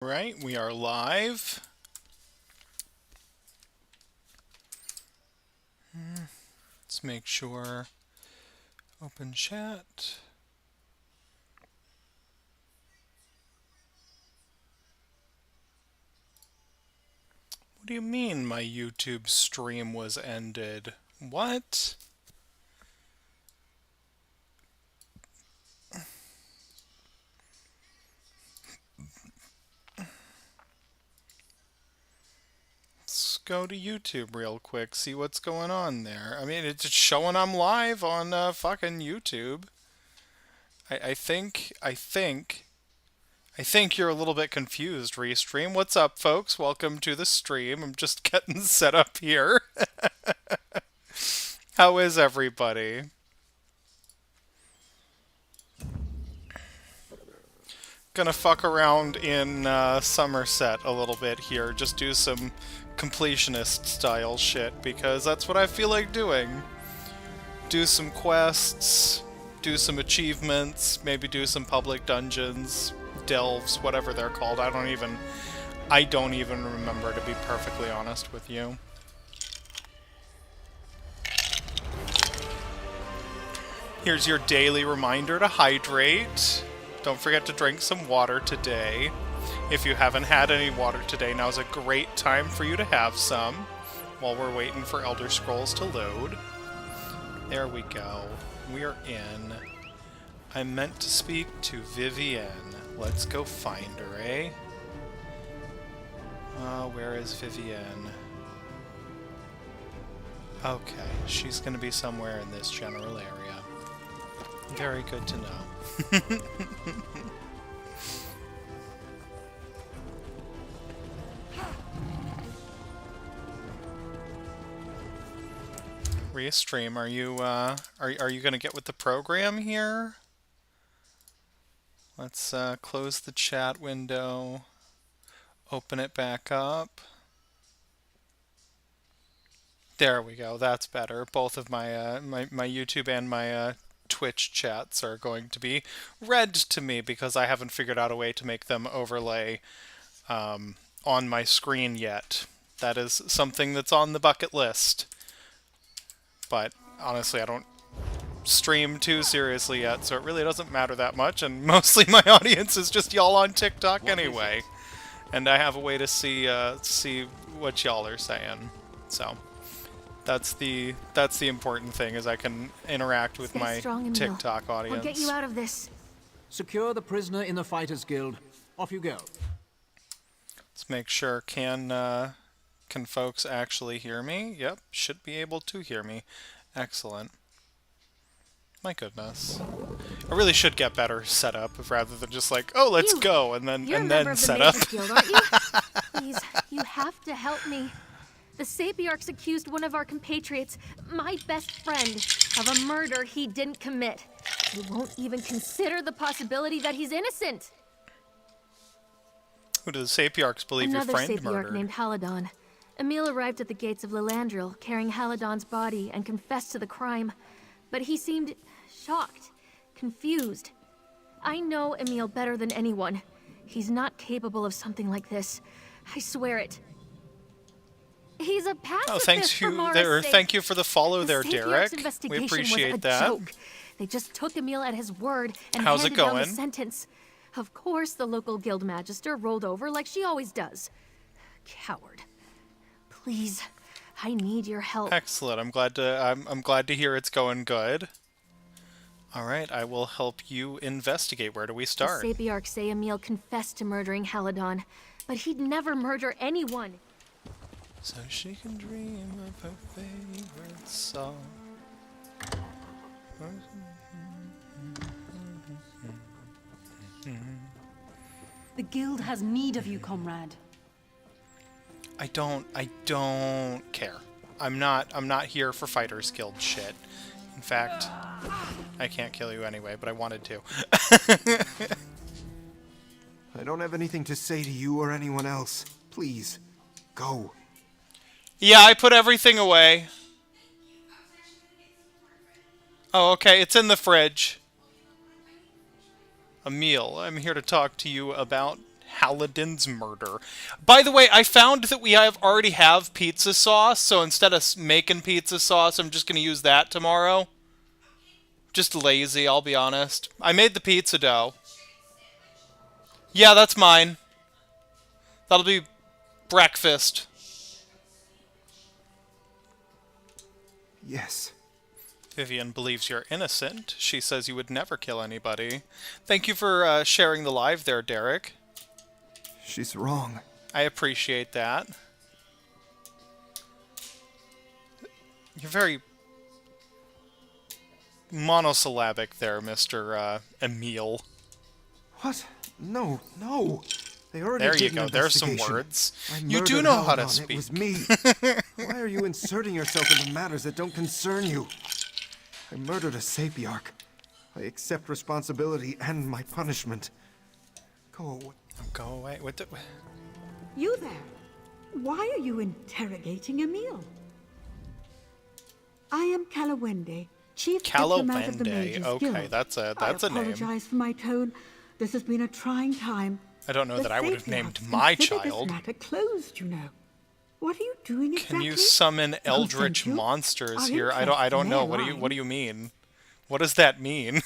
Right, we are live. Let's make sure. Open chat. What do you mean my YouTube stream was ended? What? Let's go to YouTube real quick, see what's going on there. I mean, it's showing I'm live on fucking YouTube. I think you're a little bit confused, Restream. What's up, folks? Welcome to the stream. I'm just getting set up here. How is everybody? Gonna fuck around in Somerset a little bit here. Just do some completionist style shit because that's what I feel like doing. Do some quests, do some achievements, maybe do some public dungeons, delves, whatever they're called. I don't even remember, to be perfectly honest with you. Here's your daily reminder to hydrate. Don't forget to drink some water today. If you haven't had any water today, now's a great time for you to have some while we're waiting for Elder Scrolls to load. There we go. We are in. I meant to speak to Vivienne. Let's go find her, eh? Where is Vivienne? Okay, she's gonna be somewhere in this general area. Very good to know. Restream, are you gonna get with the program here? Let's close the chat window, open it back up. There we go. That's better. Both of my my YouTube and my Twitch chats are going to be red to me because I haven't figured out a way to make them overlay on my screen yet. That is something that's on the bucket list. But honestly, I don't stream too seriously yet, so it really doesn't matter that much, and mostly my audience is just y'all on TikTok anyway. And I have a way to see what y'all are saying. So that's the important thing, is I can interact with my TikTok audience. I'll get you out of this. Secure the prisoner in the Fighters Guild. Off you go. Let's make sure, can folks actually hear me? Yep, should be able to hear me. Excellent. My goodness. I really should get better set up rather than just like, oh, let's go, and then set up. Guild, aren't you? Please, you have to help me. The Sapiarchs accused one of our compatriots, my best friend, of a murder he didn't commit. He won't even consider the possibility that he's innocent. Who do the Sapiarchs believe your friend murdered? Another Sapiarch named Haladon. Emil arrived at the gates of Lilandril, carrying Haladon's body, and confessed to the crime. But he seemed shocked, confused. I know Emil better than anyone. He's not capable of something like this. I swear it. He's a pacifist. Thank you for the follow there, Derek. We appreciate that. Joke. They just took Emil at his word and How's handed it down going? the sentence. Of course, the local guild magister rolled over like she always does. Coward. Please, I need your help. Excellent. I'm glad to hear it's going good. All right, I will help you investigate. Where do we start? The Sapiarchs say Emil confessed to murdering Haladon, but he'd never murder anyone. So she can dream of her favorite song. The guild has need of you, comrade. I don't care. I'm not here for Fighters Guild shit. In fact, I can't kill you anyway, but I wanted to. I don't have anything to say to you or anyone else. Please, go. Yeah, I put everything away. Oh, okay, it's in the fridge. Emil, I'm here to talk to you about Halidin's murder. By the way, I found that we already have pizza sauce, so instead of making pizza sauce, I'm just going to use that tomorrow. Just lazy, I'll be honest. I made the pizza dough. Yeah, that's mine. That'll be breakfast. Yes. Vivian believes you're innocent. She says you would never kill anybody. Thank you for sharing the live there, Derek. She's wrong. I appreciate that. You're very monosyllabic there, Mr. Emile. What? No, no. They already There you did an go. There's some investigation. words. I You do murdered know how to Halidon. speak. It was me. Why are you inserting yourself into matters that don't concern you? I murdered a Sapiarch. I accept responsibility and my punishment. Go away. Go away. What the... You there? Why are you interrogating Emil? I am Kalawende, chief diplomat of the Kalawende. Mages Okay, Guild. that's a I name. apologize for my tone. This has been a trying time. I don't know The that I would have Sapiarchs named my consider child. This matter closed, you know. What are you doing exactly? Can you summon Who eldritch sent you? monsters Our here? I interest don't know. may What do you align. mean? What does that mean?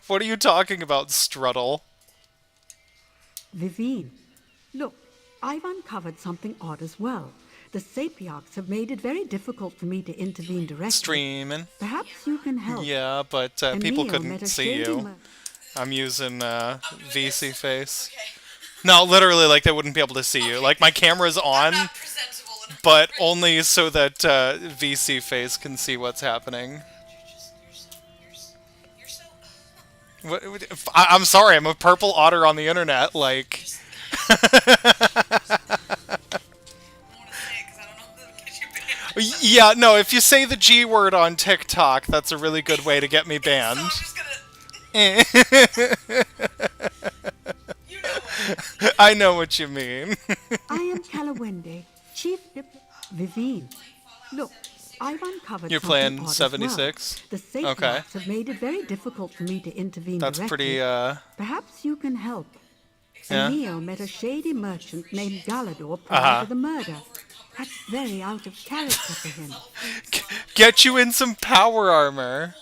What are you talking about, Struttle? Vivine, look, I've uncovered something odd as well. The Sapiarchs have made it very difficult for me to intervene directly. Streaming. Perhaps you can help. Yeah, but people Emil met couldn't a see shady you. man- I'm using VC face. No, literally, like they wouldn't be able to see you. Like my camera's on, but only so that VC face can see what's happening. I'm sorry, I'm a purple otter on the internet. Like, yeah, no. If you say the G word on TikTok, that's a really good way to get me banned. I know what you mean. I am Kalawende, chief Vivine. Look, I've uncovered You're something playing odd as 76? well. The Sapiarchs Okay. have made it very difficult for me to intervene That's directly. pretty, Perhaps you can help. Yeah. Emil met a shady merchant named Galador prior to the murder. That's very out of character for him. Get you in some power armor.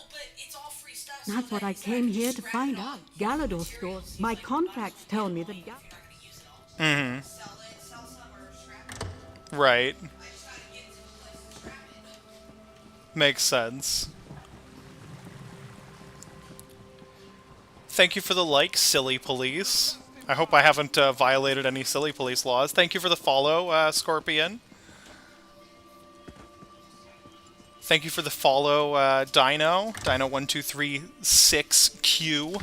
That's what I came here to find out. Galador stores. My contracts tell me that Right. Makes sense. Thank you for the like, silly police. I hope I haven't violated any silly police laws. Thank you for the follow, Scorpion. Thank you for the follow, Dino. Dino1236Q.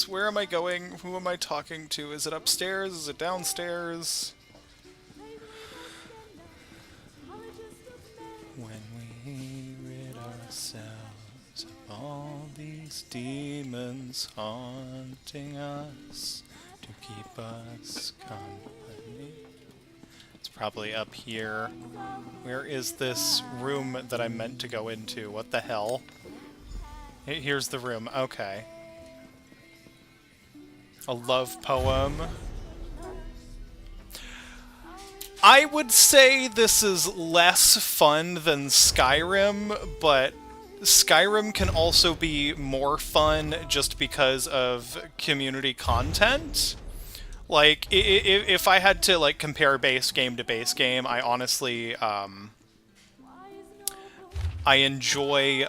Where am I going? Who am I talking to? Is it upstairs? Is it downstairs? When we rid ourselves of all these demons haunting us to keep us company. It's probably up here. Where is this room that I meant to go into? What the hell? Here's the room. Okay. A love poem. I would say this is less fun than Skyrim, but Skyrim can also be more fun just because of community content. Like, if I had to, like, compare base game to base game, I honestly, I enjoy,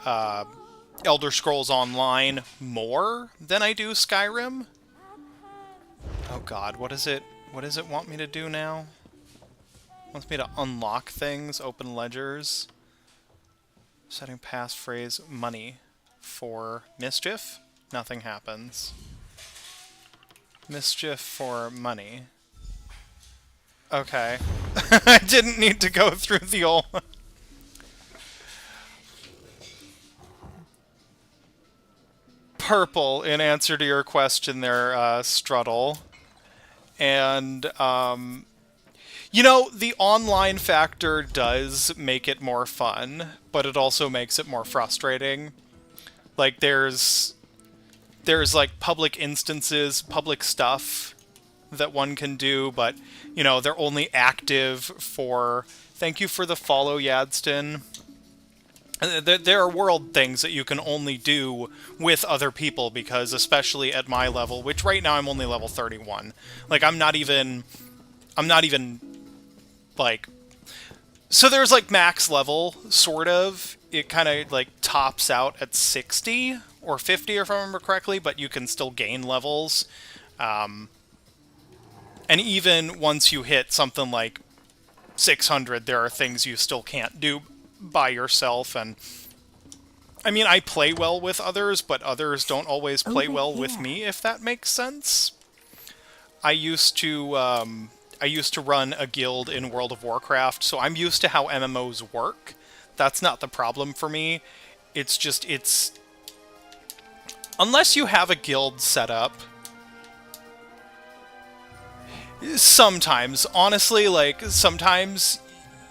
Elder Scrolls Online more than I do Skyrim. Oh god, what does it want me to do now? It wants me to unlock things, open ledgers. Setting passphrase money for mischief. Nothing happens. Mischief for money. Okay. I didn't need to go through the old... Purple, in answer to your question there, Struttle. And, you know, the online factor does make it more fun, but it also makes it more frustrating. Like, there's like public instances, public stuff that one can do, but, you know, they're only active for... Thank you for the follow, Yadston. There are world things that you can only do with other people, because especially at my level, which right now I'm only level 31. Like, I'm not even, like... So there's, like, max level, sort of. It kind of, like, tops out at 60 or 50, if I remember correctly, but you can still gain levels. And even once you hit something like 600, there are things you still can't do by yourself. And I mean, I play well with others, but others don't always play well with me, if that makes sense. I used to run a guild in World of Warcraft, so I'm used to how MMOs work. That's not the problem for me. It's just, unless you have a guild set up, sometimes, honestly, like, sometimes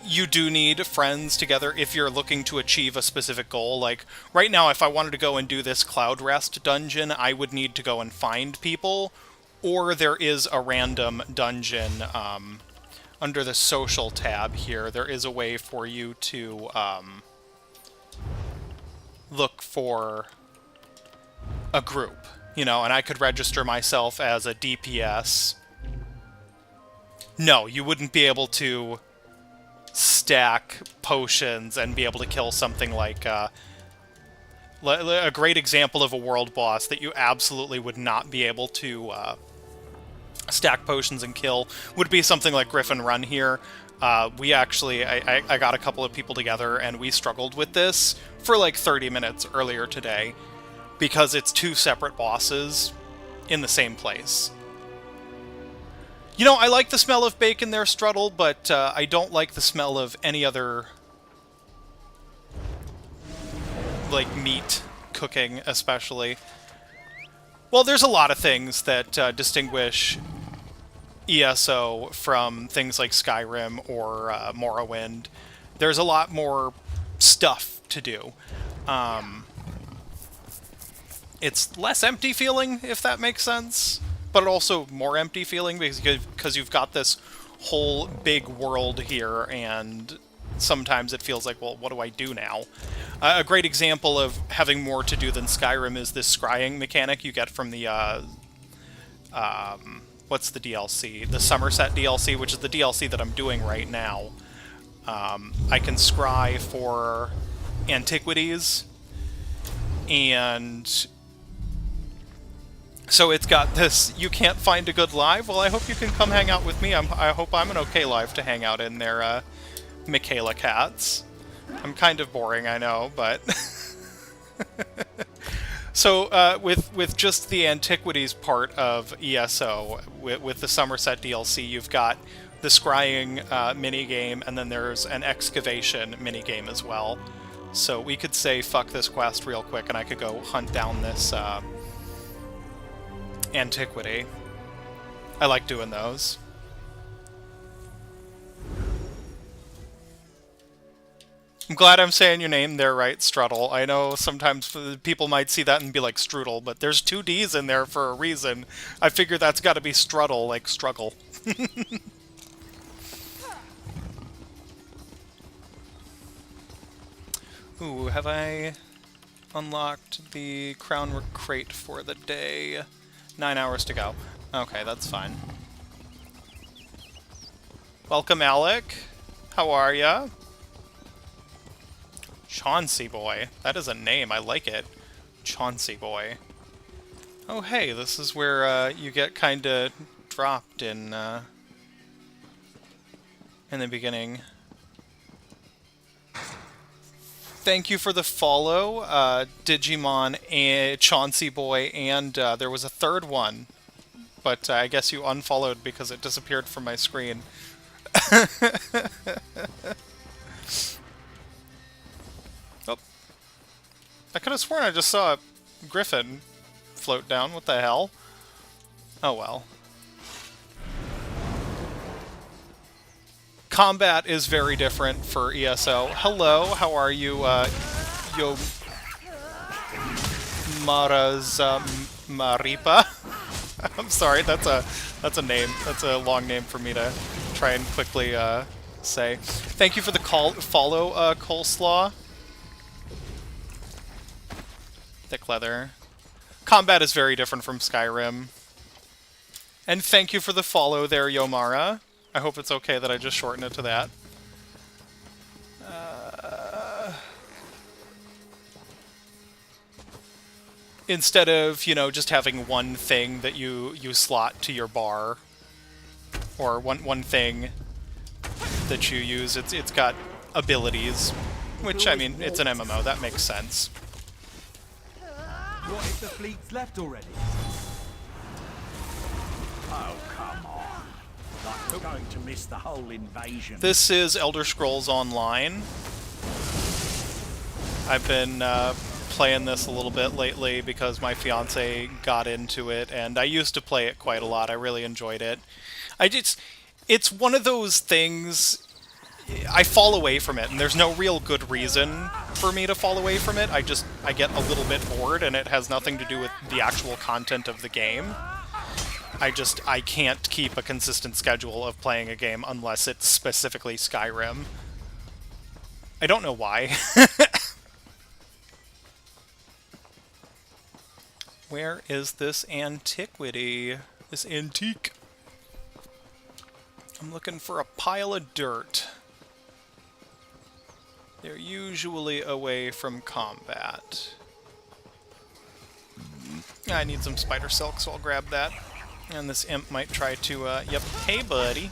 you do need friends together if you're looking to achieve a specific goal. Like, right now, if I wanted to go and do this Cloud Rest dungeon, I would need to go and find people, or there is a random dungeon, under the social tab here, there is a way for you to, look for a group, you know, and I could register myself as a DPS. No, you wouldn't be able to stack potions and be able to kill something like, a great example of a world boss that you absolutely would not be able to, stack potions and kill would be something like Griffin Run here. We actually, I got a couple of people together and we struggled with this for like 30 minutes earlier today because it's two separate bosses in the same place. You know, I like the smell of bacon there, Struttle, but I don't like the smell of any other, like, meat cooking, especially. Well, there's a lot of things that distinguish ESO from things like Skyrim or Morrowind. There's a lot more stuff to do. It's less empty feeling, if that makes sense, but also more empty feeling because you've got this whole big world here, and sometimes it feels like, well, what do I do now? A great example of having more to do than Skyrim is this scrying mechanic you get from the, what's the DLC? The Somerset DLC, which is the DLC that I'm doing right now. I can scry for antiquities, and so it's got this, you can't find a good live? Well, I hope you can come hang out with me. I hope I'm an okay live to hang out in there, Michaela Cats. I'm kind of boring, I know, but... So, with just the antiquities part of ESO, with the Somerset DLC, you've got the scrying minigame, and then there's an excavation minigame as well. So we could say, fuck this quest real quick, and I could go hunt down this antiquity. I like doing those. I'm glad I'm saying your name there right, Struttle. I know sometimes people might see that and be like Strudel, but there's two D's in there for a reason. I figure that's got to be Struttle, like struggle. Ooh, have I unlocked the crown crate for the day? 9 hours to go. Okay, that's fine. Welcome, Alec. How are ya? Chauncey Boy. That is a name. I like it. Chauncey Boy. Oh, hey, this is where you get kind of dropped in the beginning. Thank you for the follow, Digimon and Chauncey Boy, and there was a third one, but I guess you unfollowed because it disappeared from my screen. Oh. I could have sworn I just saw a griffin float down. What the hell? Oh well. Combat is very different for ESO. Hello, how are you, Yo Maripa? I'm sorry, that's a name. That's a long name for me to try and quickly say. Thank you for the follow, Coleslaw. Thick leather. Combat is very different from Skyrim. And thank you for the follow there, Yomara. I hope it's okay that I just shorten it to that. Instead of, you know, just having one thing that you slot to your bar, or one thing that you use, it's got abilities, which, I mean, it's an MMO, that makes sense. What if the fleet's left already? Oh, come on. Like we're going to miss the whole invasion. This is Elder Scrolls Online. I've been playing this a little bit lately because my fiance got into it, and I used to play it quite a lot. I really enjoyed it. It's one of those things, I fall away from it, and there's no real good reason for me to fall away from it. I get a little bit bored, and it has nothing to do with the actual content of the game. I can't keep a consistent schedule of playing a game unless it's specifically Skyrim. I don't know why. Where is this antiquity? This antique? I'm looking for a pile of dirt. They're usually away from combat. I need some spider silk, so I'll grab that. And this imp might try to, yep. Hey, buddy.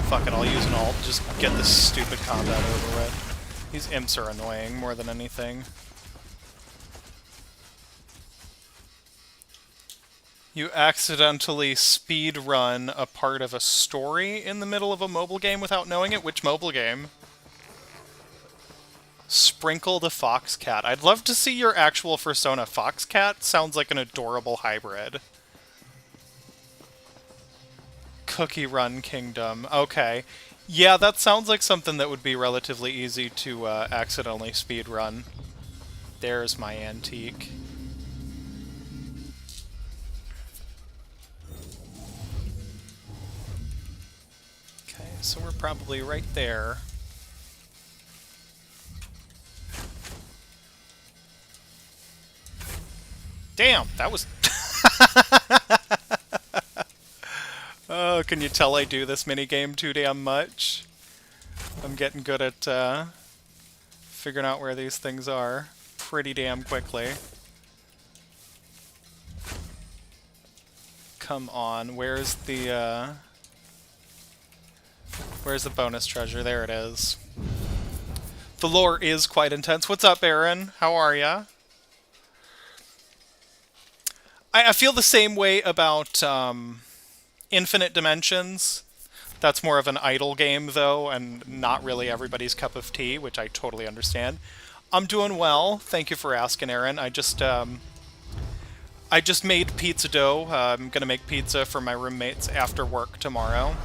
Fuck it, I'll use an ult. Just get this stupid combat over with. These imps are annoying more than anything. You accidentally speed run a part of a story in the middle of a mobile game without knowing it? Which mobile game? Sprinkle the Foxcat. I'd love to see your actual persona. Foxcat sounds like an adorable hybrid. Cookie Run Kingdom. Okay. Yeah, that sounds like something that would be relatively easy to accidentally speedrun. There's my antique. Okay, so we're probably right there. Damn, that was... Oh, can you tell I do this minigame too damn much? I'm getting good at figuring out where these things are pretty damn quickly. Come on, where's the bonus treasure? There it is. The lore is quite intense. What's up, Aaron? How are ya? I feel the same way about Infinite Dimensions. That's more of an idle game, though, and not really everybody's cup of tea, which I totally understand. I'm doing well. Thank you for asking, Aaron. I just made pizza dough. I'm gonna make pizza for my roommates after work tomorrow.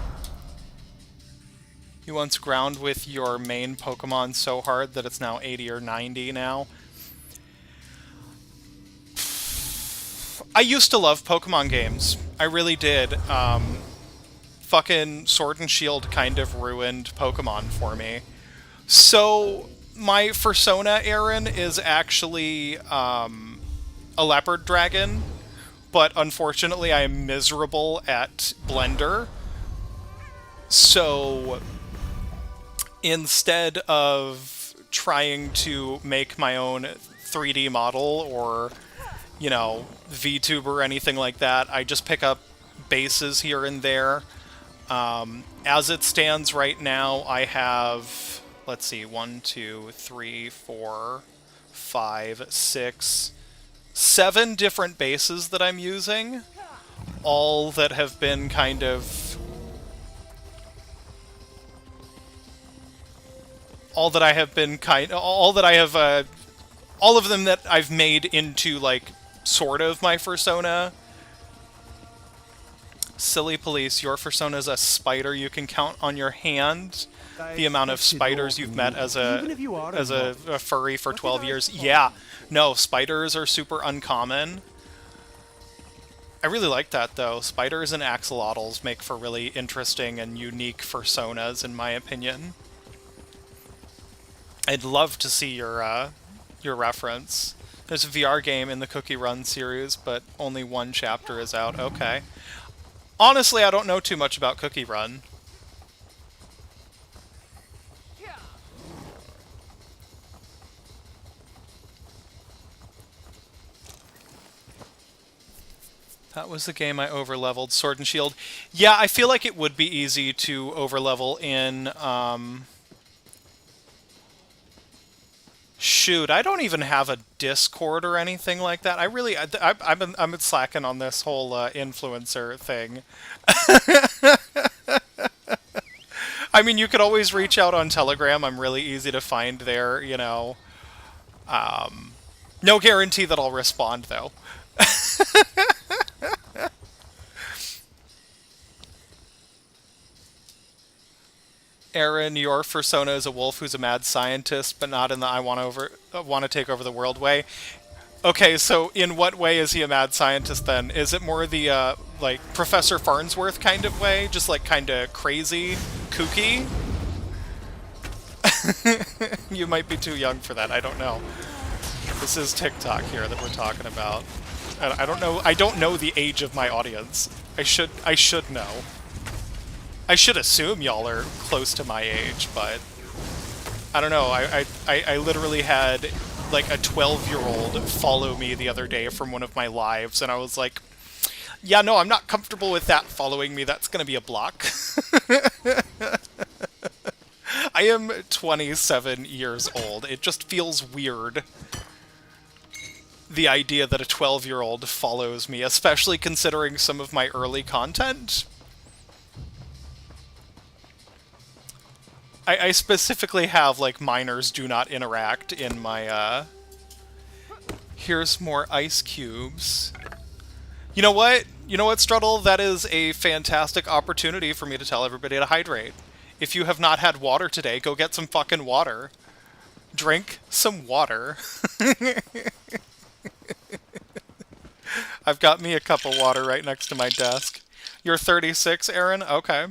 You once ground with your main Pokemon so hard that it's now 80 or 90 now. I used to love Pokemon games. I really did. Fucking Sword and Shield kind of ruined Pokemon for me. So, my persona, Aaron, is actually a leopard dragon, but unfortunately I am miserable at Blender. So, instead of trying to make my own 3D model or, you know, VTuber or anything like that, I just pick up bases here and there. As it stands right now, I have, let's see, 1, 2, 3, 4, 5, 6, 7 different bases that I'm using, all that have been kind of... all of them that I've made into, like, sort of my persona. Silly police, your persona's a spider. You can count on your hand the amount of spiders you've met as a furry for 12 years. Yeah, no, spiders are super uncommon. I really like that, though. Spiders and axolotls make for really interesting and unique personas, in my opinion. I'd love to see your reference. There's a VR game in the Cookie Run series, but only one chapter is out. Okay. Honestly, I don't know too much about Cookie Run. That was the game I overleveled, Sword and Shield. Yeah, I feel like it would be easy to overlevel in, Shoot, I don't even have a Discord or anything like that. I'm slacking on this whole influencer thing. I mean, you could always reach out on Telegram. I'm really easy to find there, you know. No guarantee that I'll respond, though. Aaron, your persona is a wolf who's a mad scientist, but not in the I want to take over the world way. Okay, so in what way is he a mad scientist then? Is it more the like Professor Farnsworth kind of way, just like kind of crazy, kooky? You might be too young for that. I don't know. This is TikTok here that we're talking about. I don't know. I don't know the age of my audience. I should know. I should assume y'all are close to my age, but I don't know. I literally had like a 12-year-old follow me the other day from one of my lives, and I was like, yeah, no, I'm not comfortable with that following me. That's going to be a block. I am 27 years old. It just feels weird, the idea that a 12-year-old follows me, especially considering some of my early content. I specifically have, like, minors do not interact in my, Here's more ice cubes. You know what? You know what, Struttle? That is a fantastic opportunity for me to tell everybody to hydrate. If you have not had water today, go get some fucking water. Drink some water. I've got me a cup of water right next to my desk. You're 36, Aaron? Okay.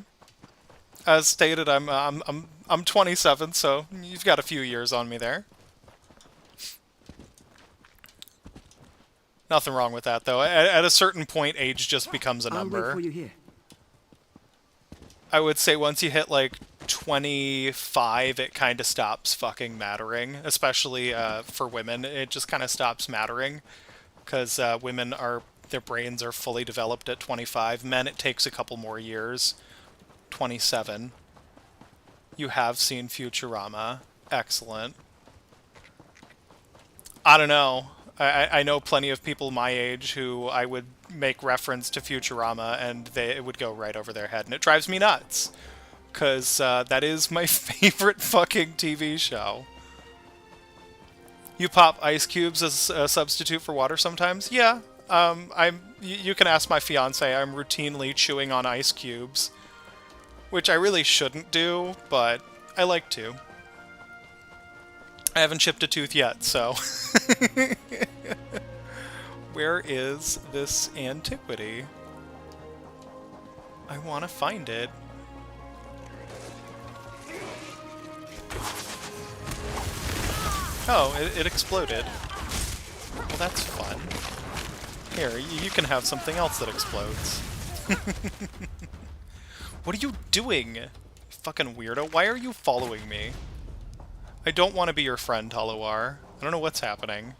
As stated, I'm 27, so you've got a few years on me there. Nothing wrong with that, though. At a certain point, age just becomes a number. I'll wait for you here. I would say once you hit, like, 25, it kind of stops fucking mattering. Especially for women, it just kind of stops mattering. Because women their brains are fully developed at 25. Men, it takes a couple more years. 27. You have seen Futurama. Excellent. I don't know. I know plenty of people my age who I would make reference to Futurama and it would go right over their head. And it drives me nuts. Because that is my favorite fucking TV show. You pop ice cubes as a substitute for water sometimes? Yeah. You can ask my fiance. I'm routinely chewing on ice cubes. Which I really shouldn't do, but I like to. I haven't chipped a tooth yet, so... Where is this antiquity? I want to find it. Oh, it exploded. Well, that's fun. Here, you can have something else that explodes. What are you doing? Fucking weirdo. Why are you following me? I don't want to be your friend, Halawar. I don't know what's happening.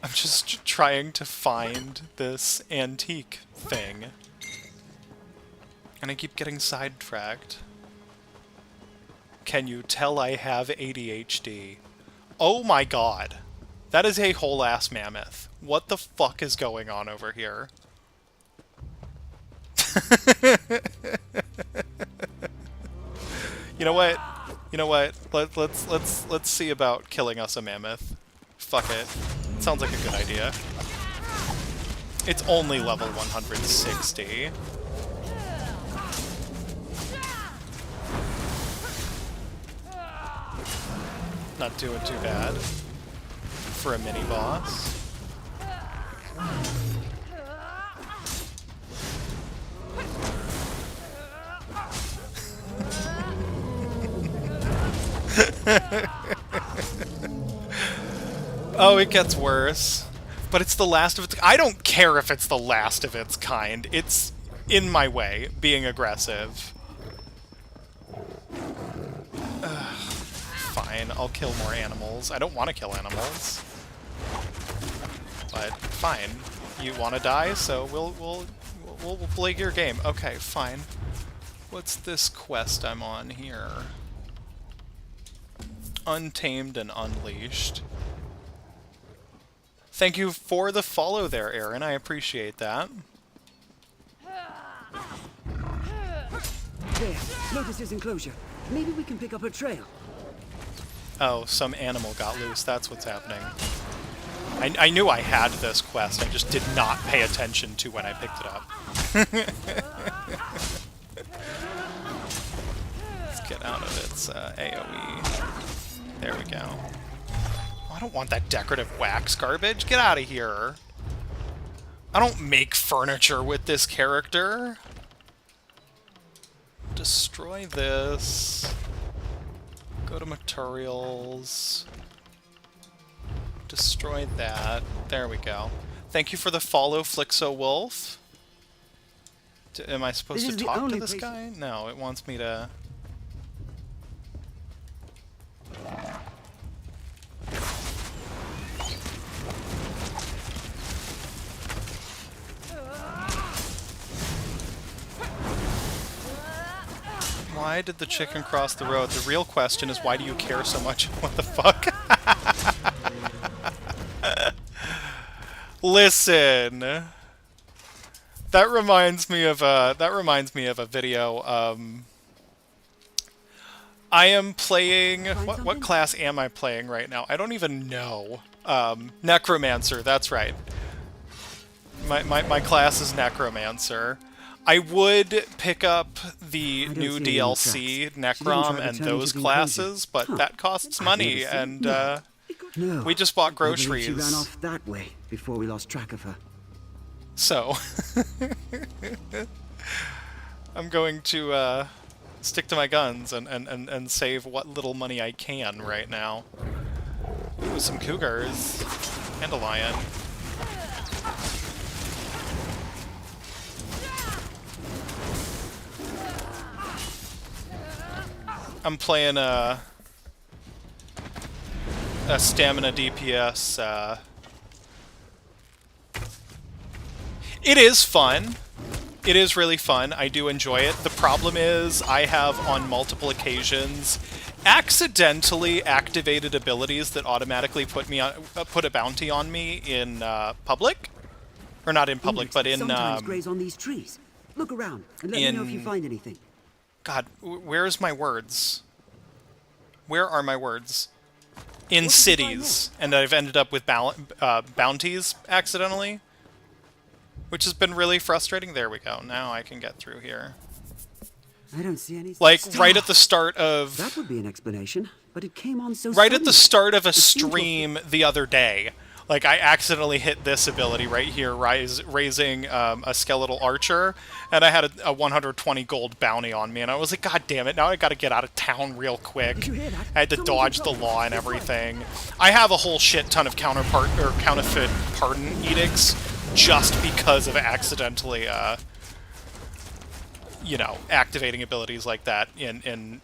I'm just trying to find this antique thing. And I keep getting sidetracked. Can you tell I have ADHD? Oh my god. That is a whole-ass mammoth. What the fuck is going on over here? You know what? You know what? Let's see about killing us a mammoth. Fuck it. Sounds like a good idea. It's only level 160. Not doing too bad for a mini-boss. Oh, it gets worse. But it's the last of its... I don't care if it's the last of its kind. It's in my way, being aggressive. Fine, I'll kill more animals. I don't want to kill animals. But fine. You want to die, so we'll play your game. Okay, fine. What's this quest I'm on here? Untamed and Unleashed. Thank you for the follow there, Aaron. I appreciate that. There, notice his enclosure. Maybe we can pick up a trail. Oh, some animal got loose. That's what's happening. I knew I had this quest. I just did not pay attention to when I picked it up. Let's get out of its AoE. There we go. Oh, I don't want that decorative wax garbage. Get out of here. I don't make furniture with this character. Destroy this. Go to materials. Destroy that. There we go. Thank you for the follow, Flixo Wolf. Am I supposed to talk to this guy? No, it wants me to... Why did the chicken cross the road? The real question is, why do you care so much? What the fuck? Listen. That reminds me of a video. I am playing... What class am I playing right now? I don't even know. Necromancer, that's right. My class is Necromancer. I would pick up the new DLC, Necrom, and those classes, but that costs money, and we just bought groceries. She ran off that way before we lost track of her. So, I'm going to stick to my guns and save what little money I can right now. Ooh, some cougars and a lion. I'm playing a stamina DPS. It is fun. It is really fun. I do enjoy it. The problem is I have on multiple occasions accidentally activated abilities that automatically put a bounty on me in public, or not in public, but in sometimes graze on these trees. Look around and let me know if you find anything. God, where's my words? Where are my words? In cities, and I've ended up with bounties accidentally, which has been really frustrating. There we go. Now I can get through here. I don't see any. Like right at the start of. That would be an explanation, but it came on so. Right at the start of a stream the other day. Like, I accidentally hit this ability right here, raising a skeletal archer, and I had a 120 gold bounty on me, and I was like, God damn it, now I gotta get out of town real quick. Did you hear that? I had to dodge the law and everything. I have a whole shit ton of counterfeit pardon edicts just because of accidentally, you know, activating abilities like that in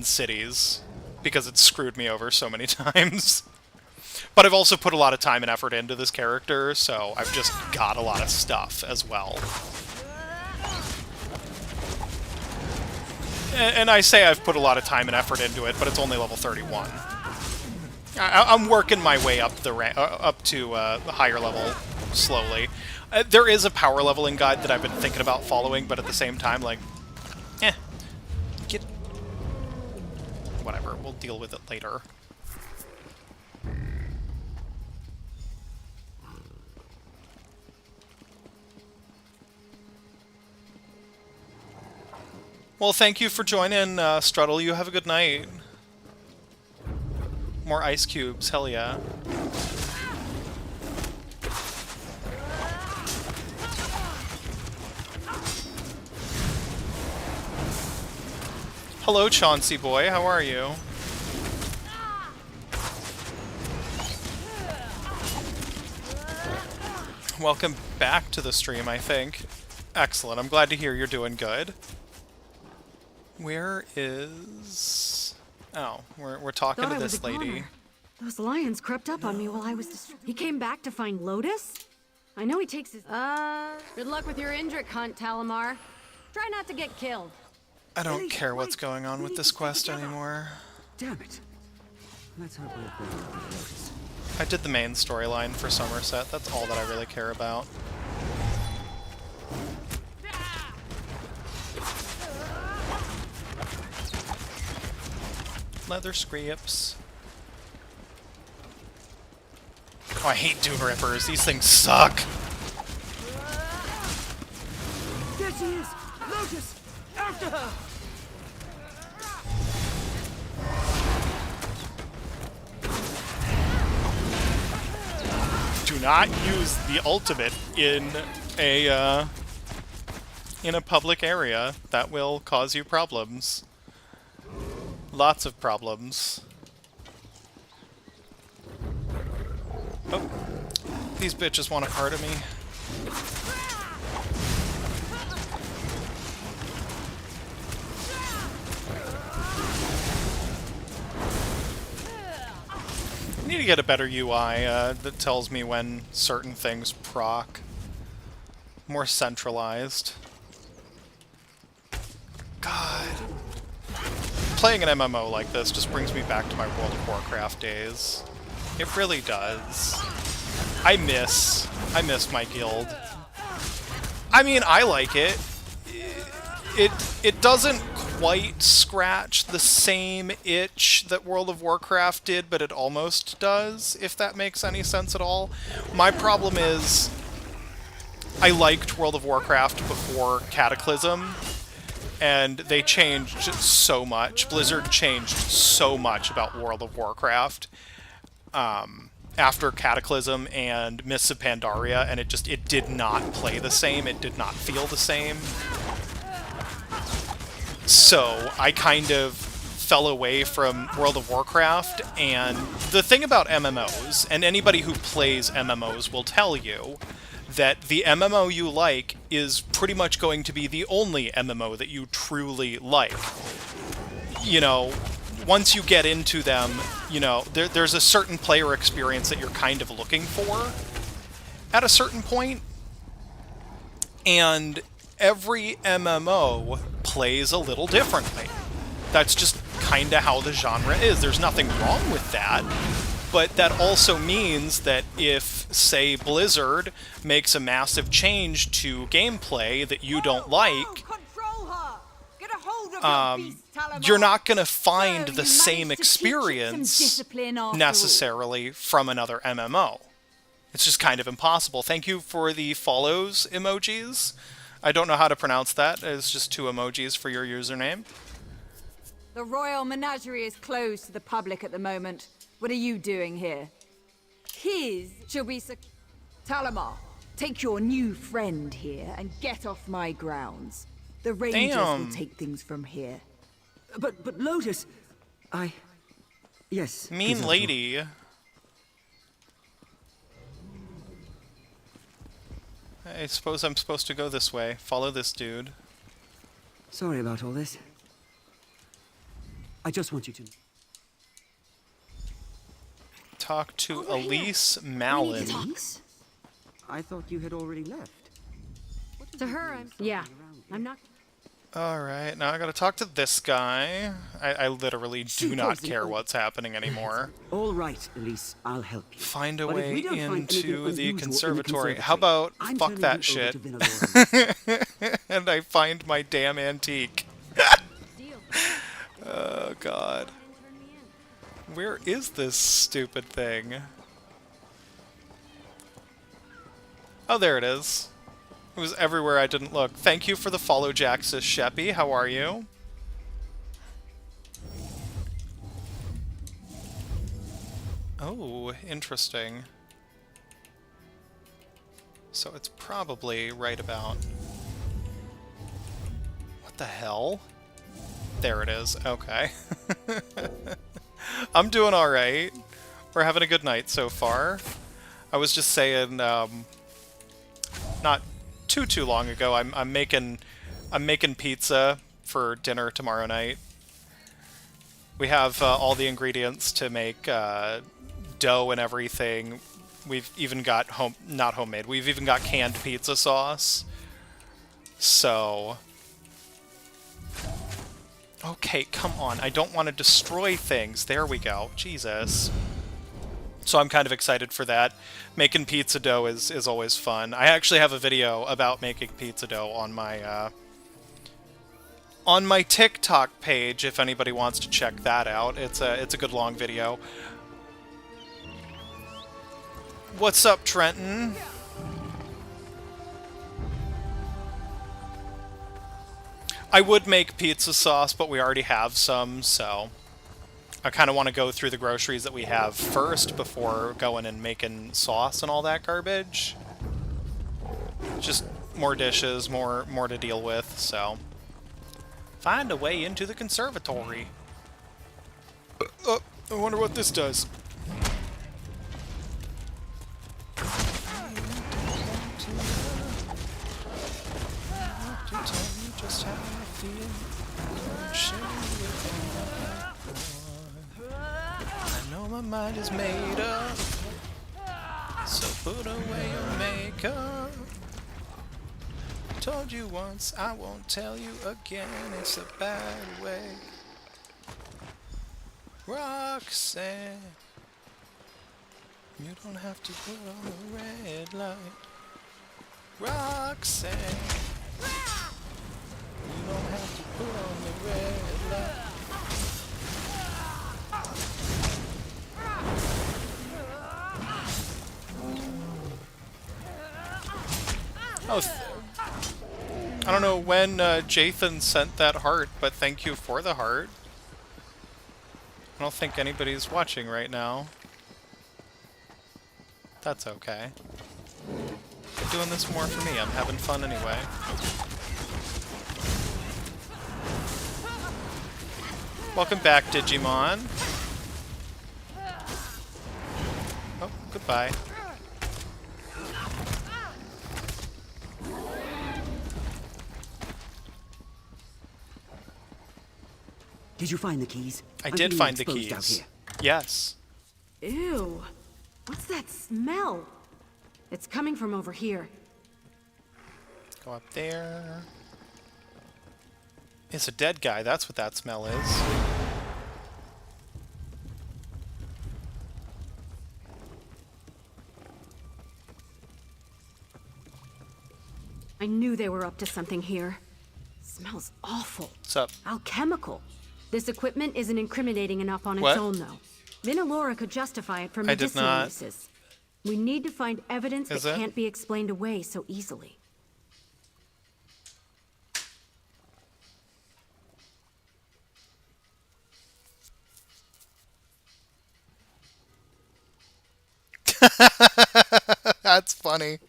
cities. Because it's screwed me over so many times. But I've also put a lot of time and effort into this character, so I've just got a lot of stuff as well. And I say I've put a lot of time and effort into it, but it's only level 31. I'm working my way up up to a higher level slowly. There is a power leveling guide that I've been thinking about following, but at the same time, like, whatever, we'll deal with it later. Well, thank you for joining, Struttle. You have a good night. More ice cubes, hell yeah. Hello, Chauncey boy, how are you? Welcome back to the stream, I think. Excellent, I'm glad to hear you're doing good. Where is... Oh, we're talking Thought to I was this a lady. goner. Those lions crept up on me while I was He came back to find Lotus? I know he takes his... Good luck with your Indrik hunt, Talamar. Try not to get killed. I don't care what's going on with this quest anymore. Damn it. Let's hope we're going to Lotus. I did the main storyline for Somerset, that's all that I really care about. Leather scraps. Oh, I hate Dune Rippers. These things suck. There she is! Lotus! After her! Do not use the ultimate in a public area. That will cause you problems. Lots of problems. Oh, these bitches want a part of me. I need to get a better UI that tells me when certain things proc. More centralized. God. Playing an MMO like this just brings me back to my World of Warcraft days. It really does. I miss my guild. I mean, I like it. It doesn't quite scratch the same itch that World of Warcraft did, but it almost does, if that makes any sense at all. My problem is, I liked World of Warcraft before Cataclysm, and they changed so much. Blizzard changed so much about World of Warcraft after Cataclysm and Mists of Pandaria, and it did not play the same. It did not feel the same. So I kind of fell away from World of Warcraft, and the thing about MMOs, and anybody who plays MMOs will tell you, that the MMO you like is pretty much going to be the only MMO that you truly like. You know, once you get into them, you know, there's a certain player experience that you're kind of looking for at a certain point, and every MMO plays a little differently. That's just kind of how the genre is. There's nothing wrong with that. But that also means that if, say, Blizzard makes a massive change to gameplay that you don't like, you're not going to find the same experience necessarily from another MMO. It's just kind of impossible. Thank you for the follows emojis. I don't know how to pronounce that. It's just 2 emojis for your username. The Royal Menagerie is closed to the public at the moment. What are you doing here? His shall be Talamar, take your new friend here and get off my grounds. The Rangers will take things from here. But Lotus... Yes. Mean lady. I suppose I'm supposed to go this way. Follow this dude. Sorry about all this. I just want you to... Talk to Elise Malin. I thought you had already left. To her, I'm not... Alright, now I gotta talk to this guy. I literally do not care what's happening anymore. All right, Elise, I'll help you. Find a But if way we don't find into anything the unusual in the conservatory. How about I'm fuck turning that you over shit? to Vinalora. And I find my damn antique. Oh god. Where is this stupid thing? Oh, there it is. It was everywhere I didn't look. Thank you for the follow, Jaxus Sheppy. How are you? Oh, interesting. So it's probably right about... What the hell? There it is. Okay. I'm doing alright. We're having a good night so far. I was just saying, not too long ago, I'm making pizza for dinner tomorrow night. We have all the ingredients to make dough and everything. We've even got not homemade. We've even got canned pizza sauce. So, okay, come on. I don't want to destroy things. There we go. Jesus. So I'm kind of excited for that. Making pizza dough is always fun. I actually have a video about making pizza dough on my TikTok page if anybody wants to check that out. It's a good long video. What's up, Trenton? I would make pizza sauce, but we already have some, so I kind of want to go through the groceries that we have first before going and making sauce and all that garbage. Just more dishes, more to deal with, so find a way into the conservatory. Oh, I wonder what this does. I know my mind is made up, so put away your makeup. Told you once, I won't tell you again, it's a bad way. Roxanne, you don't have to put on the red light. Roxanne, you don't have to put on the red light. Oh, I don't know when Jathan sent that heart, but thank you for the heart. I don't think anybody's watching right now. That's okay. I'm doing this more for me. I'm having fun anyway. Welcome back, Digimon. Oh, goodbye. Did you find the keys? I did find the keys. Yes. Ew. What's that smell? It's coming from over here. Go up there. It's a dead guy. That's what that smell is. I knew they were up to something here. Smells awful. What's up? Alchemical. This equipment isn't incriminating enough on What? its own, though. Vinalora could justify it for I did medicinal not. uses. We need to find evidence Is that it? can't be explained away so easily. That's funny.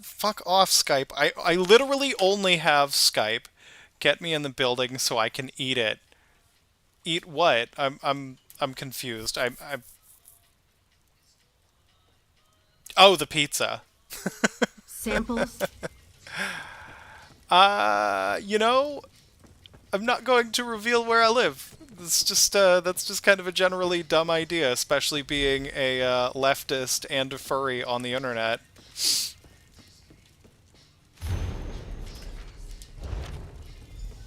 Fuck off, Skype. I literally only have Skype. Get me in the building so I can eat it. Eat what? I'm confused. I'm Oh, the pizza. Samples? You know, I'm not going to reveal where I live. That's just kind of a generally dumb idea, especially being a leftist and a furry on the internet.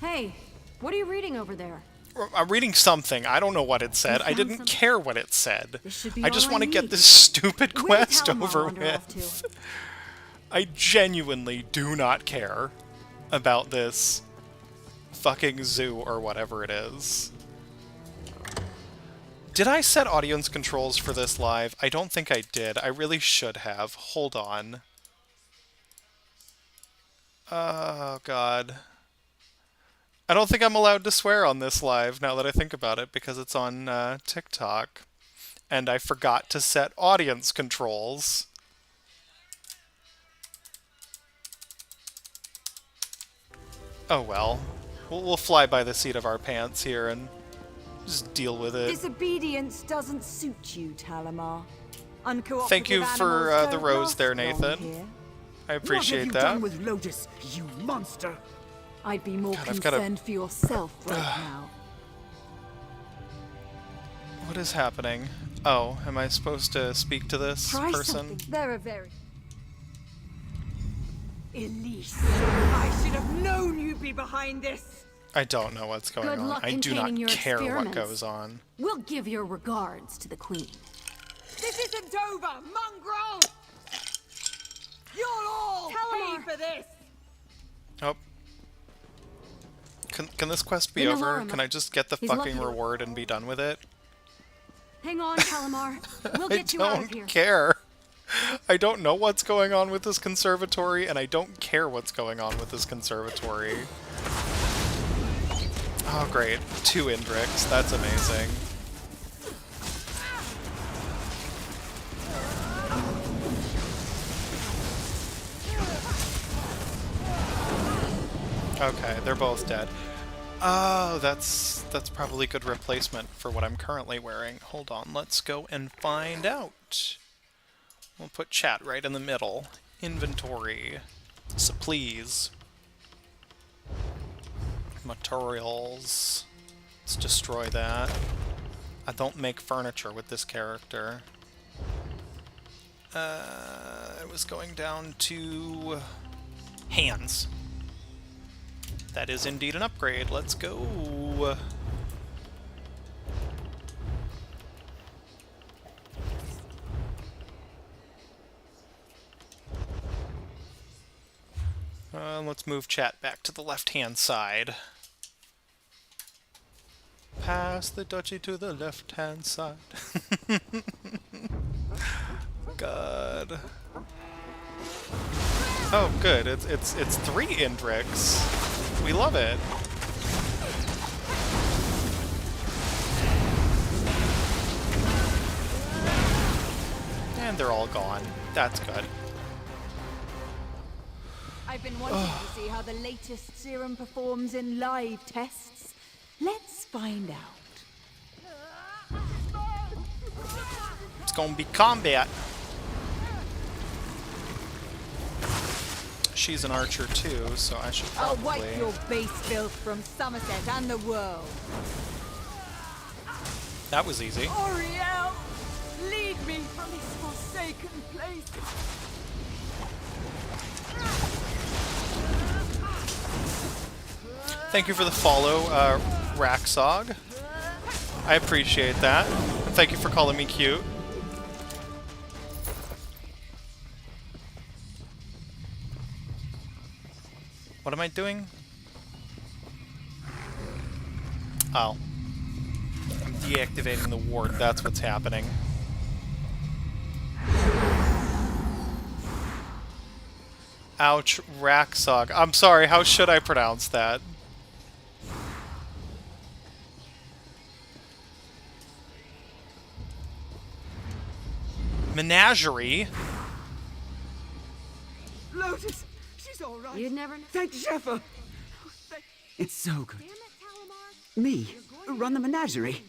Hey, what are you reading over there? I'm reading something. I don't know what it said. I found didn't something? care what it said. This should be I just all want to I get need. this stupid Where did quest Talamar over wander off with. to? I genuinely do not care about this fucking zoo or whatever it is. Did I set audience controls for this live? I don't think I did. I really should have. Hold on. Oh, God. I don't think I'm allowed to swear on this live now that I think about it because it's on TikTok. And I forgot to set audience controls. Oh well. We'll fly by the seat of our pants here and just deal with it. Disobedience doesn't suit you, Talamar. Uncooperative Thank you for animals the don't rose last there, long Nathan. here. I appreciate What have you that. done with Lotus, you monster? I'd be more God, I've gotta- concerned for yourself right now. What is happening? Oh, am I supposed to speak to this Try person? something. They're a very... Elise, I should have known you'd be behind this. I don't know what's going Good on. luck I do not containing your care what experiments. goes on. We'll give your regards to the Queen. This isn't over, mongrel! You'll all Talamar. pay for this! Oh. Can this quest be In over? alarm. Can I just get the He's fucking lucky. reward and be done with it? Hang on, Talamar. We'll I get you out of don't here. care. I don't know what's going on with this conservatory, and I don't care what's going on with this conservatory. Oh, great. 2 Indrix. That's amazing. Okay, they're both dead. Oh, that's probably good replacement for what I'm currently wearing. Hold on, let's go and find out. We'll put chat right in the middle. Inventory. Supplies. Materials. Let's destroy that. I don't make furniture with this character. I was going down to hands. That is indeed an upgrade. Let's go. Let's move chat back to the left-hand side. Pass the duchy to the left-hand side. God. Oh, good. It's 3 Indrix. We love it. And they're all gone. That's good. I've been wanting to see how the latest serum performs in live tests. Let's find out. It's gonna be combat. She's an archer too, so I should I'll probably... wipe your base filth from Somerset and the world. That was easy. Oriel, lead me from this forsaken place. Thank you for the follow, Raxog. I appreciate that. And thank you for calling me cute. What am I doing? Oh. I'm deactivating the ward. That's what's happening. Ouch, Raxog. I'm sorry, how should I pronounce that? Menagerie? Lotus, she's all right. You'd never know. Thank Sheffer. It's so good. Damn it, Talamar. Me, run the menagerie.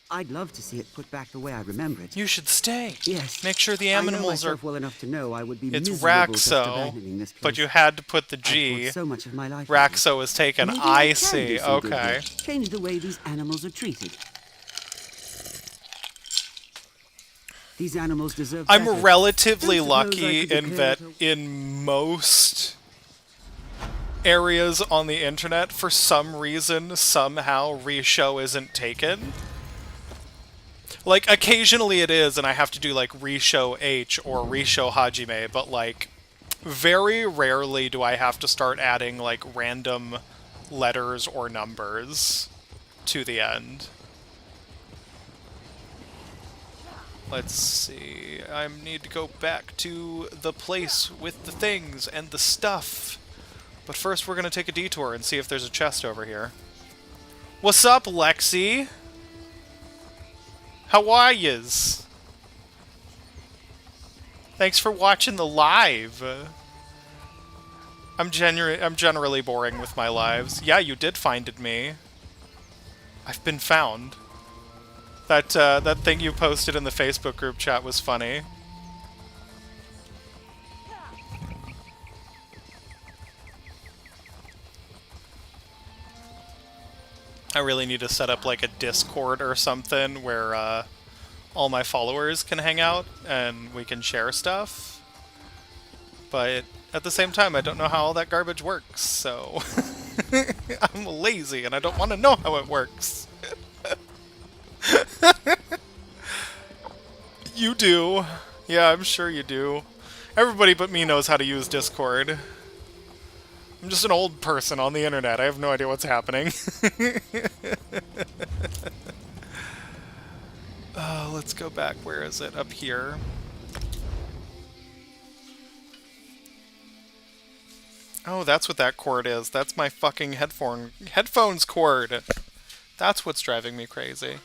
I'd love to see it put back the way I remember it. You should stay. Yes. Make sure the I know animals are... myself well enough to know I would be It's miserable just Raxo, abandoning this place. but you had to put the I've G. poured so much of my life. Raxo is taken. Maybe I can see. do some good Okay. here. Change the way these animals are treated. These animals deserve better. I'm relatively Don't suppose I lucky could in declare that it in most areas on the internet, for some reason, somehow, Risho isn't taken. Like, occasionally it is, and I have to do, like, Risho H or Risho Hajime, but, like, very rarely do I have to start adding, like, random letters or numbers to the end. Let's see. I need to go back to the place with the things and the stuff. But first we're gonna take a detour and see if there's a chest over here. What's up, Lexi? How are yous? Thanks for watching the live. I'm generally boring with my lives. Yeah, you did finded me. I've been found. That thing you posted in the Facebook group chat was funny. I really need to set up like a Discord or something where all my followers can hang out and we can share stuff. But at the same time, I don't know how all that garbage works, so I'm lazy and I don't want to know how it works. You do. Yeah, I'm sure you do. Everybody but me knows how to use Discord. I'm just an old person on the internet. I have no idea what's happening. Let's go back. Where is it? Up here. Oh, that's what that cord is. That's my fucking headphones cord. That's what's driving me crazy.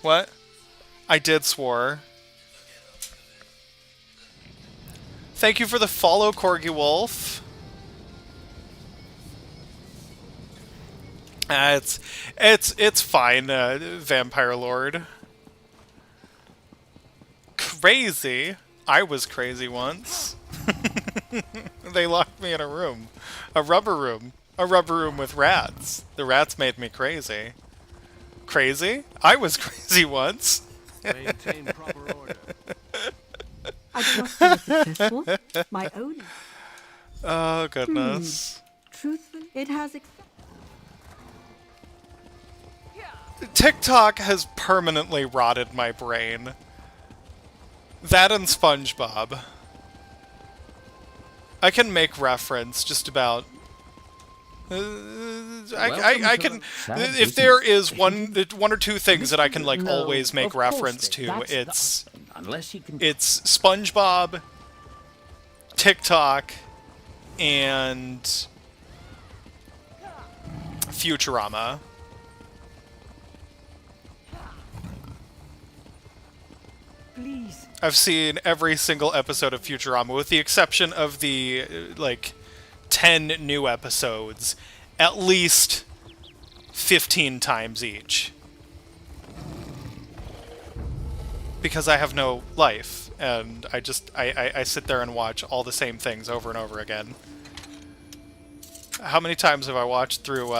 What? I did swore. Thank you for the follow, Corgi Wolf. It's fine, Vampire Lord. Crazy? I was crazy once. They locked me in a room. A rubber room. A rubber room with rats. The rats made me crazy. Crazy? I was crazy once. Maintain proper order. I trust you were successful. My own. Oh, goodness. Truthfully, it has. TikTok has permanently rotted my brain. That and SpongeBob. I can make reference just about. I can. If there is one or two things that I can like always make reference to, it's SpongeBob, TikTok, and Futurama. Please. I've seen every single episode of Futurama, with the exception of the, like, 10 new episodes, at least 15 times each. Because I have no life, and I sit there and watch all the same things over and over again. How many times have I watched through,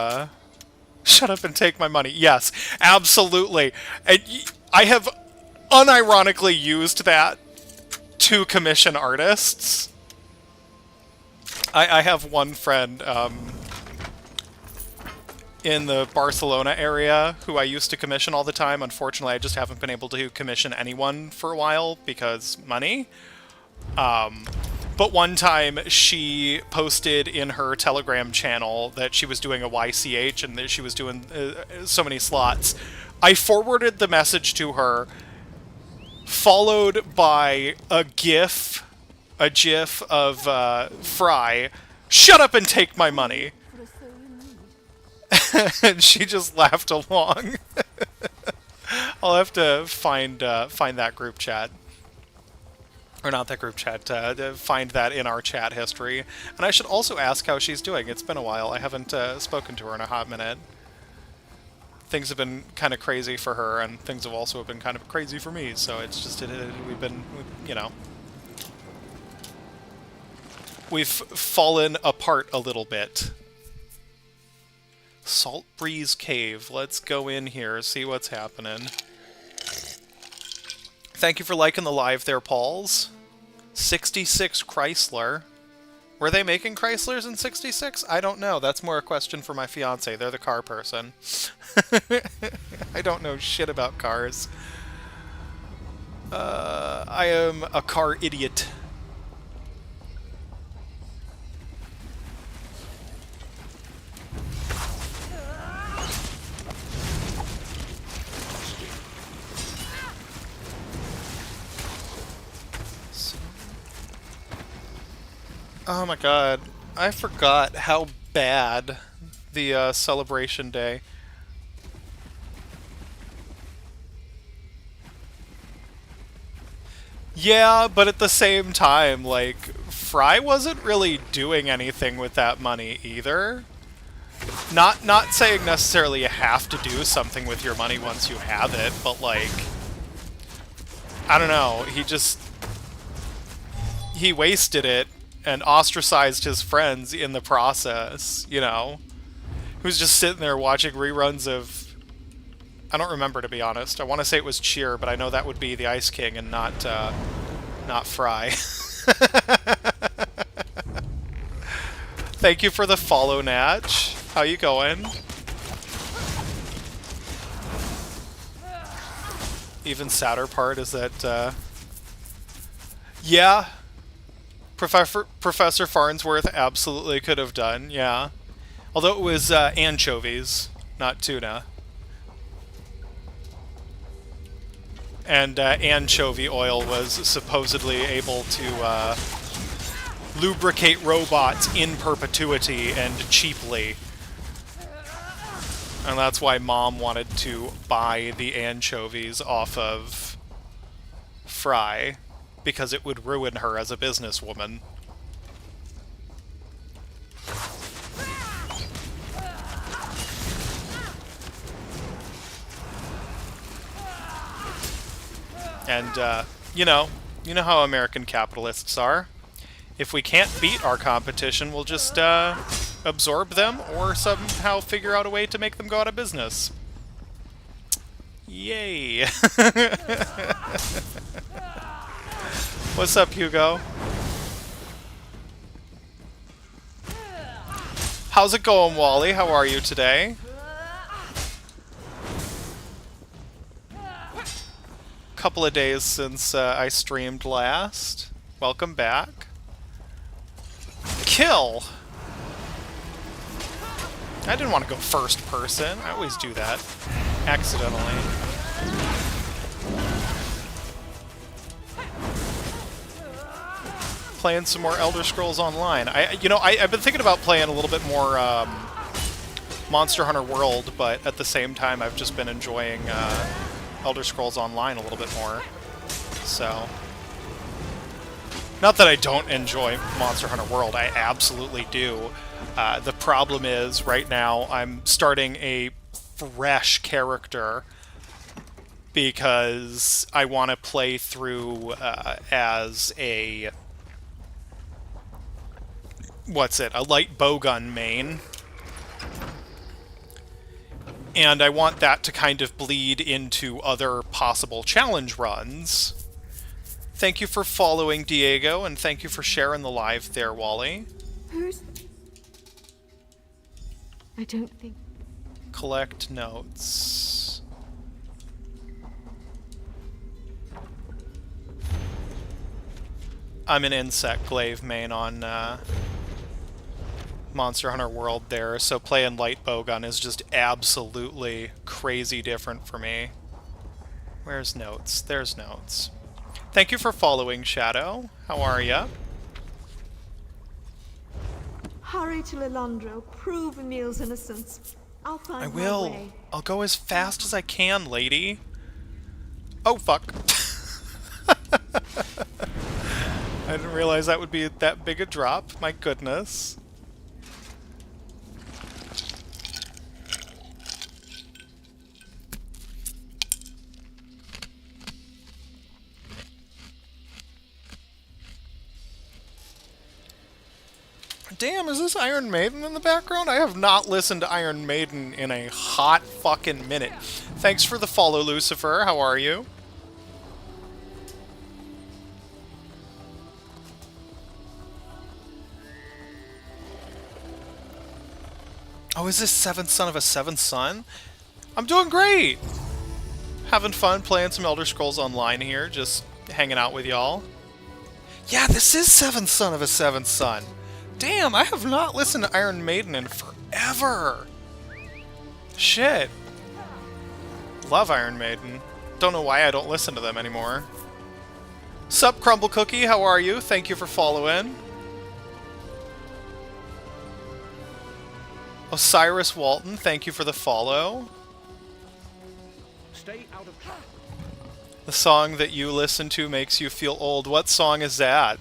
Shut Up and Take My Money? Yes, absolutely. I have unironically used that to commission artists. I have one friend in the Barcelona area who I used to commission all the time. Unfortunately, I just haven't been able to commission anyone for a while because money. But one time she posted in her Telegram channel that she was doing a YCH and that she was doing so many slots. I forwarded the message to her, followed by a GIF of Fry, "Shut up and take my money." And she just laughed along. I'll have to find that group chat. Or not that group chat, find that in our chat history. And I should also ask how she's doing. It's been a while. I haven't spoken to her in a hot minute. Things have been kind of crazy for her, and things have also been kind of crazy for me, so it's just, we've been, you know... We've fallen apart a little bit. Salt Breeze Cave. Let's go in here, see what's happening. Thank you for liking the live there, Pauls. 66 Chrysler. Were they making Chryslers in 66? I don't know. That's more a question for my fiance. They're the car person. I don't know shit about cars. I am a car idiot. Oh my god, I forgot how bad, the celebration day. Yeah, but at the same time, like, Fry wasn't really doing anything with that money either. Not saying necessarily you have to do something with your money once you have it, but like, I don't know, he wasted it and ostracized his friends in the process, you know? Who's just sitting there watching reruns of, I don't remember, to be honest. I want to say it was Cheer, but I know that would be the Ice King and not Fry. Thank you for the follow, Natch. How you going? Even sadder part is that, yeah, Professor Farnsworth absolutely could have done, yeah. Although it was anchovies, not tuna. And anchovy oil was supposedly able to lubricate robots in perpetuity and cheaply. And that's why Mom wanted to buy the anchovies off of Fry, because it would ruin her as a businesswoman. And, you know how American capitalists are. If we can't beat our competition, we'll just, absorb them or somehow figure out a way to make them go out of business. Yay! What's up, Hugo? How's it going, Wally? How are you today? Couple of days since I streamed last. Welcome back. Kill! I didn't want to go first person. I always do that. Accidentally. Playing some more Elder Scrolls Online. I've been thinking about playing a little bit more Monster Hunter World, but at the same time I've just been enjoying Elder Scrolls Online a little bit more. So, not that I don't enjoy Monster Hunter World, I absolutely do. The problem is, right now, I'm starting a fresh character because I want to play through as a... a light bowgun main. And I want that to kind of bleed into other possible challenge runs. Thank you for following, Diego, and thank you for sharing the live there, Wally. Who's... I don't think... Collect notes. I'm an insect glaive main on Monster Hunter World there, so playing light bowgun is just absolutely crazy different for me. Where's notes? There's notes. Thank you for following, Shadow. How are ya? Hurry to Lilandro. Prove Emil's innocence. I'll find I my will. way. I'll go as fast as I can, lady. Oh, fuck. I didn't realize that would be that big a drop. My goodness. Damn, is this Iron Maiden in the background? I have not listened to Iron Maiden in a hot fucking minute. Thanks for the follow, Lucifer. How are you? Oh, is this seventh son of a seventh son? I'm doing great! Having fun playing some Elder Scrolls Online here, just hanging out with y'all. Yeah, this is seventh son of a seventh son. Damn, I have not listened to Iron Maiden in forever. Shit. Love Iron Maiden. Don't know why I don't listen to them anymore. Sup, Crumble Cookie, how are you? Thank you for following. Osiris Walton, thank you for the follow. Stay out of trouble. The song that you listen to makes you feel old. What song is that?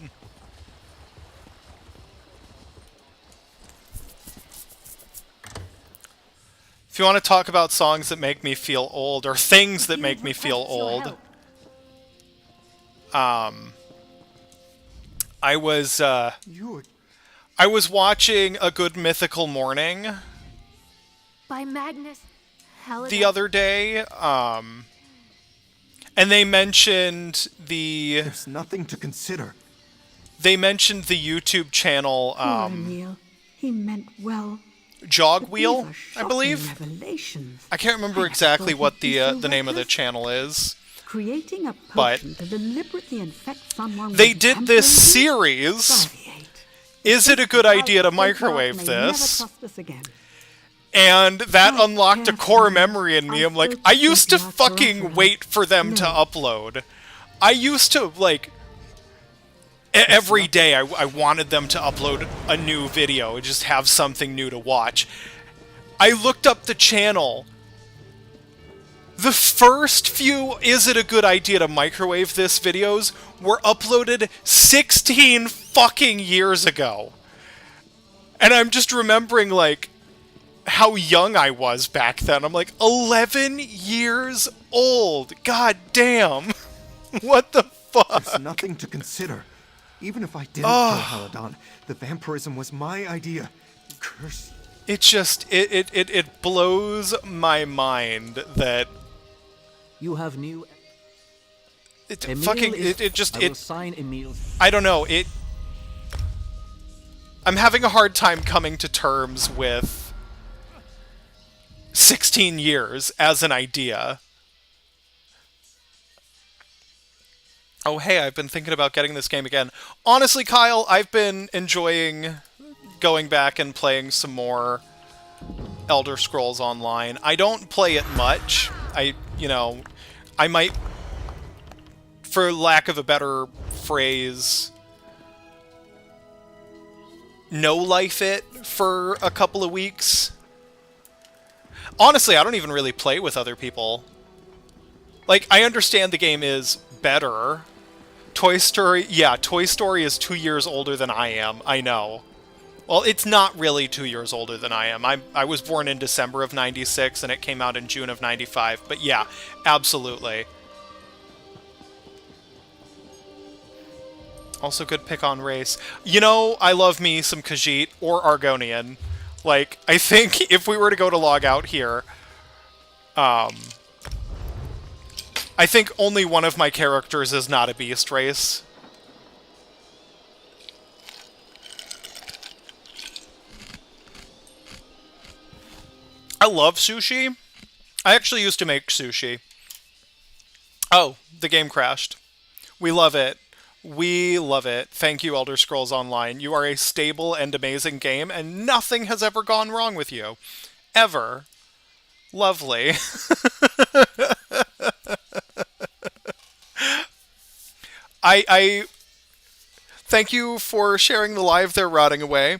If you want to talk about songs that make me feel old, or things that make me feel old, I was watching A Good Mythical Morning By Magnus Halidon. the other day, and they mentioned the... There's nothing to consider. They mentioned the YouTube channel, Poor Emil. He meant well. Jogwheel, But I these are shocking believe. Revelations. I can't remember I exactly thought what he'd be so the name of the reckless. channel is. Creating a But potion to deliberately infect someone they with did this temporary series. Gladiate. Is it a good idea to South microwave Park may never this? trust us again. And that I unlocked a can't core believe memory in me. I'm like, searched I used to CPR fucking forever. wait for them to No. upload. I used to, like, every day I wanted them to upload a new video and just have something new to watch. I looked up the channel. The first few Is It a Good Idea to Microwave This videos were uploaded 16 fucking years ago. And I'm just remembering, like, how young I was back then. I'm like, 11 years old. God damn. What the fuck? There's nothing to consider. Even if I didn't kill Halidon, the vampirism was my idea. Curse. It just, it blows my mind that You have new... it Emil fucking, is... it just, I will it, sign Emil's... I don't know, it, I'm having a hard time coming to terms with 16 years as an idea. Oh, hey, I've been thinking about getting this game again. Honestly, Kyle, I've been enjoying going back and playing some more Elder Scrolls Online. I don't play it much. I might, for lack of a better phrase, no-life it for a couple of weeks. Honestly, I don't even really play with other people. Like, I understand the game is better. Toy Story is 2 years older than I am, I know. Well, it's not really 2 years older than I am. I was born in December of 96, and it came out in June of 95. But yeah, absolutely. Also good pick on race. You know, I love me some Khajiit or Argonian. Like, I think if we were to go to log out here, I think only one of my characters is not a beast race. I love sushi. I actually used to make sushi. Oh, the game crashed. We love it. We love it. Thank you, Elder Scrolls Online. You are a stable and amazing game, and nothing has ever gone wrong with you. Ever. Lovely. I thank you for sharing the live there, rotting away.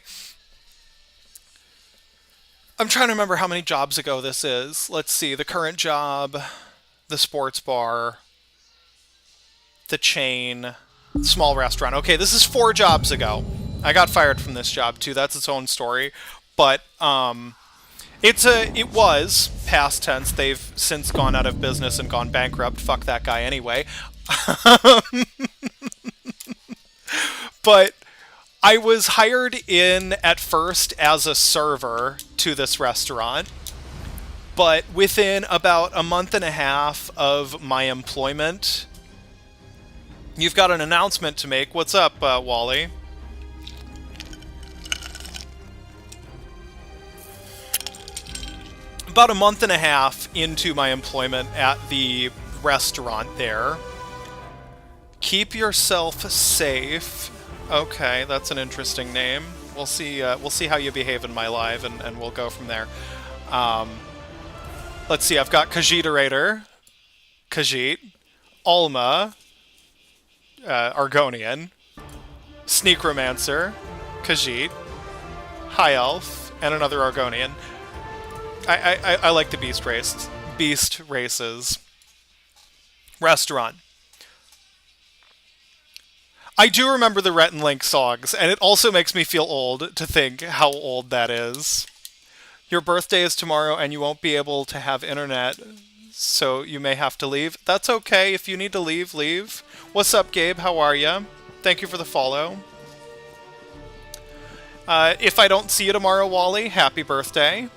I'm trying to remember how many jobs ago this is. Let's see. The current job, the sports bar, the chain, small restaurant. Okay, this is 4 jobs ago. I got fired from this job too. That's its own story. But it was past tense. They've since gone out of business and gone bankrupt. Fuck that guy anyway. But I was hired in at first as a server to this restaurant, but within about a month and a half of my employment, you've got an announcement to make. What's up, Wally? About a month and a half into my employment at the restaurant there. Keep yourself safe. Okay, that's an interesting name. We'll see how you behave in my live, and we'll go from there. Let's see, I've got Khajiiterator, Khajiit, Alma, Argonian, Sneakromancer, Khajiit, High Elf, And another Argonian. I like the beast race. Beast races. Restaurant. I do remember the Rhett and Link songs, and it also makes me feel old to think how old that is. Your birthday is tomorrow, and you won't be able to have internet, so you may have to leave. That's okay. If you need to leave, leave. What's up, Gabe? How are ya? Thank you for the follow. If I don't see you tomorrow, Wally, happy birthday.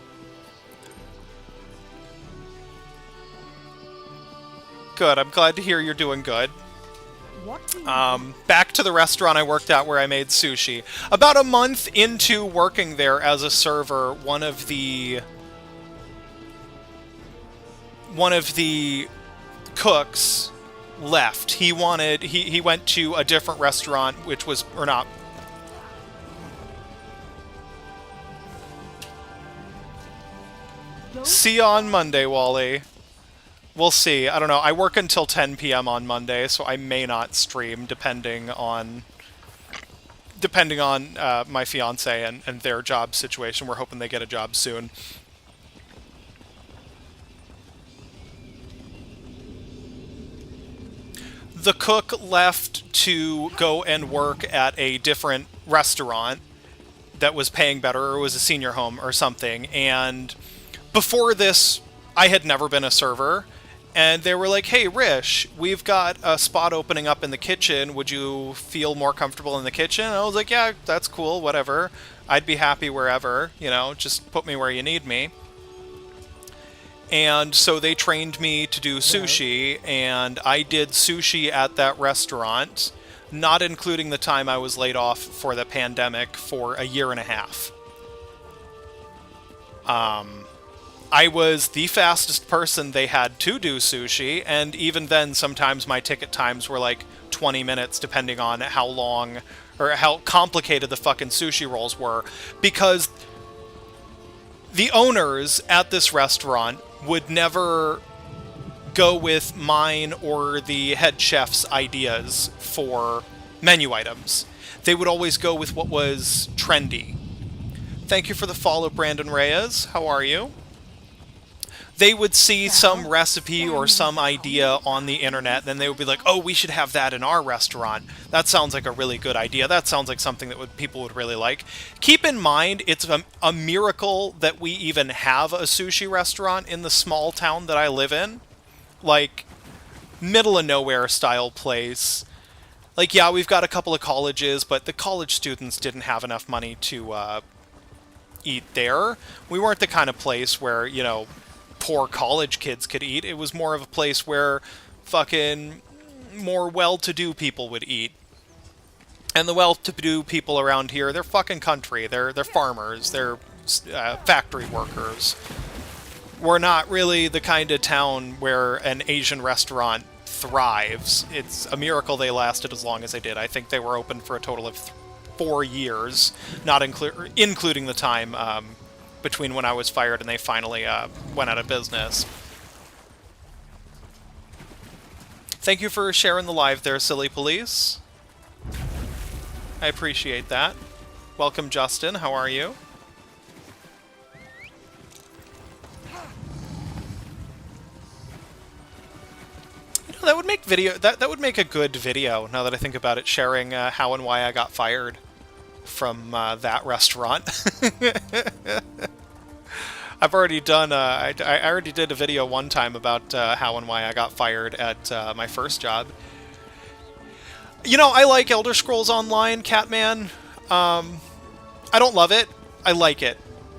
Good. I'm glad to hear you're doing good. Back to the restaurant I worked at where I made sushi. About a month into working there as a server, one of the cooks left. He went to a different restaurant, which was, or not. See you on Monday, Wally. We'll see. I don't know. I work until 10 p.m. on Monday, so I may not stream depending on my fiance and their job situation. We're hoping they get a job soon. The cook left to go and work at a different restaurant that was paying better, or was a senior home or something. And before this, I had never been a server. And they were like, hey, Rish, we've got a spot opening up in the kitchen. Would you feel more comfortable in the kitchen? And I was like, yeah, that's cool, whatever. I'd be happy wherever, you know, just put me where you need me. And so they trained me to do sushi, and I did sushi at that restaurant, not including the time I was laid off for the pandemic for a year and a half. I was the fastest person they had to do sushi, and even then, sometimes my ticket times were like 20 minutes, depending on how long or how complicated the fucking sushi rolls were. Because the owners at this restaurant would never go with mine or the head chef's ideas for menu items. They would always go with what was trendy. Thank you for the follow, Brandon Reyes. How are you? They would see some recipe or some idea on the internet, then they would be like, oh, we should have that in our restaurant. That sounds like a really good idea. That sounds like something that people would really like. Keep in mind, it's a miracle that we even have a sushi restaurant in the small town that I live in. Like, middle of nowhere style place. Like, yeah, we've got a couple of colleges, but the college students didn't have enough money to eat there. We weren't the kind of place where, you know, poor college kids could eat. It was more of a place where fucking more well-to-do people would eat. And the well-to-do people around here, they're fucking country. They're farmers. They're factory workers. We're not really the kind of town where an Asian restaurant thrives. It's a miracle they lasted as long as they did. I think they were open for a total of 4 years, not including the time between when I was fired and they finally went out of business. Thank you for sharing the live there, Silly Police. I appreciate that. Welcome, Justin. How are you? You know, that would make that would make a good video, now that I think about it, sharing how and why I got fired from that restaurant. I've already done, I already did a video one time about how and why I got fired at my first job. You know, I like Elder Scrolls Online, Catman. I don't love it. I like it.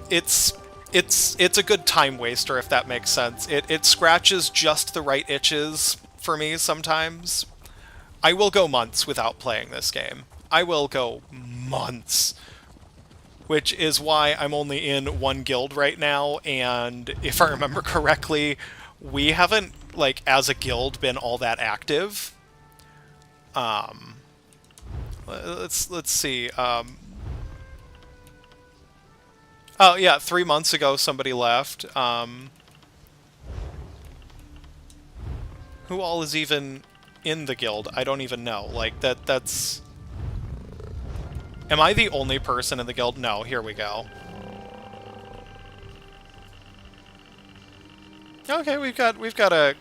It's a good time waster, if that makes sense. It scratches just the right itches for me sometimes. I will go months without playing this game. I will go months. Which is why I'm only in one guild right now, and if I remember correctly, we haven't, like, as a guild, been all that active. Let's see. Oh yeah, 3 months ago somebody left. Who all is even in the guild? I don't even know. Like, Am I the only person in the guild? No, here we go. Okay, we've got a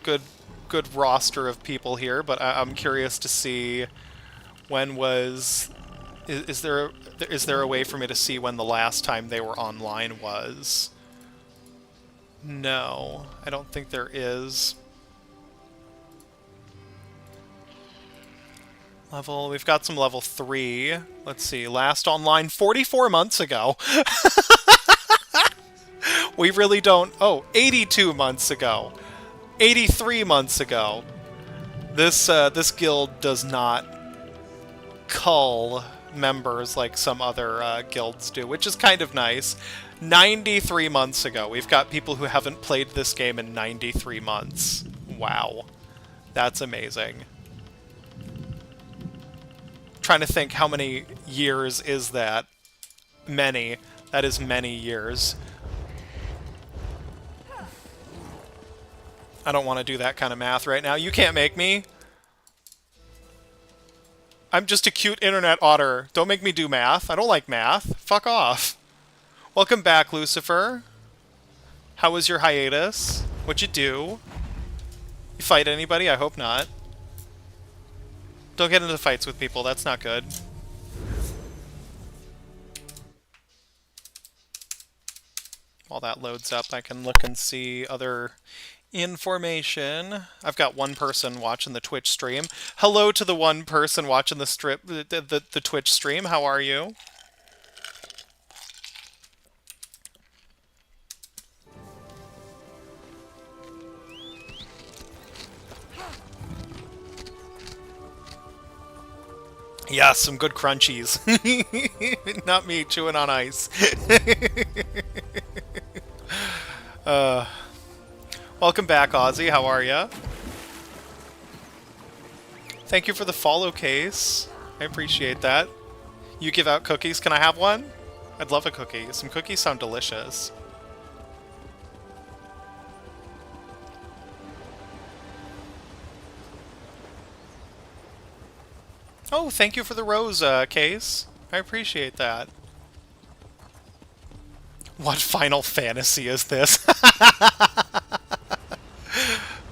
good roster of people here, but I'm curious to see when was is there a way for me to see when the last time they were online was? No, I don't think there is. We've got some level 3. Let's see, last online 44 months ago. We really don't... Oh, 82 months ago. 83 months ago. This guild does not cull members like some other guilds do, which is kind of nice. 93 months ago. We've got people who haven't played this game in 93 months. Wow. That's amazing. Trying to think how many years is that? Many. That is many years. I don't want to do that kind of math right now. You can't make me. I'm just a cute internet otter. Don't make me do math. I don't like math. Fuck off. Welcome back, Lucifer. How was your hiatus? What'd you do? You fight anybody? I hope not. Don't get into fights with people. That's not good. While that loads up, I can look and see other information. I've got one person watching the Twitch stream. Hello to the one person watching the Twitch stream. How are you? Yeah, some good crunchies. Not me chewing on ice. Welcome back, Ozzy. How are ya? Thank you for the follow case. I appreciate that. You give out cookies. Can I have one? I'd love a cookie. Some cookies sound delicious. Oh, thank you for the rose case. I appreciate that. What Final Fantasy is this?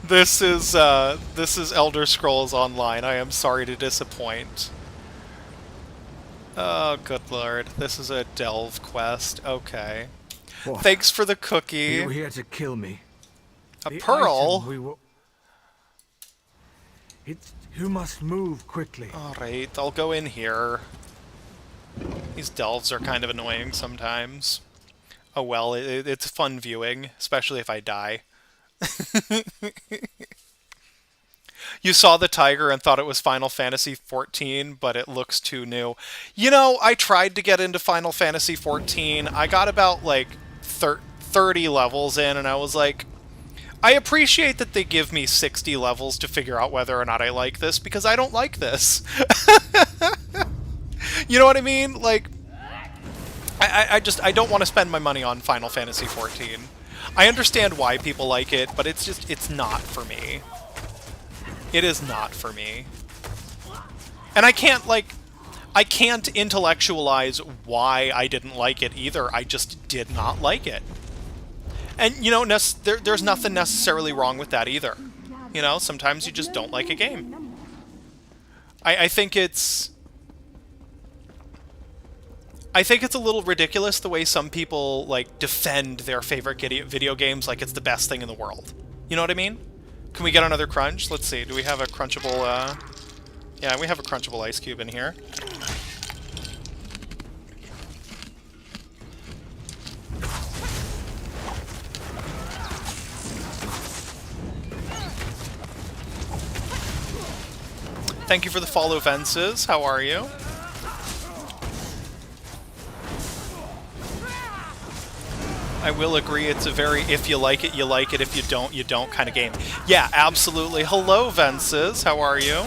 This is Elder Scrolls Online. I am sorry to disappoint. Oh, good lord. This is a delve quest. Okay. What? Thanks for the cookie. You're here to kill me. A The pearl? item we were... You must move quickly. Alright, I'll go in here. These delves are kind of annoying sometimes. Oh well, it's fun viewing, especially if I die. You saw the tiger and thought it was Final Fantasy XIV, but it looks too new. You know, I tried to get into Final Fantasy XIV. I got about, like, 30 levels in, and I was like, I appreciate that they give me 60 levels to figure out whether or not I like this, because I don't like this. You know what I mean? Like, I don't want to spend my money on Final Fantasy XIV. I understand why people like it, but it's not for me. It is not for me. And I can't intellectualize why I didn't like it either. I just did not like it. And, you know, there's nothing necessarily wrong with that either. You know, sometimes you just don't like a game. I think it's a little ridiculous the way some people, like, defend their favorite video games like it's the best thing in the world. You know what I mean? Can we get another crunch? Let's see. Do we have a crunchable, Yeah, we have a crunchable ice cube in here. Thank you for the follow, Fences. How are you? I will agree, it's a very if you like it, if you don't kind of game. Yeah, absolutely. Hello, Vences. How are you?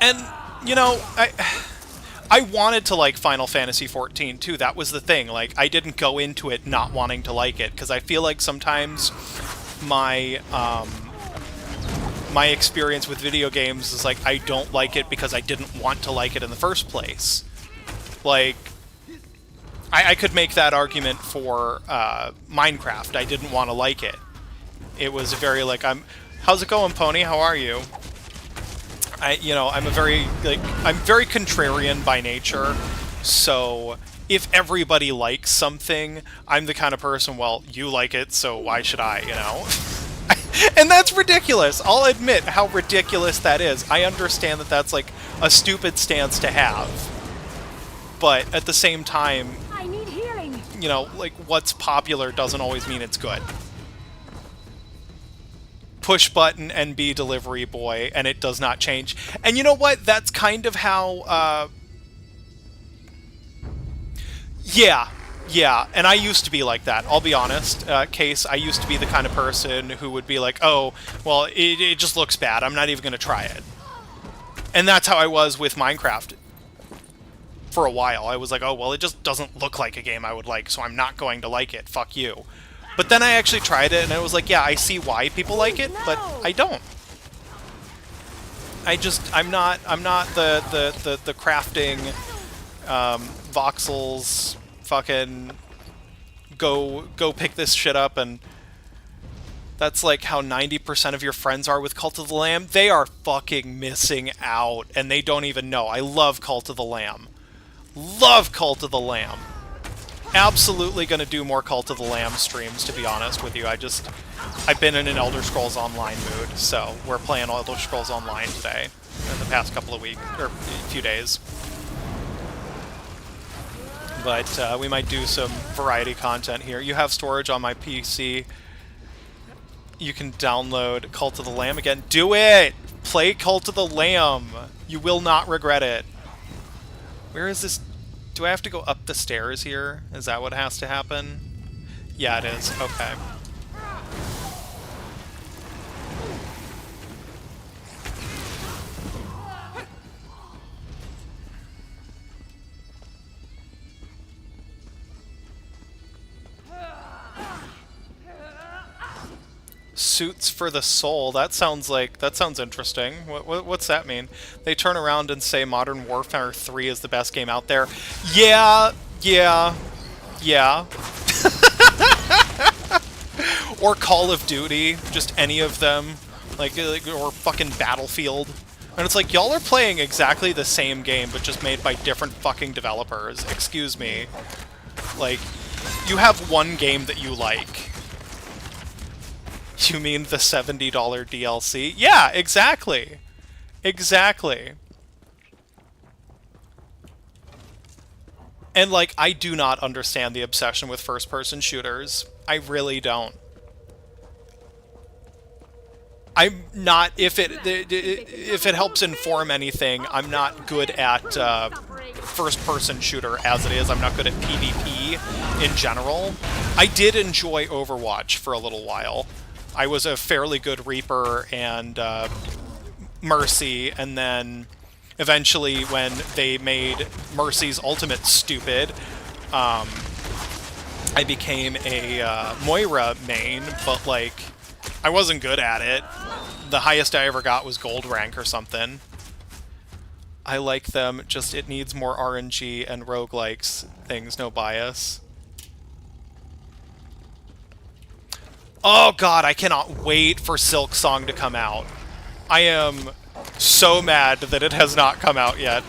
And, you know, I wanted to like Final Fantasy XIV, too. That was the thing. Like, I didn't go into it not wanting to like it, because I feel like sometimes my experience with video games is like, I don't like it because I didn't want to like it in the first place. Like, I could make that argument for Minecraft. I didn't want to like it. It was very like, how's it going, Pony? How are you? I'm I'm very contrarian by nature, so if everybody likes something, I'm the kind of person, well, you like it, so why should I, you know? And that's ridiculous. I'll admit how ridiculous that is. I understand that that's like a stupid stance to have. But at the same time, I need healing. you know, like what's popular doesn't always mean it's good. Push button NB delivery boy, and it does not change. And you know what? That's kind of how, yeah, and I used to be like that. I'll be honest, Case, I used to be the kind of person who would be like, oh, well, it just looks bad. I'm not even going to try it. And that's how I was with Minecraft for a while. I was like, oh, well, it just doesn't look like a game I would like, so I'm not going to like it. Fuck you. But then I actually tried it, and I was like, yeah, I see why people like it, but I don't. I'm not the crafting, voxels, fucking go pick this shit up, and that's like how 90% of your friends are with Cult of the Lamb. They are fucking missing out, and they don't even know. I love Cult of the Lamb. Love Cult of the Lamb. Absolutely gonna do more Cult of the Lamb streams, to be honest with you. I've been in an Elder Scrolls Online mood, so we're playing Elder Scrolls Online today, in the past couple of weeks, or a few days. But we might do some variety content here. You have storage on my PC. You can download Cult of the Lamb again. Do it! Play Cult of the Lamb! You will not regret it. Where is this? Do I have to go up the stairs here? Is that what has to happen? Yeah, it is. Okay. Suits for the soul. That sounds interesting. What's that mean? They turn around and say Modern Warfare 3 is the best game out there. Yeah. Or Call of Duty, just any of them, like or fucking Battlefield. And it's like, y'all are playing exactly the same game, but just made by different fucking developers. Excuse me. Like, you have one game that you like. You mean the $70 DLC? Yeah, exactly. Exactly. And, like, I do not understand the obsession with first-person shooters. I really don't. I'm not, if it helps inform anything, I'm not good at first-person shooter as it is. I'm not good at PvP in general. I did enjoy Overwatch for a little while. I was a fairly good Reaper and Mercy, and then eventually when they made Mercy's ultimate stupid, I became a Moira main, but like, I wasn't good at it. The highest I ever got was gold rank or something. I like them, just it needs more RNG and roguelikes things, no bias. Oh god, I cannot wait for Silk Song to come out. I am so mad that it has not come out yet,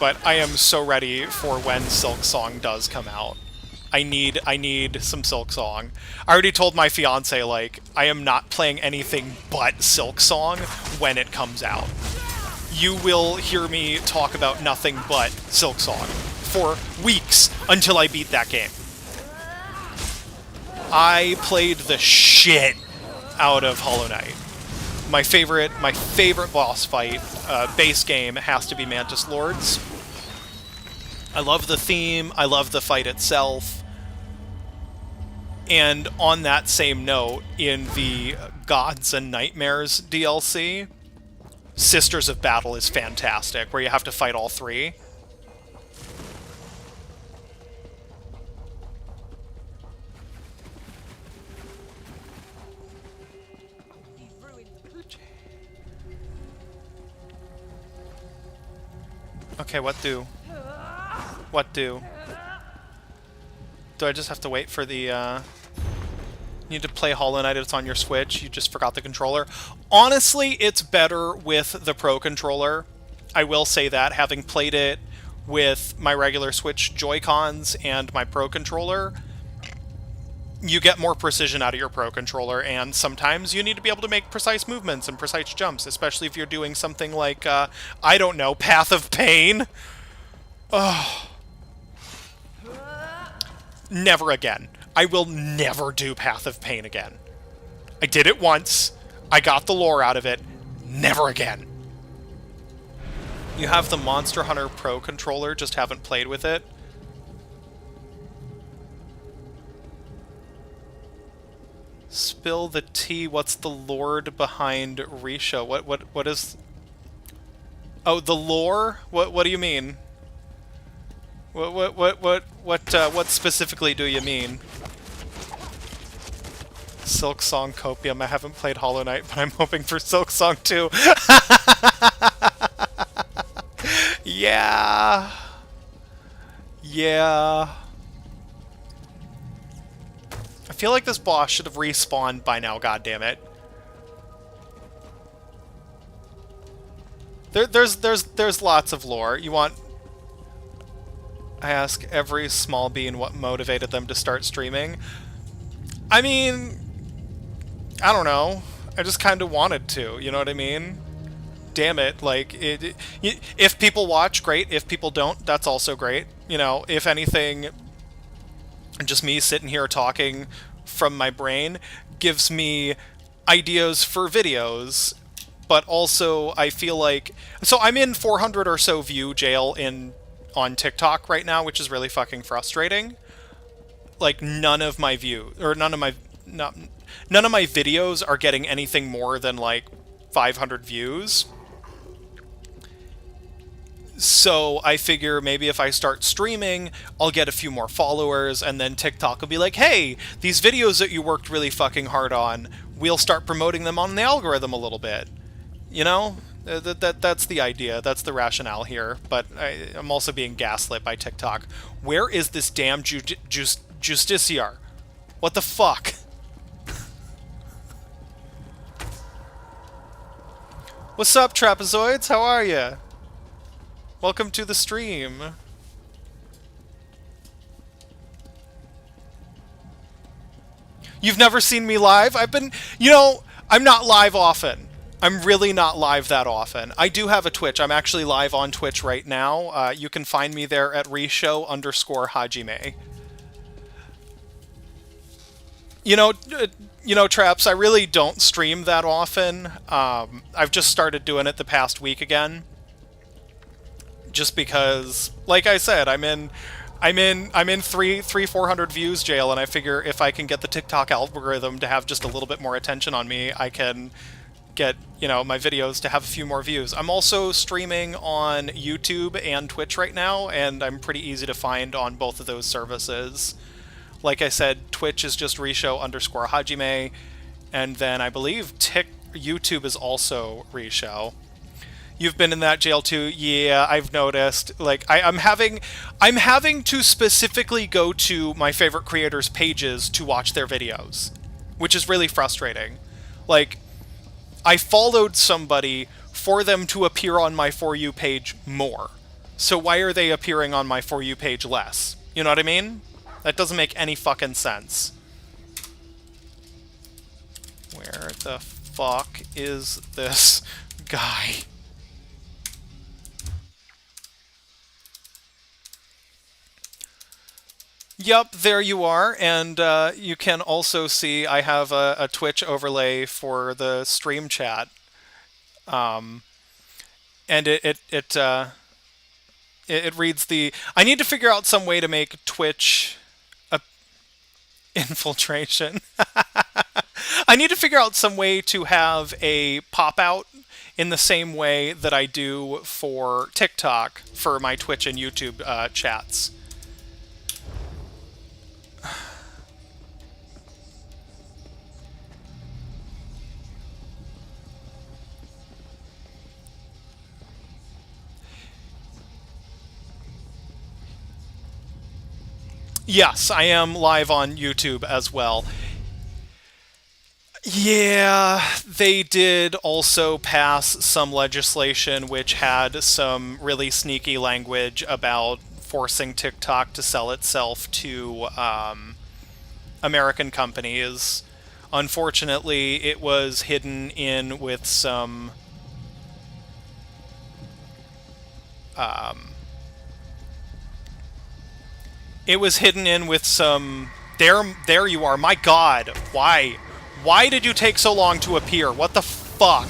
but I am so ready for when Silk Song does come out. I need some Silk Song. I already told my fiance, like, I am not playing anything but Silk Song when it comes out. You will hear me talk about nothing but Silk Song for weeks until I beat that game. I played the shit out of Hollow Knight. My favorite boss fight, base game, has to be Mantis Lords. I love the theme, I love the fight itself. And on that same note, in the Gods and Nightmares DLC, Sisters of Battle is fantastic, where you have to fight all three. Okay, what do? What do? Do I just have to wait for the, You need to play Hollow Knight, it's on your Switch, you just forgot the controller. Honestly, it's better with the Pro Controller. I will say that, having played it with my regular Switch Joy-Cons and my Pro Controller, you get more precision out of your Pro Controller, and sometimes you need to be able to make precise movements and precise jumps, especially if you're doing something like, I don't know, Path of Pain. Oh. Never again. I will never do Path of Pain again. I did it once. I got the lore out of it. Never again. You have the Monster Hunter Pro Controller, just haven't played with it. Spill the tea. What's the lord behind Risha? What is... Oh, the lore? What do you mean? What specifically do you mean? Silk Song Copium. I haven't played Hollow Knight, but I'm hoping for Silk Song too. Yeah. Yeah. I feel like this boss should have respawned by now, goddammit. There's lots of lore. You want... I ask every small bean what motivated them to start streaming. I mean, I don't know. I just kind of wanted to, you know what I mean? Damn it, like, if people watch, great. If people don't, that's also great. You know, if anything, just me sitting here talking from my brain gives me ideas for videos, but also I feel like... So I'm in 400 or so view jail on TikTok right now, which is really fucking frustrating. Like, none of my videos are getting anything more than like 500 views. So I figure maybe if I start streaming, I'll get a few more followers, and then TikTok will be like, hey, these videos that you worked really fucking hard on, we'll start promoting them on the algorithm a little bit. You know? That's the idea. That's the rationale here. But I'm also being gaslit by TikTok. Where is this damn Justiciar? What the fuck? What's up, Trapezoids? How are ya? Welcome to the stream. You've never seen me live? I've been... You know, I'm not live often. I'm really not live that often. I do have a Twitch. I'm actually live on Twitch right now. You can find me there at Risho_Hajime. You know, Traps, I really don't stream that often. I've just started doing it the past week again. Just because, like I said, I'm in 400 views jail, and I figure if I can get the TikTok algorithm to have just a little bit more attention on me, I can get, you know, my videos to have a few more views. I'm also streaming on YouTube and Twitch right now, and I'm pretty easy to find on both of those services. Like I said, Twitch is just Risho_Hajime, and then I believe YouTube is also Risho. You've been in that jail too? Yeah, I've noticed. Like, I'm having to specifically go to my favorite creators' pages to watch their videos, which is really frustrating. Like, I followed somebody for them to appear on my For You page more. So why are they appearing on my For You page less? You know what I mean? That doesn't make any fucking sense. Where the fuck is this guy? Yep, there you are, and you can also see I have a Twitch overlay for the stream chat, and it reads the... I need to figure out some way to make Twitch a infiltration. I need to figure out some way to have a pop-out in the same way that I do for TikTok for my Twitch and YouTube chats. Yes, I am live on YouTube as well. Yeah, they did also pass some legislation which had some really sneaky language about forcing TikTok to sell itself to American companies. Unfortunately, it was hidden in with some it was hidden in with some there you are. My god. Why? Why did you take so long to appear? What the fuck?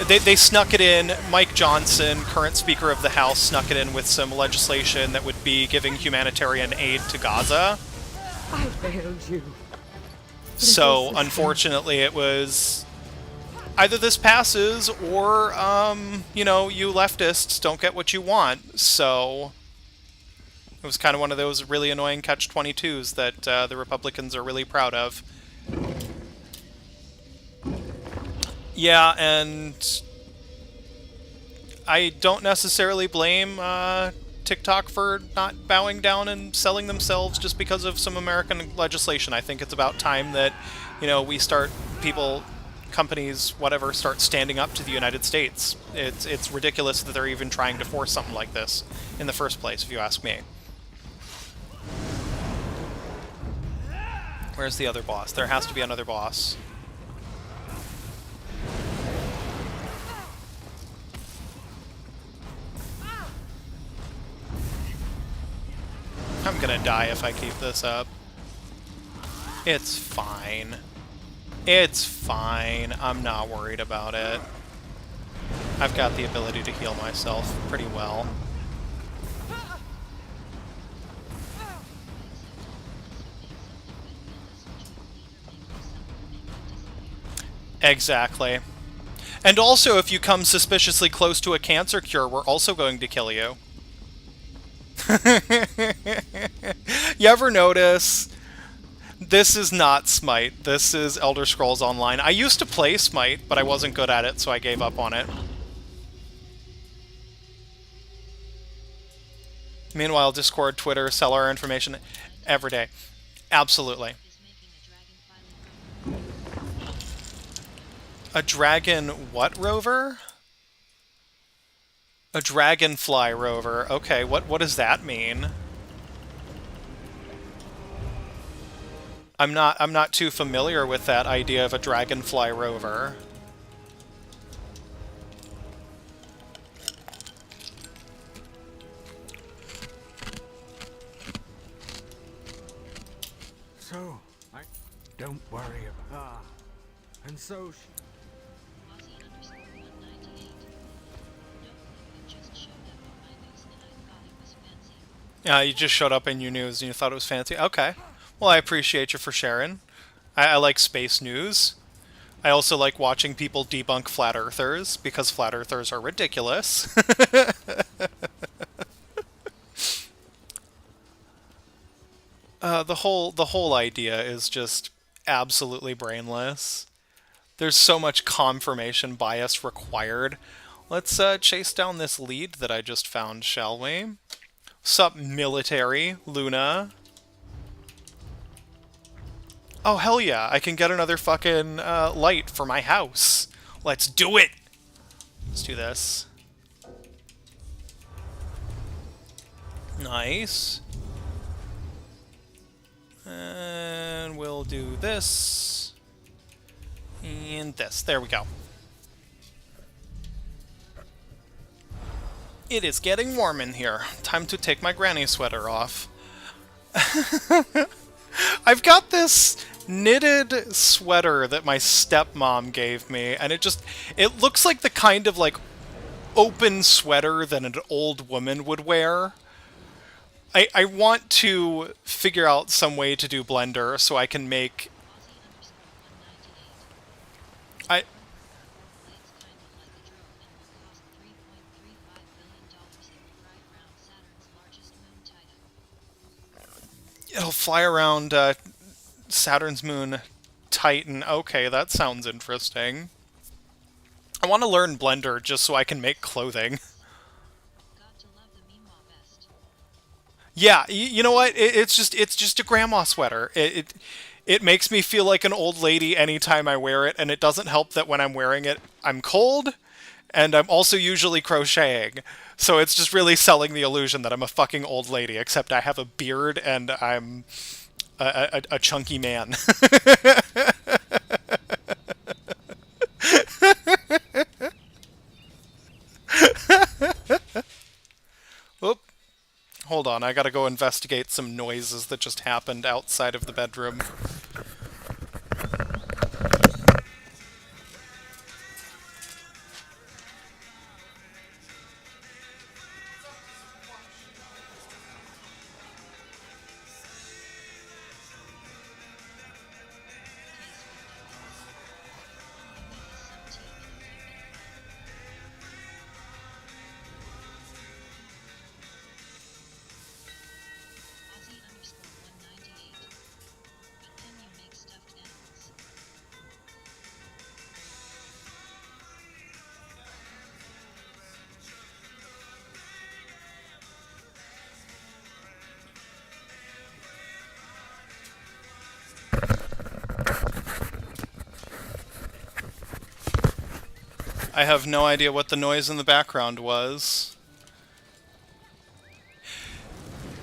They snuck it in. Mike Johnson, current Speaker of the House, snuck it in with some legislation that would be giving humanitarian aid to Gaza. I failed you. So, unfortunately, it was either this passes or, you know, you leftists don't get what you want. So, it was kind of one of those really annoying catch-22s that the Republicans are really proud of. Yeah, and I don't necessarily blame TikTok for not bowing down and selling themselves just because of some American legislation. I think it's about time that, you know, we start, people, companies, whatever, start standing up to the United States. It's ridiculous that they're even trying to force something like this in the first place, if you ask me. Where's the other boss? There has to be another boss. I'm gonna die if I keep this up. It's fine. It's fine. I'm not worried about it. I've got the ability to heal myself pretty well. Exactly. And also, if you come suspiciously close to a cancer cure, we're also going to kill you. You ever notice? This is not Smite. This is Elder Scrolls Online. I used to play Smite, but I wasn't good at it, so I gave up on it. Meanwhile, Discord, Twitter, sell our information every day. Absolutely. A dragon what rover? A dragonfly rover. Okay, what does that mean? I'm not too familiar with that idea of a dragonfly rover. So, don't worry about... and so... Yeah, you just showed up in your news and you thought it was fancy. Okay. Well, I appreciate you for sharing. I like space news. I also like watching people debunk flat earthers, because flat earthers are ridiculous. The whole idea is just absolutely brainless. There's so much confirmation bias required. Let's chase down this lead that I just found, shall we? Sup, military, Luna? Oh, hell yeah, I can get another fucking light for my house. Let's do it! Let's do this. Nice. And we'll do this. And this. There we go. It is getting warm in here. Time to take my granny sweater off. I've got this knitted sweater that my stepmom gave me, and it looks like the kind of, like, open sweater that an old woman would wear. I want to figure out some way to do Blender so I can make... It'll fly around Saturn's moon, Titan. Okay, that sounds interesting. I want to learn Blender just so I can make clothing. Yeah, you know what? It's just a grandma sweater. It makes me feel like an old lady anytime I wear it, and it doesn't help that when I'm wearing it, I'm cold, and I'm also usually crocheting. So it's just really selling the illusion that I'm a fucking old lady, except I have a beard and I'm a chunky man. Oop. Hold on, I gotta go investigate some noises that just happened outside of the bedroom. I have no idea what the noise in the background was.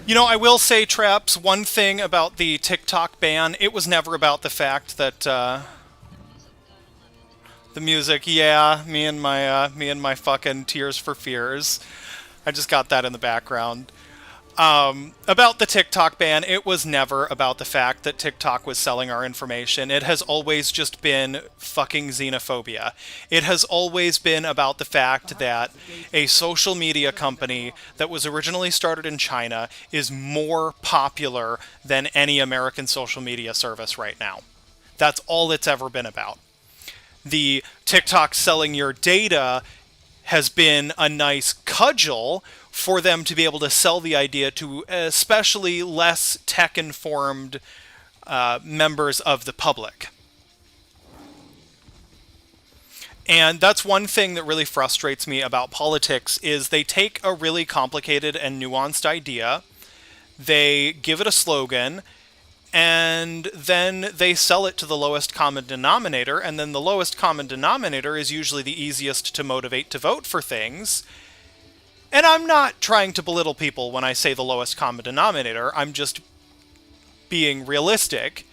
You know, I will say, Traps, one thing about the TikTok ban, it was never about the fact that, the music, yeah, me and my fucking Tears for Fears. I just got that in the background. About the TikTok ban, it was never about the fact that TikTok was selling our information. It has always just been fucking xenophobia. It has always been about the fact that a social media company that was originally started in China is more popular than any American social media service right now. That's all it's ever been about. The TikTok selling your data has been a nice cudgel for them to be able to sell the idea to especially less tech-informed members of the public. And that's one thing that really frustrates me about politics is they take a really complicated and nuanced idea, they give it a slogan, and then they sell it to the lowest common denominator, and then the lowest common denominator is usually the easiest to motivate to vote for things. And I'm not trying to belittle people when I say the lowest common denominator, I'm just being realistic.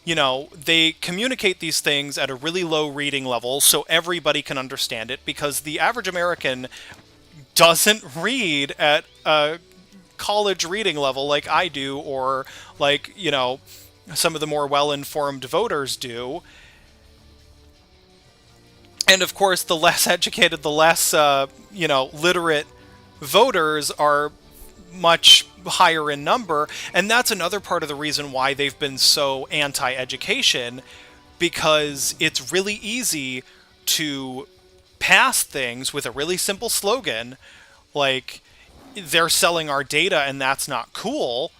You know, they communicate these things at a really low reading level so everybody can understand it, because the average American doesn't read at a college reading level like I do, or like, you know, some of the more well-informed voters do. And of course, the less educated, the less, literate voters are much higher in number. And that's another part of the reason why they've been so anti-education, because it's really easy to pass things with a really simple slogan, like, they're selling our data and that's not cool,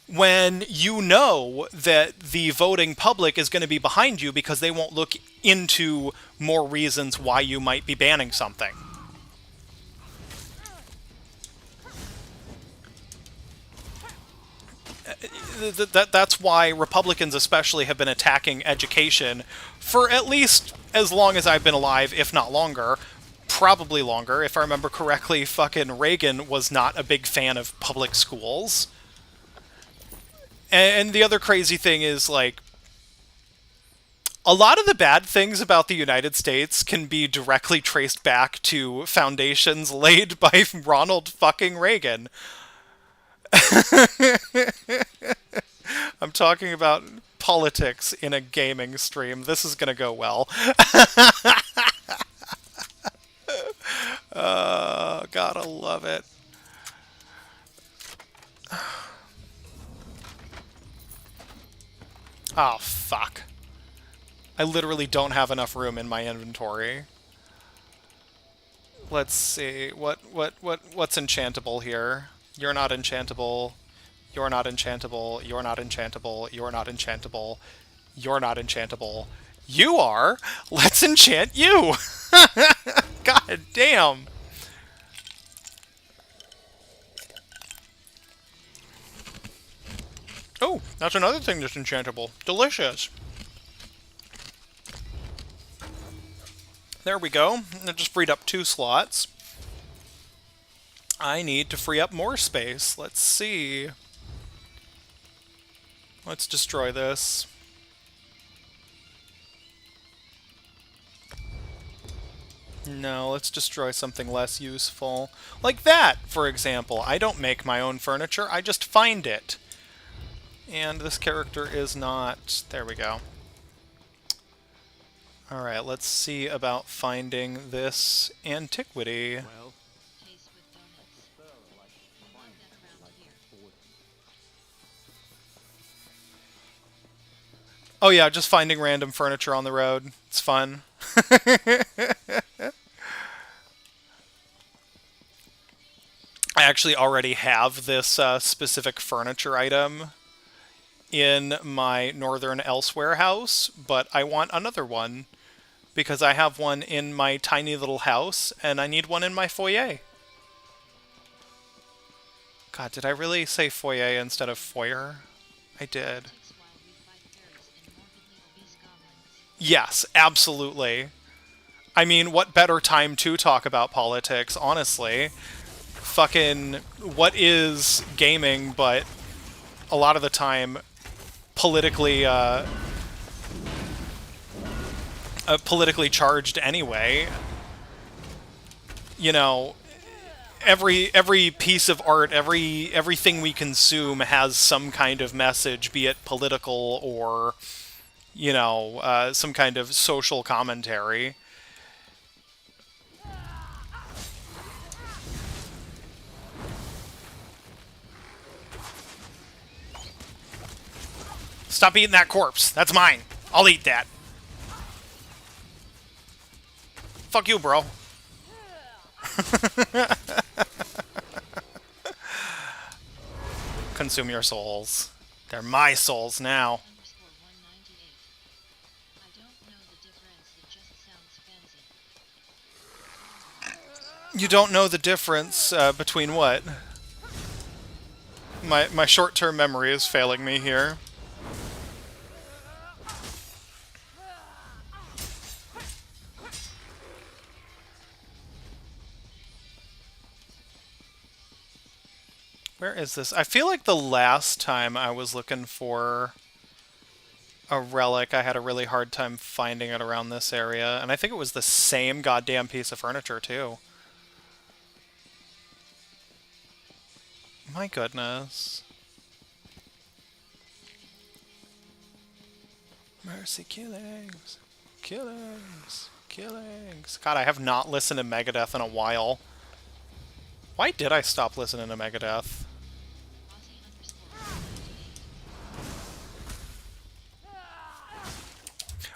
when you know that the voting public is going to be behind you because they won't look into more reasons why you might be banning something. That's why Republicans especially have been attacking education for at least as long as I've been alive, if not longer. Probably longer. If I remember correctly, fucking Reagan was not a big fan of public schools. And the other crazy thing is, like, a lot of the bad things about the United States can be directly traced back to foundations laid by Ronald fucking Reagan. I'm talking about politics in a gaming stream. This is gonna go well. Gotta love it. Oh, fuck. I literally don't have enough room in my inventory. Let's see. What's enchantable here? You're not enchantable. You're not enchantable. You're not enchantable. You're not enchantable. You're not enchantable. You are. Let's enchant you. God damn. Oh, that's another thing that's enchantable. Delicious. There we go. That just freed up 2 slots. I need to free up more space. Let's see. Let's destroy this. No, let's destroy something less useful. Like that, for example. I don't make my own furniture, I just find it. And this character is not... There we go. Alright, let's see about finding this antiquity. Oh yeah, just finding random furniture on the road. It's fun. I actually already have this specific furniture item in my Northern Elsewhere house, but I want another one because I have one in my tiny little house and I need one in my foyer. God, did I really say foyer instead of foyer? I did. Yes, absolutely. I mean, what better time to talk about politics, honestly? Fucking, what is gaming but a lot of the time politically charged anyway? You know, every piece of art, everything we consume has some kind of message, be it political or, you know, some kind of social commentary. Stop eating that corpse. That's mine. I'll eat that. Fuck you, bro. Consume your souls. They're my souls now. You don't know the difference between what? My short-term memory is failing me here. Where is this? I feel like the last time I was looking for a relic, I had a really hard time finding it around this area. And I think it was the same goddamn piece of furniture, too. My goodness. Mercy killings. Killings. Killings. God, I have not listened to Megadeth in a while. Why did I stop listening to Megadeth?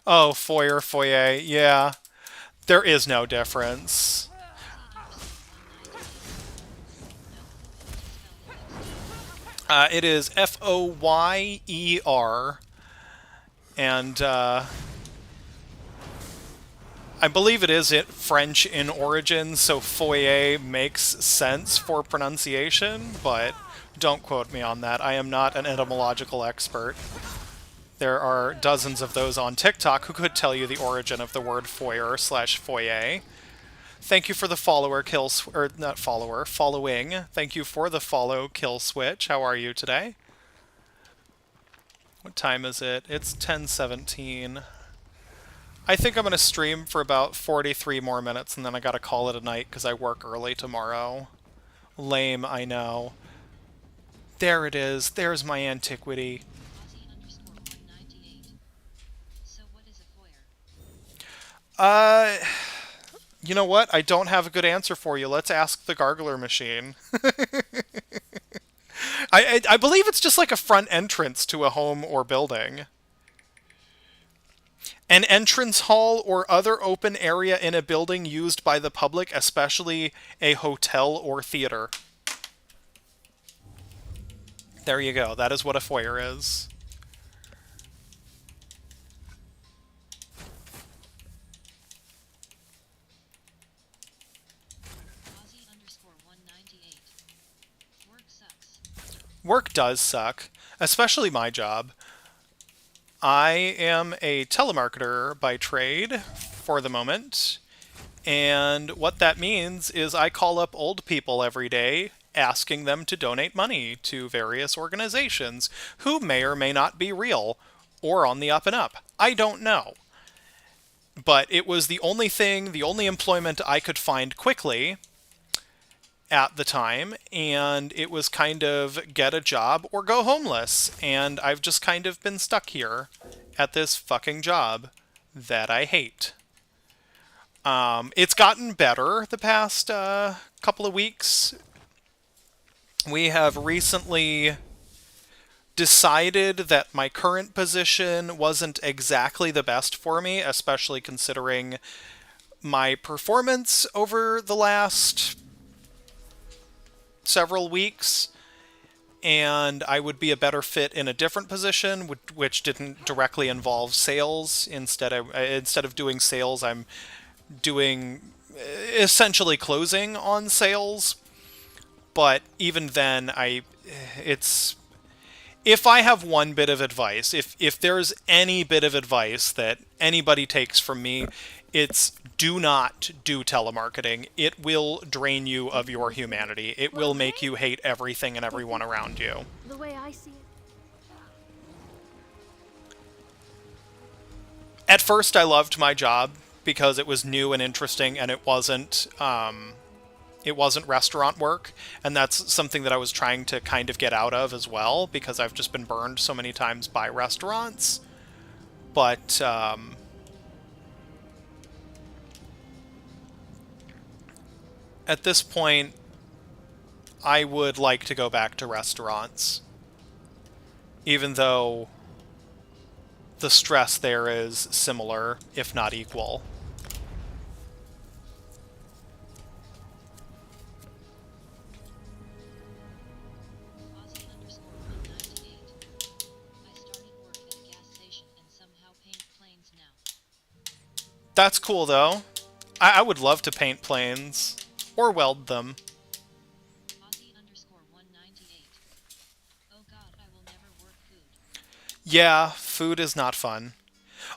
Oh, foyer. Yeah. There is no difference. It is Foyer. And, I believe it is French in origin, so foyer makes sense for pronunciation, but don't quote me on that. I am not an etymological expert. There are dozens of those on TikTok who could tell you the origin of the word foyer/foyer. Thank you for the follower, or not follower, following. Thank you for the follow, Kill Switch. How are you today? What time is it? It's 10:17. I think I'm going to stream for about 43 more minutes, and then I gotta call it a night because I work early tomorrow. Lame, I know. There it is. There's my antiquity. You know what? I don't have a good answer for you. Let's ask the Gargler machine. I believe it's just like a front entrance to a home or building. An entrance hall or other open area in a building used by the public, especially a hotel or theater. There you go. That is what a foyer is. Work does suck. especially my job. I am a telemarketer by trade for the moment, and what that means is I call up old people every day asking them to donate money to various organizations who may or may not be real or on the up and up. I don't know. But it was the only thing, the only employment I could find quickly at the time, and it was kind of get a job or go homeless, and I've just kind of been stuck here at this fucking job that I hate. It's gotten better the past couple of weeks. We have recently decided that my current position wasn't exactly the best for me, especially considering my performance over the last several weeks, and I would be a better fit in a different position, which didn't directly involve sales. Instead of doing sales, I'm doing essentially closing on sales. But even then, it's if I have one bit of advice, if there's any bit of advice that anybody takes from me, it's do not do telemarketing. It will drain you of your humanity. It will make you hate everything and everyone around you. The way I see it. At first, I loved my job because it was new and interesting, and it wasn't restaurant work, and that's something that I was trying to kind of get out of as well, because I've just been burned so many times by restaurants. But at this point, I would like to go back to restaurants, even though the stress there is similar, if not equal. That's cool, though. I would love to paint planes. Or weld them. Yeah, food is not fun.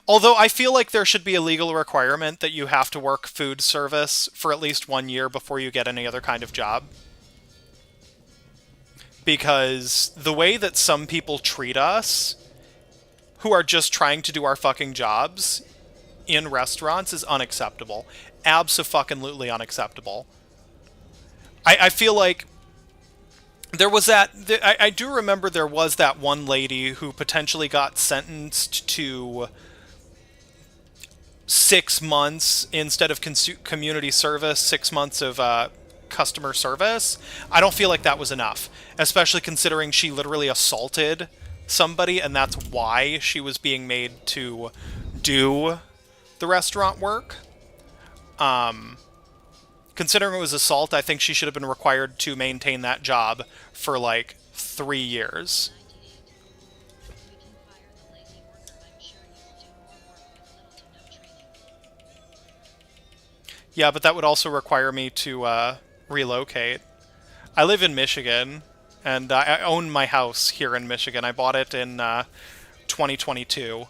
Although I feel like there should be a legal requirement that you have to work food service for at least 1 year before you get any other kind of job. Because the way that some people treat us, who are just trying to do our fucking jobs in restaurants, is unacceptable. Abso-fucking-lutely unacceptable. I feel like there was that... I do remember there was that one lady who potentially got sentenced to 6 months instead of community service, 6 months of customer service. I don't feel like that was enough, especially considering she literally assaulted somebody, and that's why she was being made to do the restaurant work. Considering it was assault, I think she should have been required to maintain that job for like 3 years. Yeah, but that would also require me to relocate. I live in Michigan, and I own my house here in Michigan. I bought it in 2022.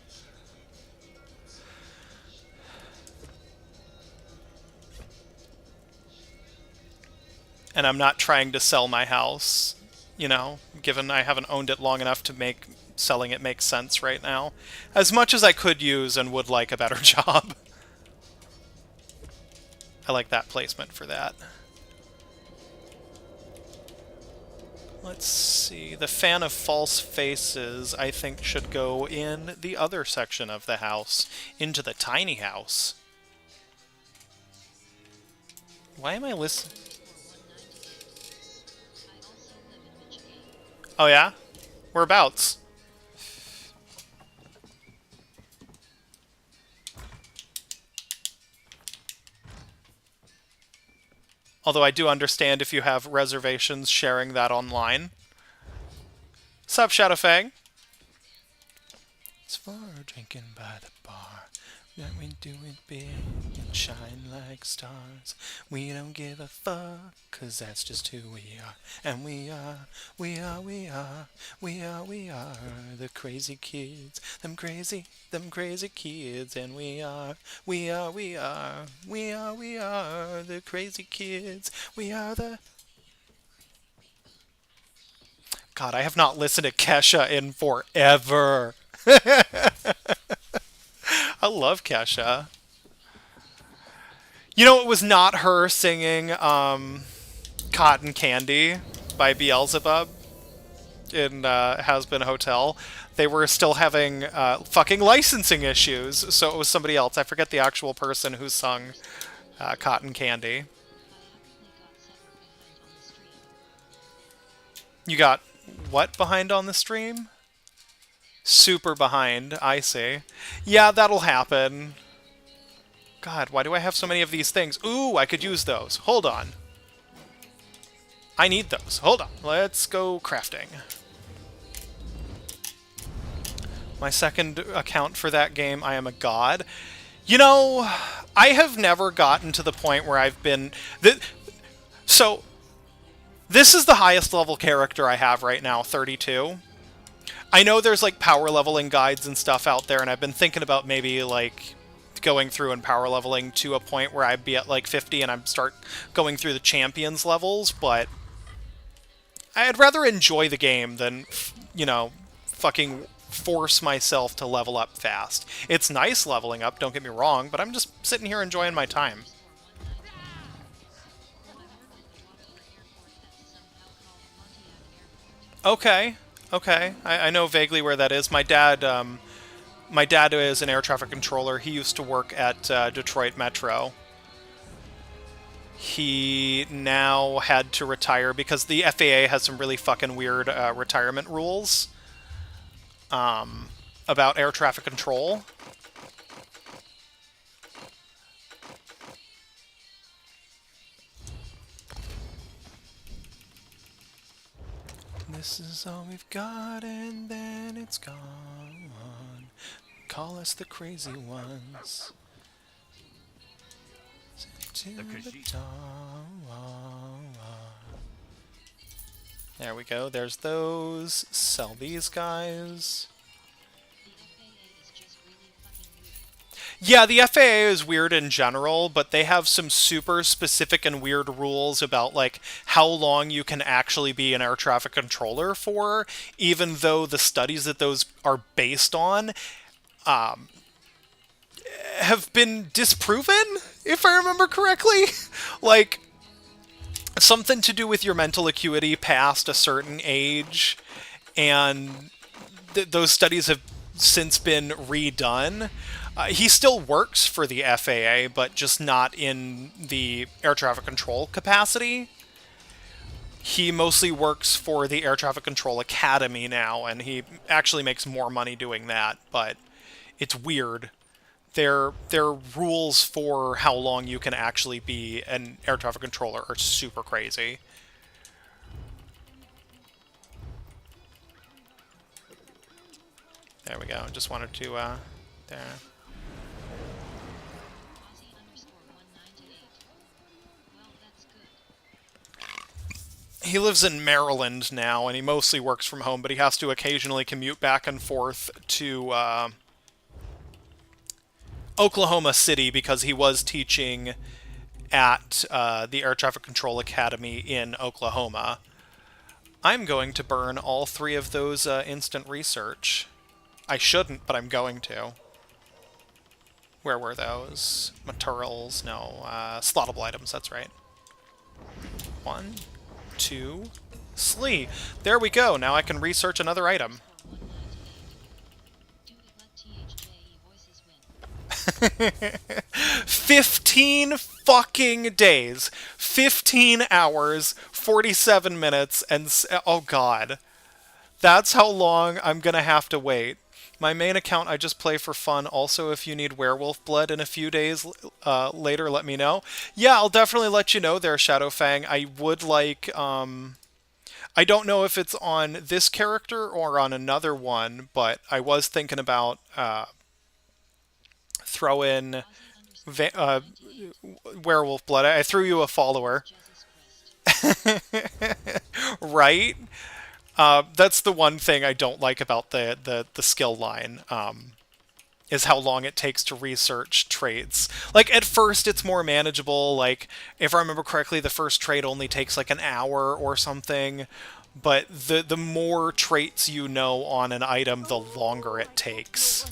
And I'm not trying to sell my house, you know, given I haven't owned it long enough to make selling it make sense right now. As much as I could use and would like a better job. I like that placement for that. Let's see. The fan of false faces, I think, should go in the other section of the house, into the tiny house. Why am I listening? Oh yeah? Whereabouts? Although I do understand if you have reservations sharing that online. Sup, Shadowfang? It's for drinking by the bar. that we do it big and shine like stars. We don't give a fuck, 'cause that's just who we are. And we are, we are the crazy kids. Them crazy kids. And we are the crazy kids. We are the... God, I have not listened to Kesha in forever. I love Kesha. You know, it was not her singing Cotton Candy by Beelzebub in Has Been Hotel. They were still having fucking licensing issues, so it was somebody else. I forget the actual person who sung Cotton Candy. You got what behind on the stream? Super behind, I see. Yeah, that'll happen. God, why do I have so many of these things? Ooh, I could use those. Hold on. I need those. Hold on. Let's go crafting. My second account for that game, I am a god. You know, I have never gotten to the point where I've been... So, this is the highest level character I have right now, 32. I know there's, like, power leveling guides and stuff out there, and I've been thinking about maybe, like, going through and power leveling to a point where I'd be at, like, 50 and I'd start going through the champions levels, but I'd rather enjoy the game than, you know, fucking force myself to level up fast. It's nice leveling up, don't get me wrong, but I'm just sitting here enjoying my time. Okay, okay. I know vaguely where that is. My dad is an air traffic controller. He used to work at Detroit Metro. He now had to retire because the FAA has some really fucking weird retirement rules about air traffic control. This is all we've got, and then it's gone. Call us the crazy ones. To the dawn. There we go. There's those. Sell these guys. Yeah, the FAA is weird in general, but they have some super specific and weird rules about, like, how long you can actually be an air traffic controller for, even though the studies that those are based on have been disproven, if I remember correctly. Like, something to do with your mental acuity past a certain age, and those studies have since been redone. He still works for the FAA, but just not in the air traffic control capacity. He mostly works for the Air Traffic Control Academy now, and he actually makes more money doing that, but it's weird. Their rules for how long you can actually be an air traffic controller are super crazy. There we go. Just wanted to, there. He lives in Maryland now, and he mostly works from home, but he has to occasionally commute back and forth to Oklahoma City because he was teaching at the Air Traffic Control Academy in Oklahoma. I'm going to burn all 3 of those instant research. I shouldn't, but I'm going to. Where were those? Materials? No. Slottable items, that's right. 1, 2, Slee. There we go. Now I can research another item. 15 fucking days. 15 hours, 47 minutes, and... oh god. That's how long I'm gonna have to wait. My main account I just play for fun. Also, if you need werewolf blood in a few days later, let me know. Yeah, I'll definitely let you know there, Shadowfang. I would like... I don't know if it's on this character or on another one, but I was thinking about throw in werewolf blood. I threw you a follower. Right? That's the one thing I don't like about the skill line, is how long it takes to research traits. Like, at first it's more manageable. Like, if I remember correctly, the first trait only takes like an hour or something. But the more traits you know on an item, the longer it takes.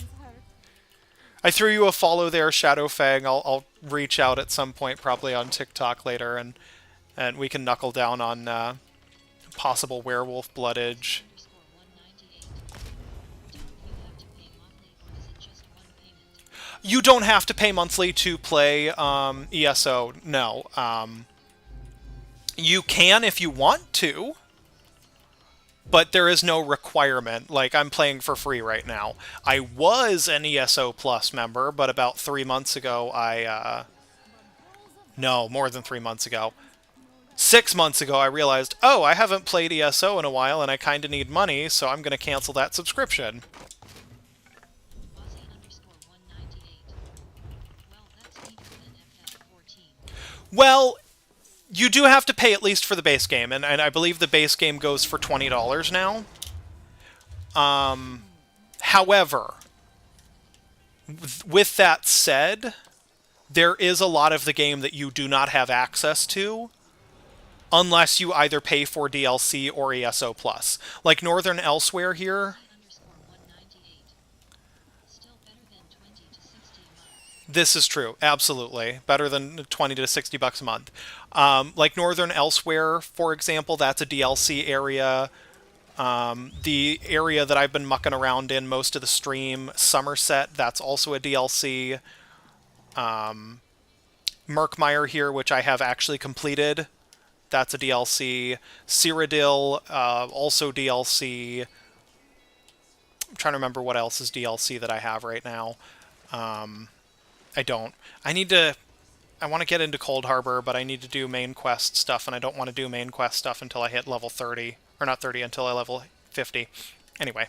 I threw you a follow there, Shadowfang. I'll reach out at some point, probably on TikTok later, and we can knuckle down on possible werewolf bloodage. You don't have to pay monthly to play ESO, no. You can if you want to, but there is no requirement. Like, I'm playing for free right now. I was an ESO Plus member, but about 3 months ago, no, more than 3 months ago. 6 months ago, I realized, oh, I haven't played ESO in a while, and I kind of need money, so I'm going to cancel that subscription. Well, you do have to pay at least for the base game, and I believe the base game goes for $20 now. However, with that said, there is a lot of the game that you do not have access to unless you either pay for DLC or ESO Plus. Like Northern Elsewhere here. This is true, absolutely. Better than 20 to 60 bucks a month. Like Northern Elsewhere, for example, that's a DLC area. The area that I've been mucking around in most of the stream, Somerset, that's also a DLC. Murkmire here, which I have actually completed, that's a DLC. Cyrodiil, also DLC. I'm trying to remember what else is DLC that I have right now. I don't. I want to get into Cold Harbor, but I need to do main quest stuff, and I don't want to do main quest stuff until I hit level 30. Or not 30, until I level 50. Anyway.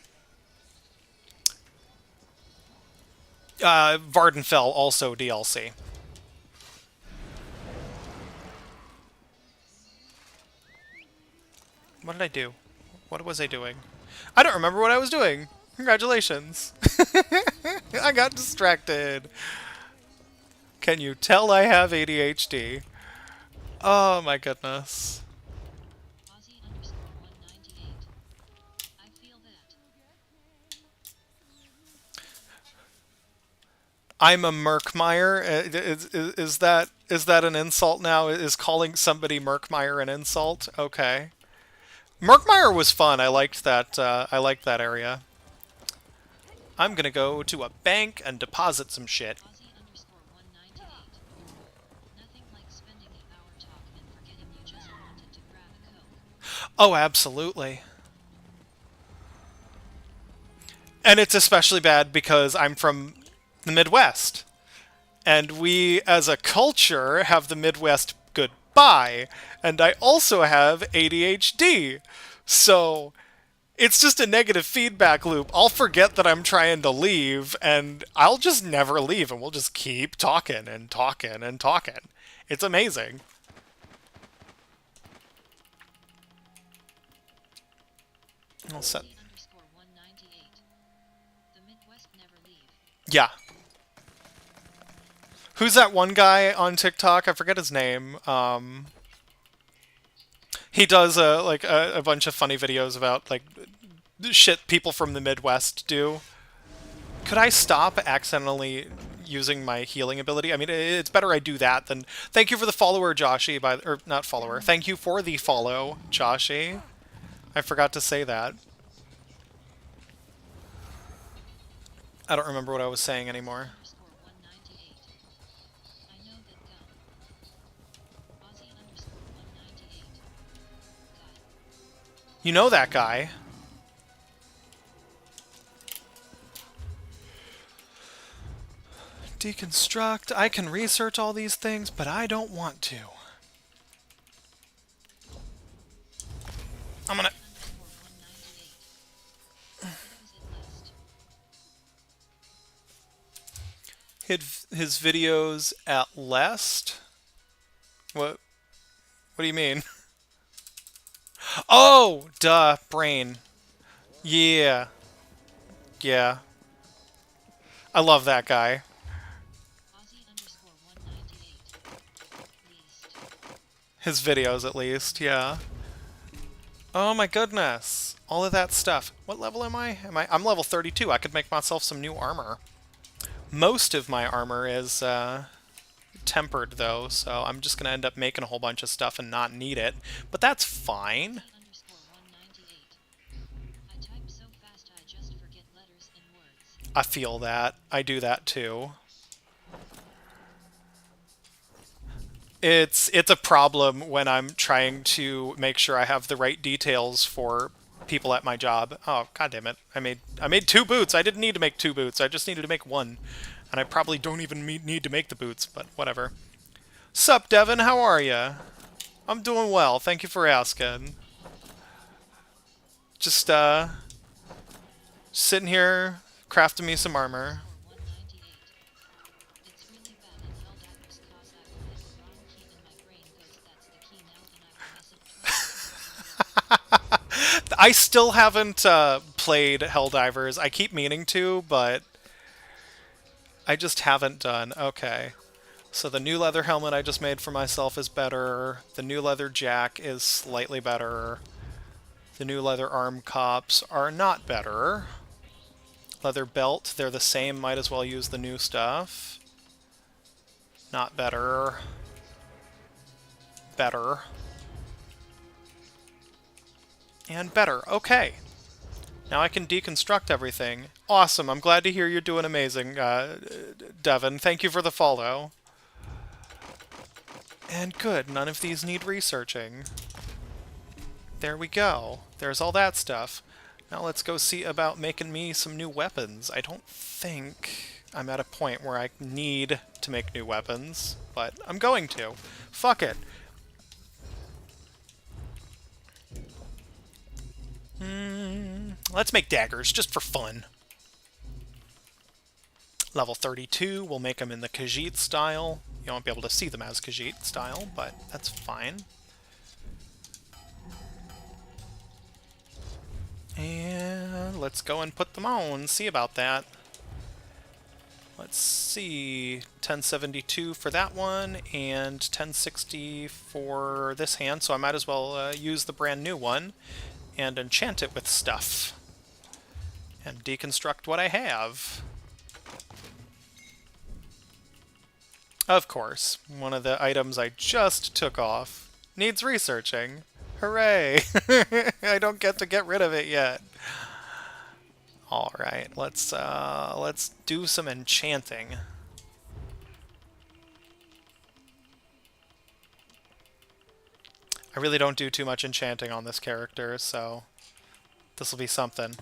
Vardenfell, also DLC. What did I do? What was I doing? I don't remember what I was doing. Congratulations. I got distracted. Can you tell I have ADHD? Oh my goodness. I'm a Murkmire. Is that an insult now? Is calling somebody Murkmire an insult? Okay. Murkmire was fun. I liked that. I liked that area. I'm gonna go to a bank and deposit some shit. Oh, absolutely. And it's especially bad because I'm from the Midwest. And we, as a culture, have the Midwest goodbye. And I also have ADHD. So it's just a negative feedback loop. I'll forget that I'm trying to leave, and I'll just never leave, and we'll just keep talking and talking and talking. It's amazing. I'll set... Yeah. Who's that one guy on TikTok? I forget his name. He does a bunch of funny videos about like shit people from the Midwest do. Could I stop accidentally using my healing ability? I mean, it's better I do that than... Thank you for the follower, Joshi, or not follower. Thank you for the follow, Joshi. I forgot to say that. I don't remember what I was saying anymore. You know that guy. Deconstruct. I can research all these things, but I don't want to. I'm gonna... his videos at last? What do you mean? Oh, duh, brain. Yeah. Yeah. I love that guy. His videos, at least, yeah. Oh my goodness. All of that stuff. What level am I? I'm level 32. I could make myself some new armor. Most of my armor is tempered, though, so I'm just going to end up making a whole bunch of stuff and not need it. But that's fine. I feel that. I do that, too. It's a problem when I'm trying to make sure I have the right details for people at my job. Oh, god damn it. I made 2 boots. I didn't need to make 2 boots. I just needed to make 1. And I probably don't even need to make the boots, but whatever. Sup, Devin? How are ya? I'm doing well. Thank you for asking. Just, sitting here, crafting me some armor. I still haven't played Helldivers. I keep meaning to, but I just haven't done. Okay. So the new leather helmet I just made for myself is better. The new leather jack is slightly better. The new leather arm cops are not better. Leather belt, they're the same. Might as well use the new stuff. Not better. Better. And better. Okay. Now I can deconstruct everything. Awesome. I'm glad to hear you're doing amazing, Devin. Thank you for the follow. And good. None of these need researching. There we go. There's all that stuff. Now let's go see about making me some new weapons. I don't think I'm at a point where I need to make new weapons, but I'm going to. Fuck it. Let's make daggers, just for fun. Level 32, we'll make them in the Khajiit style. You won't be able to see them as Khajiit style, but that's fine. And let's go and put them on, see about that. Let's see, 1072 for that one, and 1060 for this hand, so I might as well use the brand new one and enchant it with stuff. And deconstruct what I have. Of course, one of the items I just took off needs researching. Hooray! I don't get to get rid of it yet. All right, let's do some enchanting. I really don't do too much enchanting on this character, so this will be something.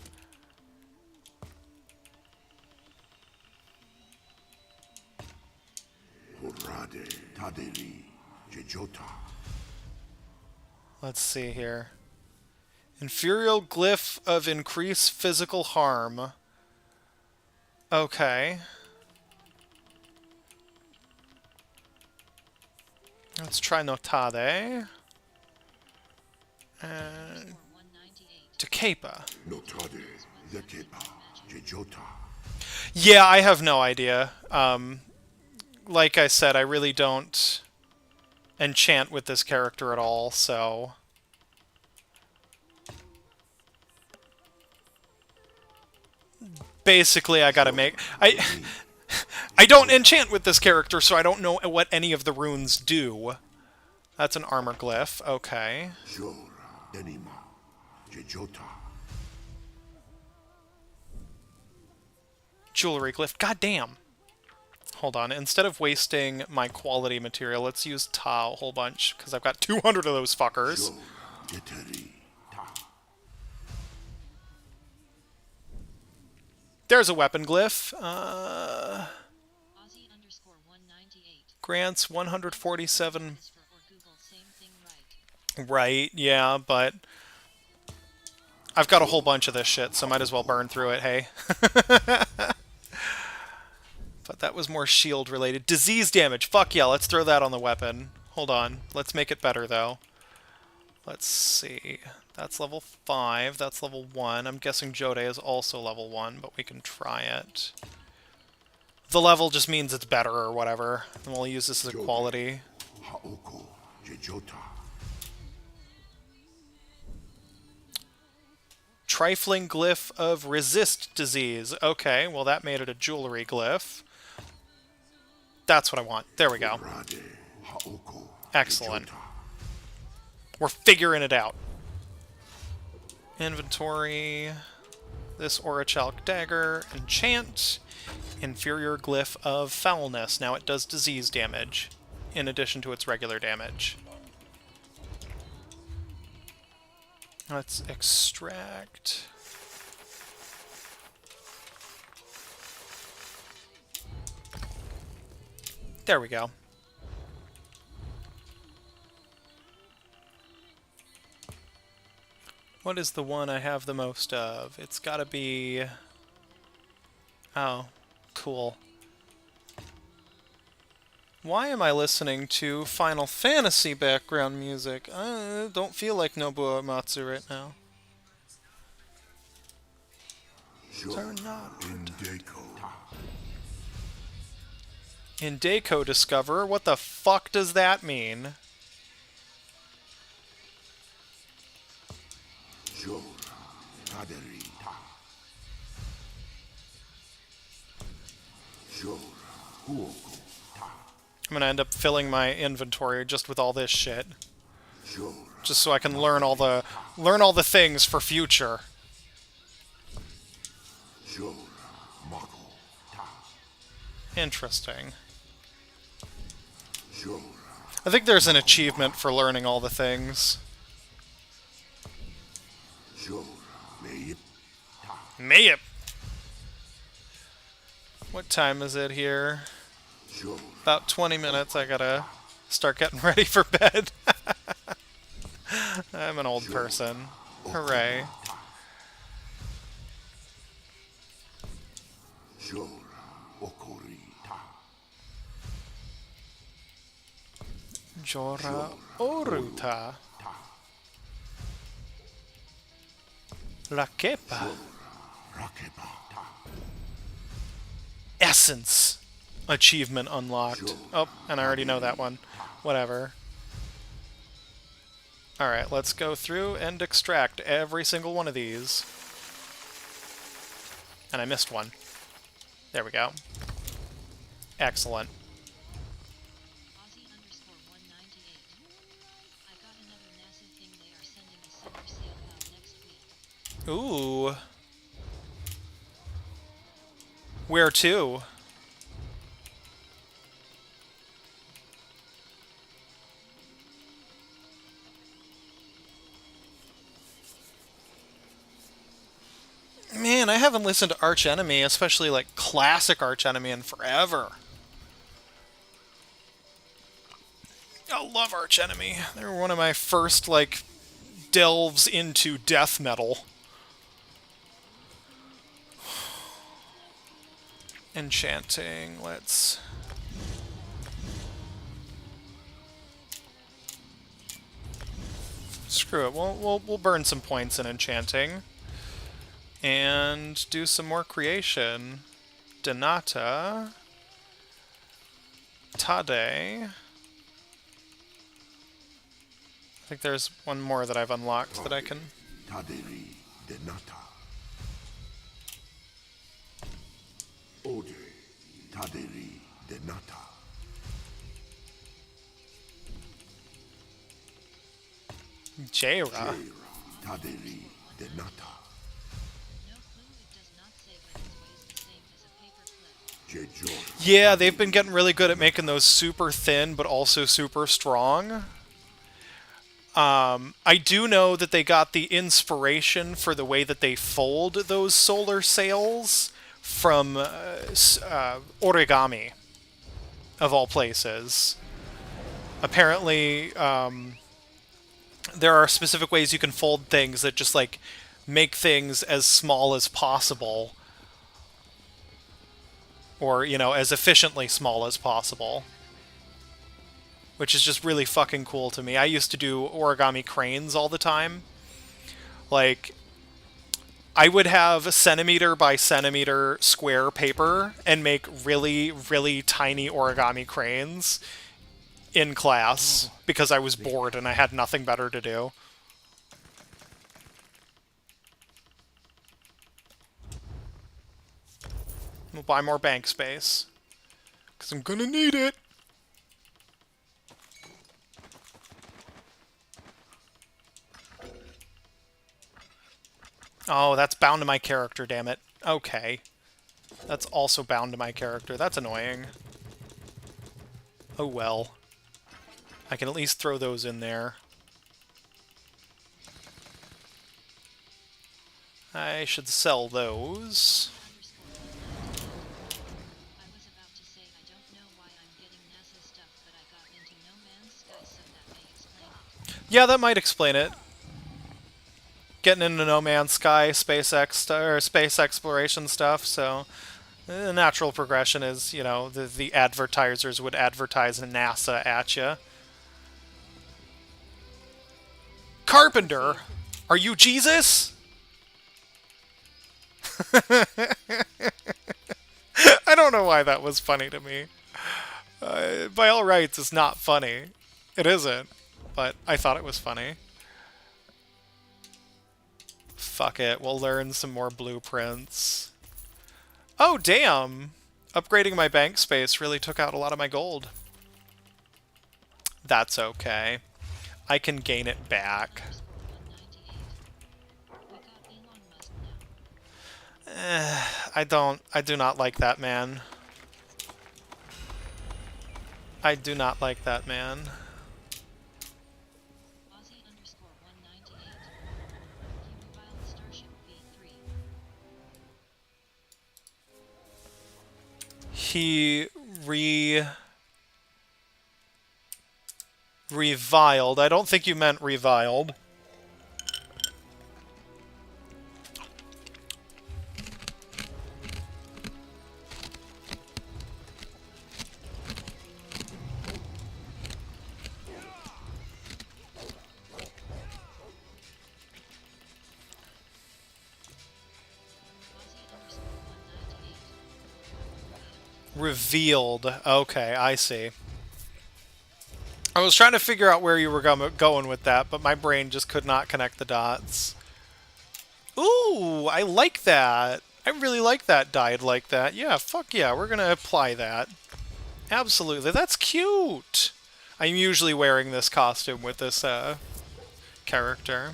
Let's see here. Inferior glyph of increased physical harm. Okay. Let's try Notade. Tekepa. Yeah, I have no idea. Like I said, I really don't enchant with this character at all, so... Basically, I gotta make... I don't enchant with this character, so I don't know what any of the runes do. That's an armor glyph, okay. Jewelry glyph, goddamn! Hold on, instead of wasting my quality material, let's use Ta a whole bunch, because I've got 200 of those fuckers. There's a weapon glyph. Grants 147. Right, yeah, but I've got a whole bunch of this shit, so might as well burn through it, hey. But that was more shield related. Disease damage. Fuck yeah, let's throw that on the weapon. Hold on. Let's make it better, though. Let's see. That's level 5. That's level 1. I'm guessing Jode is also level 1, but we can try it. The level just means it's better or whatever. And we'll use this as a quality. Trifling glyph of resist disease. Okay, well that made it a jewelry glyph. That's what I want. There we go. Excellent. We're figuring it out. Inventory. This Orichalk dagger. Enchant. Inferior glyph of foulness. Now it does disease damage, in addition to its regular damage. Let's extract. There we go. What is the one I have the most of? It's gotta be... Oh, cool. Why am I listening to Final Fantasy background music? I don't feel like Nobuo Uematsu right now. Turn not. Indeko discover? What the fuck does that mean? I'm gonna end up filling my inventory just with all this shit. Just so I can learn all the things for future. Interesting. I think there's an achievement for learning all the things. Mayep. What time is it here? About 20 minutes. I gotta start getting ready for bed. I'm an old person. Hooray. Jora Oruta. Rakepa. Essence. Achievement unlocked. Oh, and I already know that one. Whatever. Alright, let's go through and extract every single one of these. And I missed one. There we go. Excellent. Ooh. Where to? Man, I haven't listened to Arch Enemy, especially like classic Arch Enemy, in forever. I love Arch Enemy. They were one of my first, like, delves into death metal. Enchanting, let's... Screw it, we'll burn some points in enchanting. And do some more creation. Denata. Tade. I think there's one more that I've unlocked that I can... Taderi Denata. Ode Taderi Denata. Jaira. Taderi Denata. Yeah, they've been getting really good at making those super thin, but also super strong. I do know that they got the inspiration for the way that they fold those solar sails from origami, of all places. Apparently, there are specific ways you can fold things that just, like, make things as small as possible. or, you know, as efficiently small as possible. Which is just really fucking cool to me. I used to do origami cranes all the time. Like, I would have centimeter by centimeter square paper and make really, really tiny origami cranes in class because I was bored and I had nothing better to do. We'll buy more bank space because I'm gonna need it. Oh, that's bound to my character, damn it. Okay. That's also bound to my character. That's annoying. Oh well. I can at least throw those in there. I should sell those. Yeah, that might explain it. Getting into No Man's Sky, or space exploration stuff, so the natural progression is, you know, the advertisers would advertise NASA at you. Carpenter, are you Jesus? I don't know why that was funny to me. By all rights, it's not funny. It isn't, but I thought it was funny. Fuck it, we'll learn some more blueprints. Oh, damn! Upgrading my bank space really took out a lot of my gold. That's okay. I can gain it back. I do not like that man. I do not like that man. He reviled. I don't think you meant reviled. Revealed. Okay, I see. I was trying to figure out where you were going with that, but my brain just could not connect the dots. Ooh, I like that. I really like that dyed like that. Yeah, fuck yeah, we're gonna apply that. Absolutely, that's cute! I'm usually wearing this costume with this, character.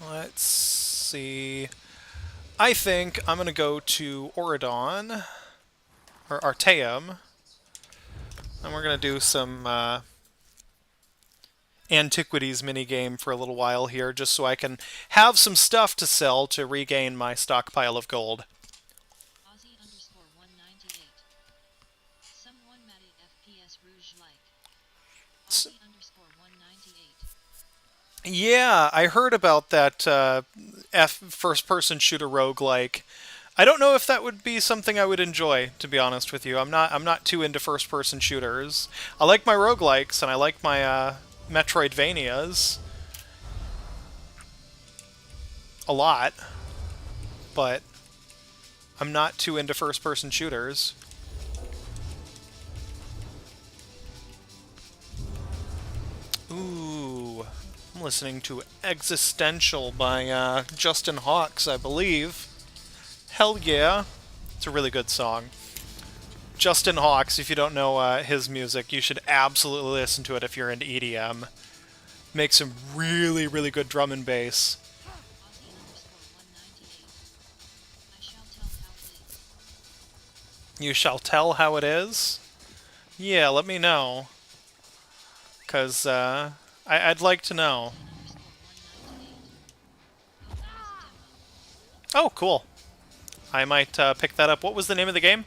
Let's see. I think I'm gonna go to Auridon, or Arteum, and we're gonna do some Antiquities minigame for a little while here, just so I can have some stuff to sell to regain my stockpile of gold. Yeah, I heard about that first-person shooter roguelike. I don't know if that would be something I would enjoy, to be honest with you. I'm not too into first-person shooters. I like my roguelikes and I like my Metroidvanias a lot, but I'm not too into first-person shooters. Ooh, I'm listening to Existential by Justin Hawks, I believe. Hell yeah. It's a really good song. Justin Hawks, if you don't know his music, you should absolutely listen to it if you're into EDM. Makes some really, really good drum and bass. You shall tell how it is? Yeah, let me know. Because I'd like to know. Oh, cool. I might pick that up. What was the name of the game?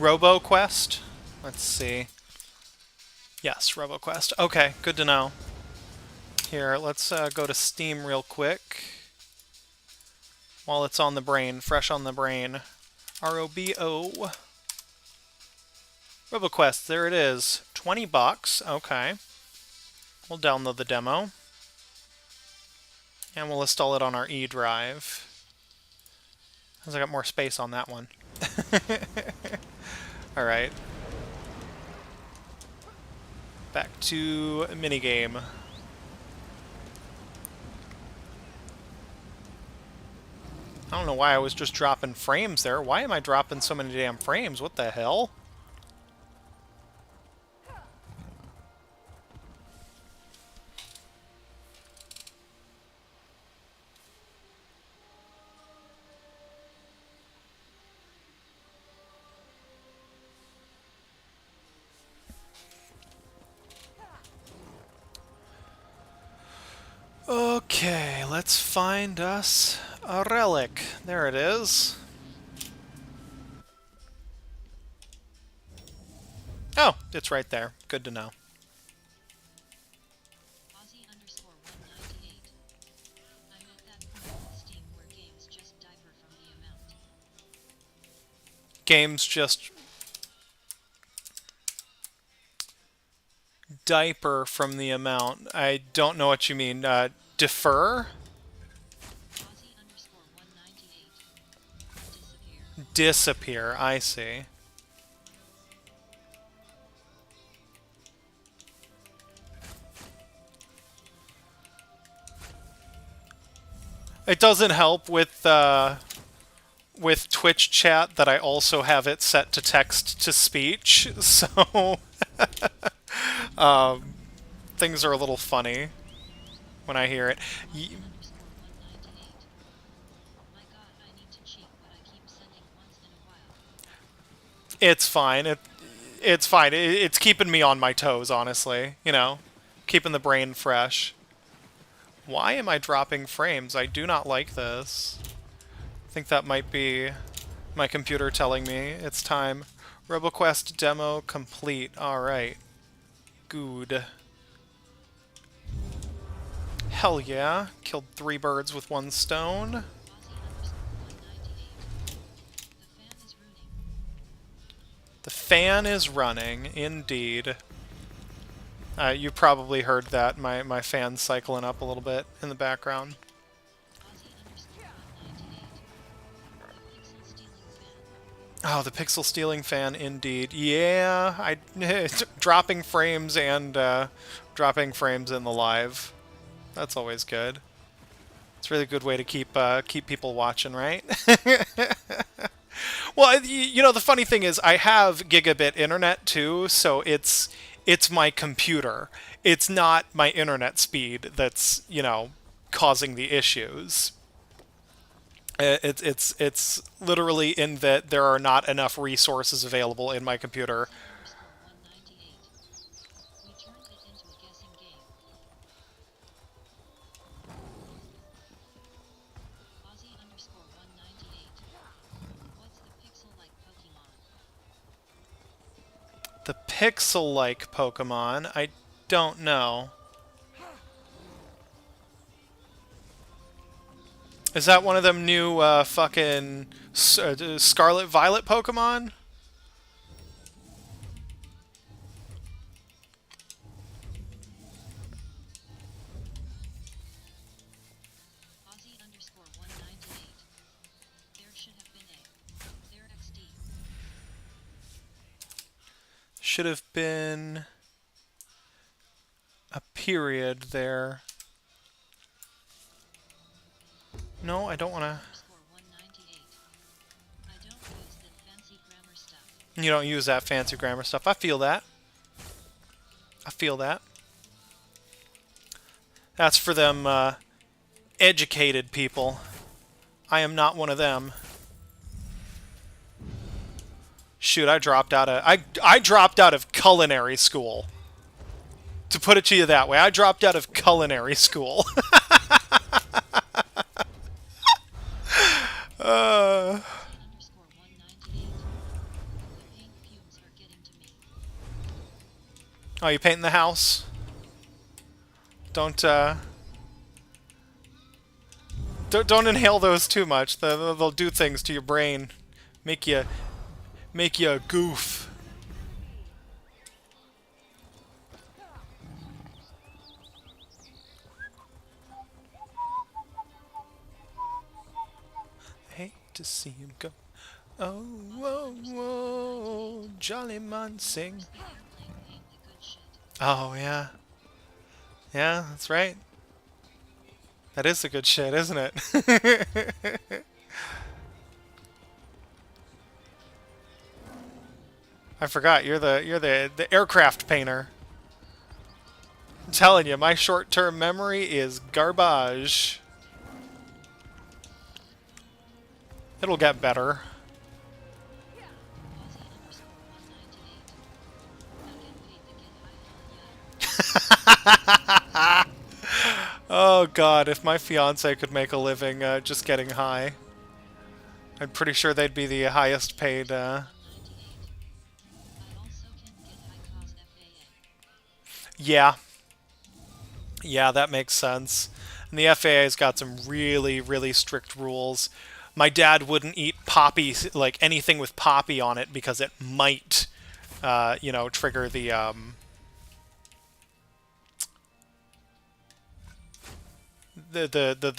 RoboQuest? Let's see. Yes, RoboQuest. Okay, good to know. Here, let's go to Steam real quick. While it's on the brain, fresh on the brain. ROBO. RoboQuest, there it is. 20 bucks. Okay. We'll download the demo. And we'll install it on our E drive. Because I got more space on that one. Alright. Back to minigame. I don't know why I was just dropping frames there. Why am I dropping so many damn frames? What the hell? Okay, let's find us a relic. There it is. Oh, it's right there. Good to know. Games just diaper from the amount. I don't know what you mean. Defer? Disappear, I see. It doesn't help with Twitch chat that I also have it set to text to speech, so things are a little funny when I hear it. It's fine. It's fine. It's keeping me on my toes, honestly. You know, keeping the brain fresh. Why am I dropping frames? I do not like this. I think that might be my computer telling me it's time. RoboQuest demo complete. Alright. Good. Hell yeah. Killed 3 birds with 1 stone. The fan is running, indeed. You probably heard that, my fan cycling up a little bit in the background. Oh, the pixel stealing fan, indeed. Yeah, dropping frames and dropping frames in the live. That's always good. It's a really good way to keep people watching, right? Well, you know, the funny thing is I have gigabit internet too, so it's my computer. It's not my internet speed that's, you know, causing the issues. It's literally in that there are not enough resources available in my computer. The pixel-like Pokemon? I don't know. Is that one of them new fucking Scarlet Violet Pokemon? Should have been a period there. No, I don't want to. You don't use that fancy grammar stuff. I feel that. I feel that. That's for them educated people. I am not one of them. Shoot, I dropped out of I dropped out of culinary school. To put it to you that way, I dropped out of culinary school. Oh, you painting the house? Don't don't inhale those too much. They'll do things to your brain, make you a goof. Hate to see him go. Oh, whoa, whoa, jolly man sing. Oh, yeah. Yeah, that's right. That is the good shit, isn't it? I forgot, you're the aircraft painter. I'm telling you, my short-term memory is garbage. It'll get better. Oh god, if my fiance could make a living just getting high. I'm pretty sure they'd be the highest paid, Yeah. Yeah, that makes sense. And the FAA's got some really, really strict rules. My dad wouldn't eat poppy, like anything with poppy on it, because it might, you know, trigger the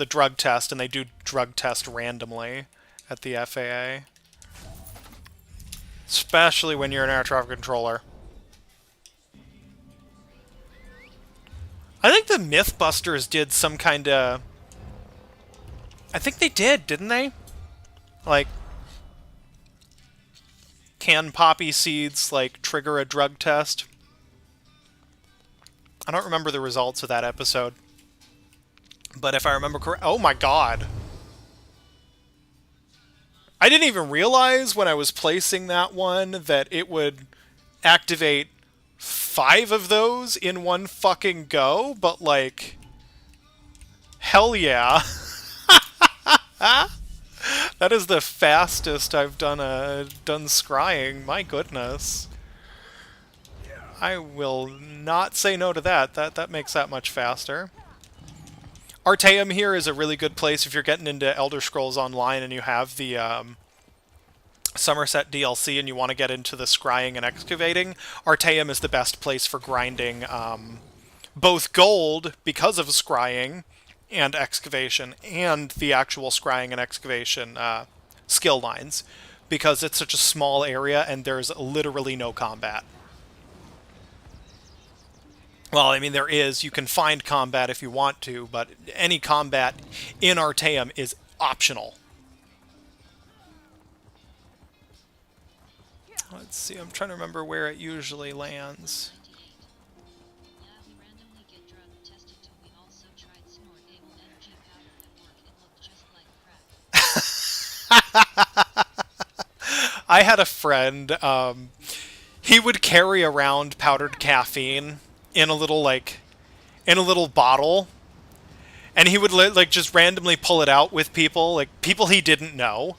drug test, and they do drug test randomly at the FAA. Especially when you're an air traffic controller. I think the Mythbusters did some kind of... I think they did, didn't they? Like, can poppy seeds, like, trigger a drug test? I don't remember the results of that episode. But if I remember correct... Oh my god! I didn't even realize when I was placing that one that it would activate 5 of those in one fucking go, but like... Hell yeah! That is the fastest I've done scrying. My goodness. I will not say no to that. That makes that much faster. Artaeum here is a really good place if you're getting into Elder Scrolls Online and you have the Somerset DLC and you want to get into the scrying and excavating. Artaeum is the best place for grinding both gold because of scrying and excavation, and the actual scrying and excavation skill lines, because it's such a small area and there's literally no combat. Well, I mean, there is. You can find combat if you want to, but any combat in Artaeum is optional. Let's see, I'm trying to remember where it usually lands. I had a friend, he would carry around powdered caffeine in a little, like, in a little bottle, and he would, like, just randomly pull it out with people, like, people he didn't know.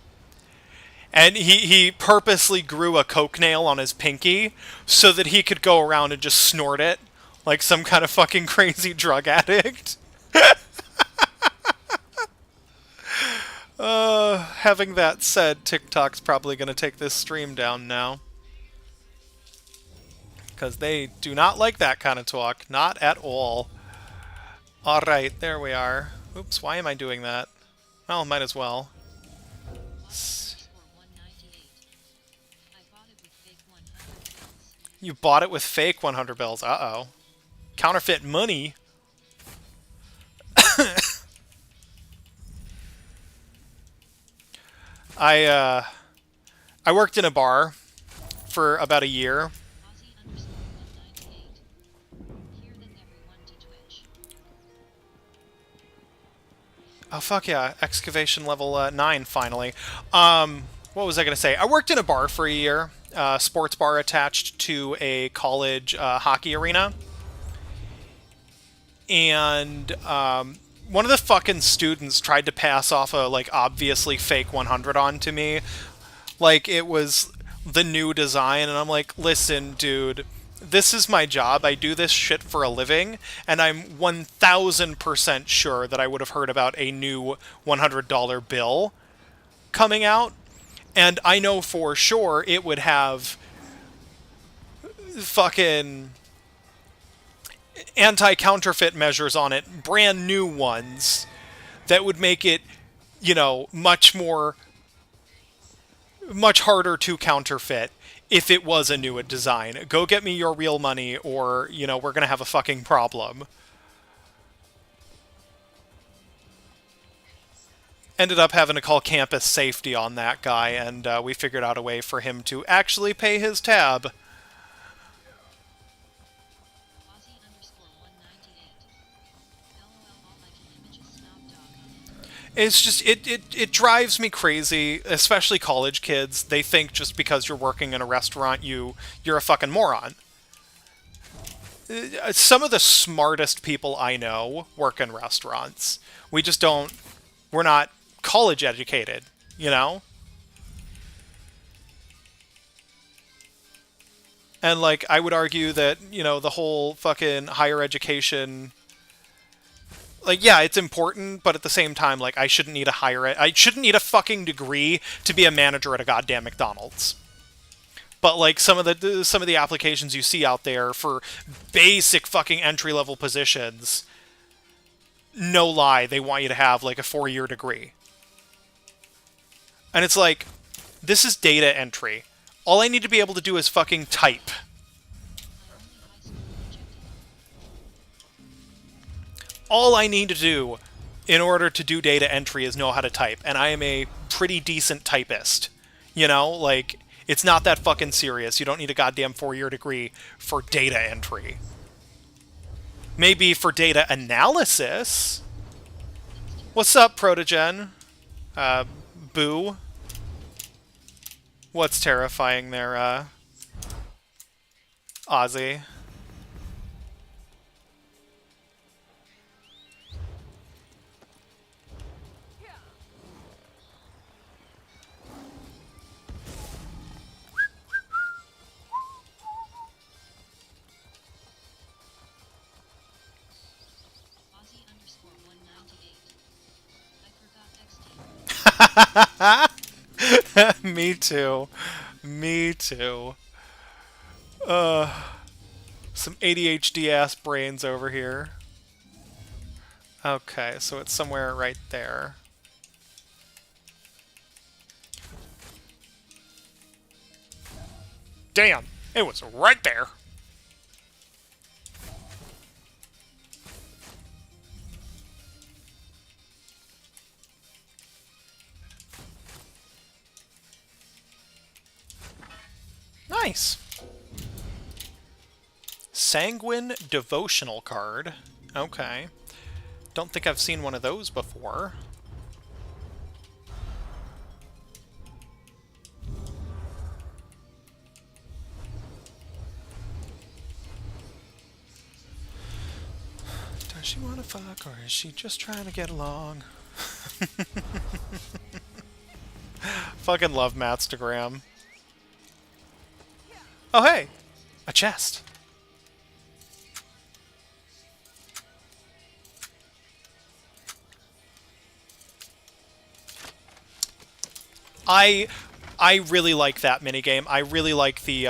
And he purposely grew a coke nail on his pinky so that he could go around and just snort it like some kind of fucking crazy drug addict. Having that said, TikTok's probably going to take this stream down now. Because they do not like that kind of talk. Not at all. Alright, there we are. Oops, why am I doing that? Well, might as well. You bought it with fake 100 bills. Uh-oh. Counterfeit money? I worked in a bar for about a year. Oh, fuck yeah. Excavation level 9, finally. What was I going to say? I worked in a bar for a year. Sports bar attached to a college hockey arena. And one of the fucking students tried to pass off a, like, obviously fake 100 onto me. Like, it was the new design. And I'm like, listen, dude, This is my job. I do this shit for a living, and I'm 1000% sure that I would have heard about a new $100 bill coming out, and I know for sure it would have fucking anti-counterfeit measures on it, brand new ones, that would make it, you know, much harder to counterfeit if it was a new design. Go get me your real money, or, you know, we're gonna have a fucking problem. Ended up having to call campus safety on that guy, and we figured out a way for him to actually pay his tab. It's just, it drives me crazy, especially college kids. They think just because you're working in a restaurant, you're a fucking moron. Some of the smartest people I know work in restaurants. We're not college educated, you know? And, like, I would argue that, you know, the whole fucking higher education, like, yeah, it's important, but at the same time, like, I shouldn't need a fucking degree to be a manager at a goddamn McDonald's. But, like, some of the applications you see out there for basic fucking entry-level positions, no lie, they want you to have, like, a 4-year degree. And it's like, this is data entry. All I need to be able to do is fucking type. All I need to do in order to do data entry is know how to type, and I am a pretty decent typist. You know, like, it's not that fucking serious. You don't need a goddamn 4-year degree for data entry. Maybe for data analysis. What's up, Protogen? Boo? What's terrifying there, Ozzy? Me too. Me too. Some ADHD ass brains over here. Okay, so it's somewhere right there. Damn, it was right there. Nice. Sanguine devotional card. Okay. Don't think I've seen one of those before. Does she want to fuck, or is she just trying to get along? Fucking love Matstagram. Oh, hey! A chest. I really like that minigame. I really like the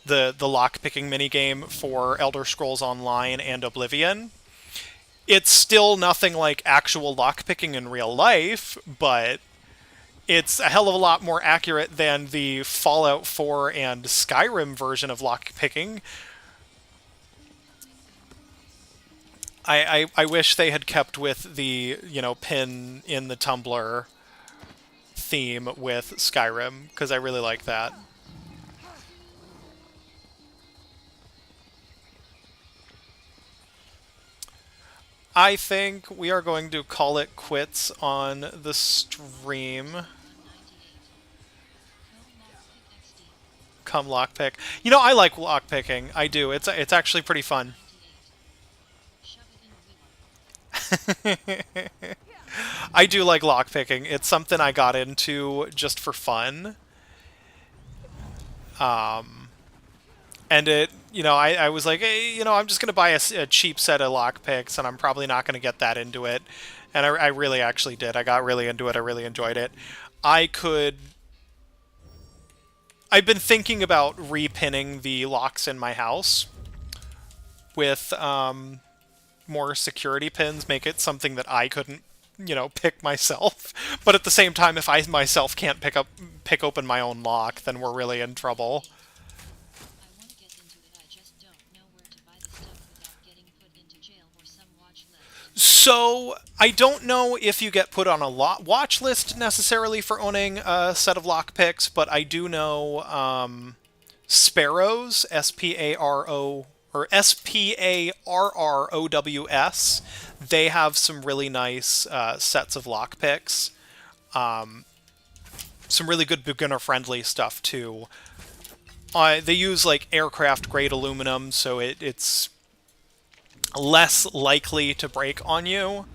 lock-picking minigame for Elder Scrolls Online and Oblivion. It's still nothing like actual lock-picking in real life, but it's a hell of a lot more accurate than the Fallout 4 and Skyrim version of lock-picking. I wish they had kept with the, you know, pin in the tumbler theme with Skyrim, because I really like that. I think we are going to call it quits on the stream. Come lockpick. You know, I like lockpicking. I do. It's actually pretty fun. I do like lockpicking. It's something I got into just for fun. And I was like, hey, I'm just going to buy a cheap set of lockpicks, and I'm probably not going to get that into it. And I really actually did. I got really into it. I really enjoyed it. I've been thinking about repinning the locks in my house with more security pins, make it something that I couldn't, pick myself. But at the same time, if I myself can't pick open my own lock, then we're really in trouble. So, I don't know if you get put on a watch list necessarily for owning a set of lockpicks, but I do know Sparrows, S-P-A-R-O, or Sparrows, they have some really nice sets of lockpicks. Some really good beginner-friendly stuff, too. They use, like, aircraft-grade aluminum, so it's less likely to break on you.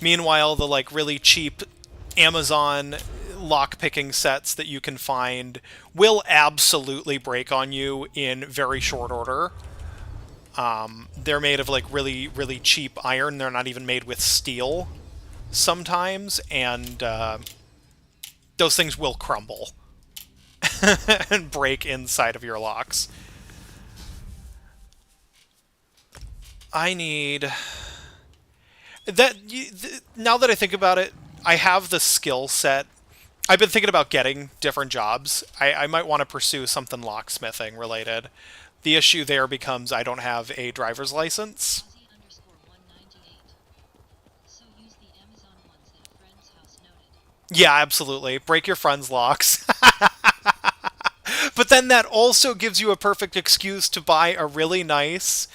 Meanwhile, the like really cheap Amazon lock-picking sets that you can find will absolutely break on you in very short order. They're made of like really, really cheap iron. They're not even made with steel sometimes, and those things will crumble and break inside of your locks. I need that. Now that I think about it, I have the skill set. I've been thinking about getting different jobs. I might want to pursue something locksmithing related. The issue there becomes I don't have a driver's license. Yeah, absolutely. Break your friend's locks. But then that also gives you a perfect excuse to buy a really nice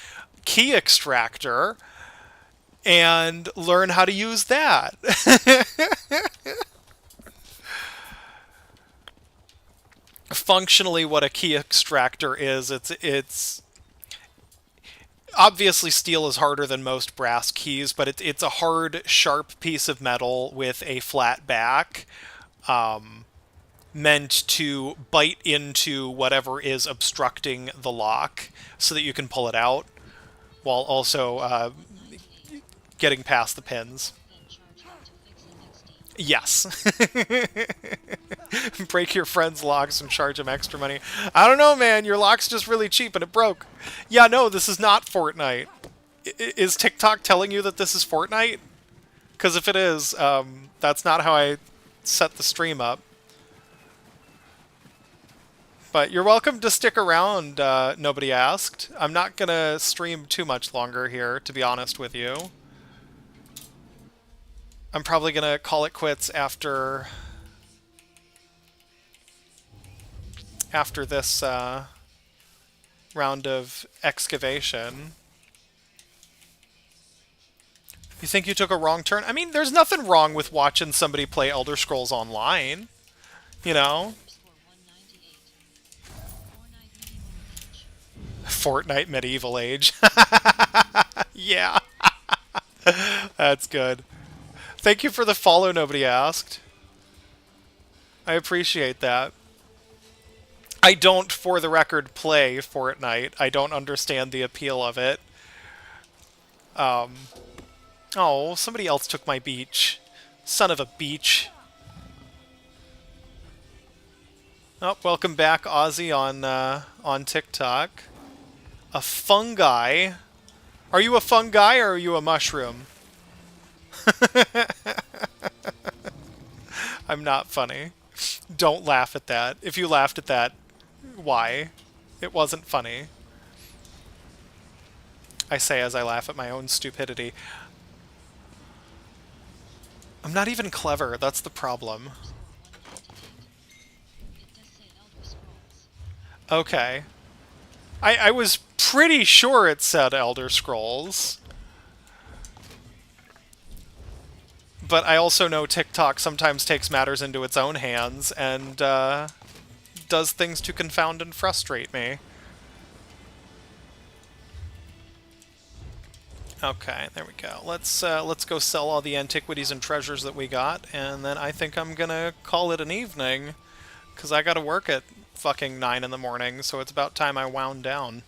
key extractor and learn how to use that. Functionally, what a key extractor is, it's obviously steel is harder than most brass keys, but it's a hard, sharp piece of metal with a flat back, meant to bite into whatever is obstructing the lock so that you can pull it out, while also getting past the pins. Yes. Break your friend's locks and charge them extra money. I don't know, man. Your lock's just really cheap and it broke. Yeah, no, this is not Fortnite. Is TikTok telling you that this is Fortnite? Because if it is, that's not how I set the stream up. But you're welcome to stick around, nobody asked. I'm not going to stream too much longer here, to be honest with you. I'm probably going to call it quits after this round of excavation. You think you took a wrong turn? I mean, there's nothing wrong with watching somebody play Elder Scrolls Online, you know? Fortnite Medieval Age. Yeah. That's good. Thank you for the follow, nobody asked. I appreciate that. I don't, for the record, play Fortnite. I don't understand the appeal of it. Oh, somebody else took my beach. Son of a beach. Oh, welcome back, Ozzy, on TikTok. A fungi? Are you a fungi or are you a mushroom? I'm not funny. Don't laugh at that. If you laughed at that, why? It wasn't funny. I say as I laugh at my own stupidity. I'm not even clever, that's the problem. Okay. I was pretty sure it said Elder Scrolls. But I also know TikTok sometimes takes matters into its own hands and does things to confound and frustrate me. Okay, there we go. Let's go sell all the antiquities and treasures that we got, and then I think I'm gonna call it an evening. Because I gotta work at fucking 9 in the morning, so it's about time I wound down.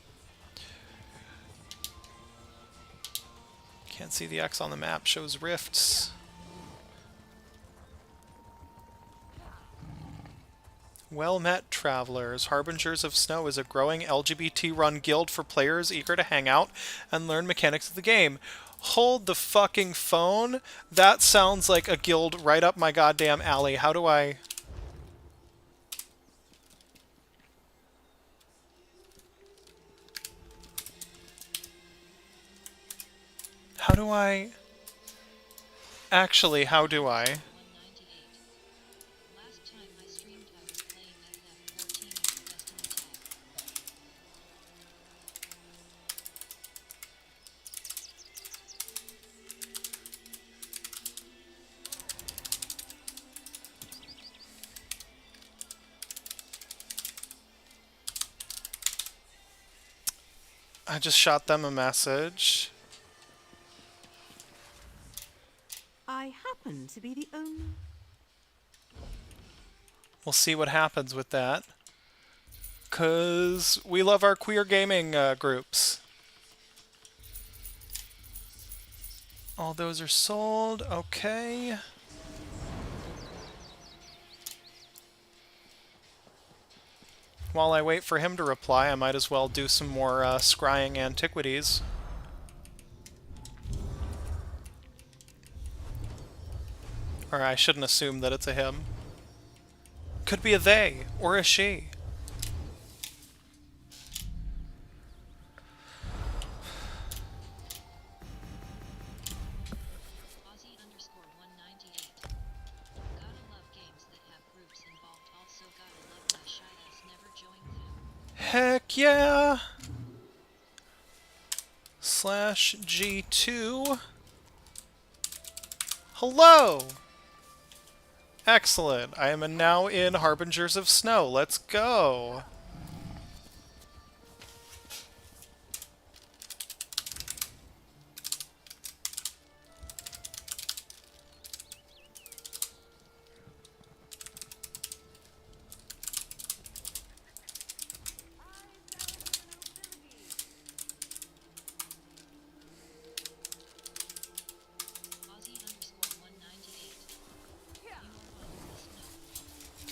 Can't see the X on the map, shows rifts. Well met, travelers. Harbingers of Snow is a growing LGBT-run guild for players eager to hang out and learn mechanics of the game. Hold the fucking phone? That sounds like a guild right up my goddamn alley. How do I... How do I... Actually, how do I... I just shot them a message. I happen to be the only... We'll see what happens with that. 'Cause we love our queer gaming groups. All those are sold. Okay. While I wait for him to reply, I might as well do some more scrying antiquities. Or I shouldn't assume that it's a him. Could be a they, or a she. Heck yeah! Slash G2. Hello! Excellent. I am now in Harbingers of Snow. Let's go!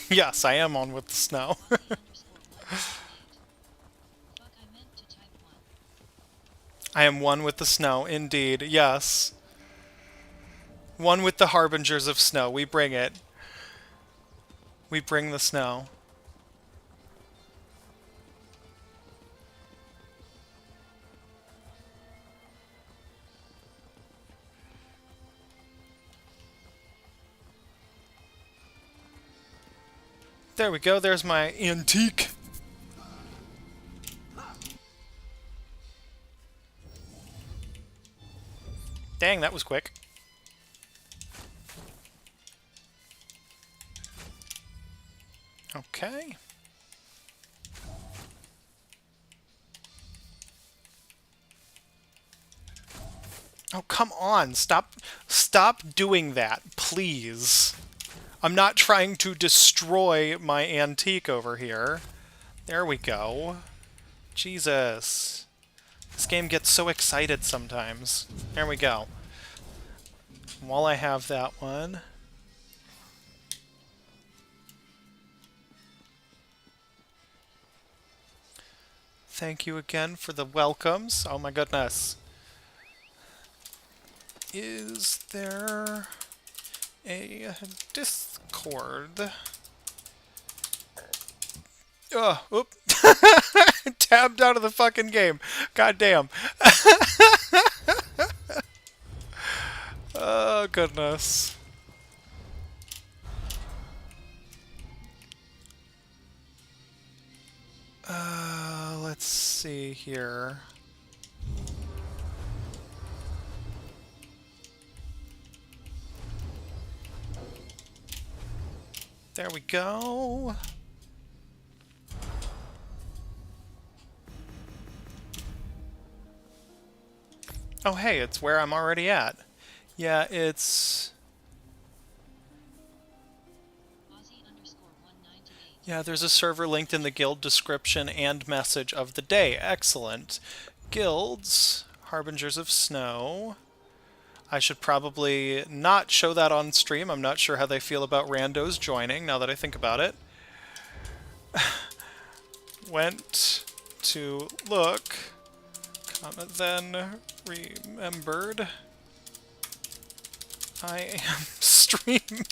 Yes, I am on with the snow. I am one with the snow, indeed. Yes. One with the Harbingers of Snow. We bring it. We bring the snow. There we go, there's my antique. Dang, that was quick. Okay. Oh, come on. Stop doing that, please. I'm not trying to destroy my antique over here. There we go. Jesus. This game gets so excited sometimes. There we go. While I have that one... Thank you again for the welcomes. Oh my goodness. Is there a Discord? Oop. Tabbed out of the fucking game. God damn. Oh, goodness. Let's see here. There we go. Oh, hey, it's where I'm already at. Yeah, it's... Yeah, there's a server linked in the guild description and message of the day. Excellent. Guilds, Harbingers of Snow. I should probably not show that on stream. I'm not sure how they feel about randos joining, now that I think about it. Went to look, comma, then remembered I am streaming.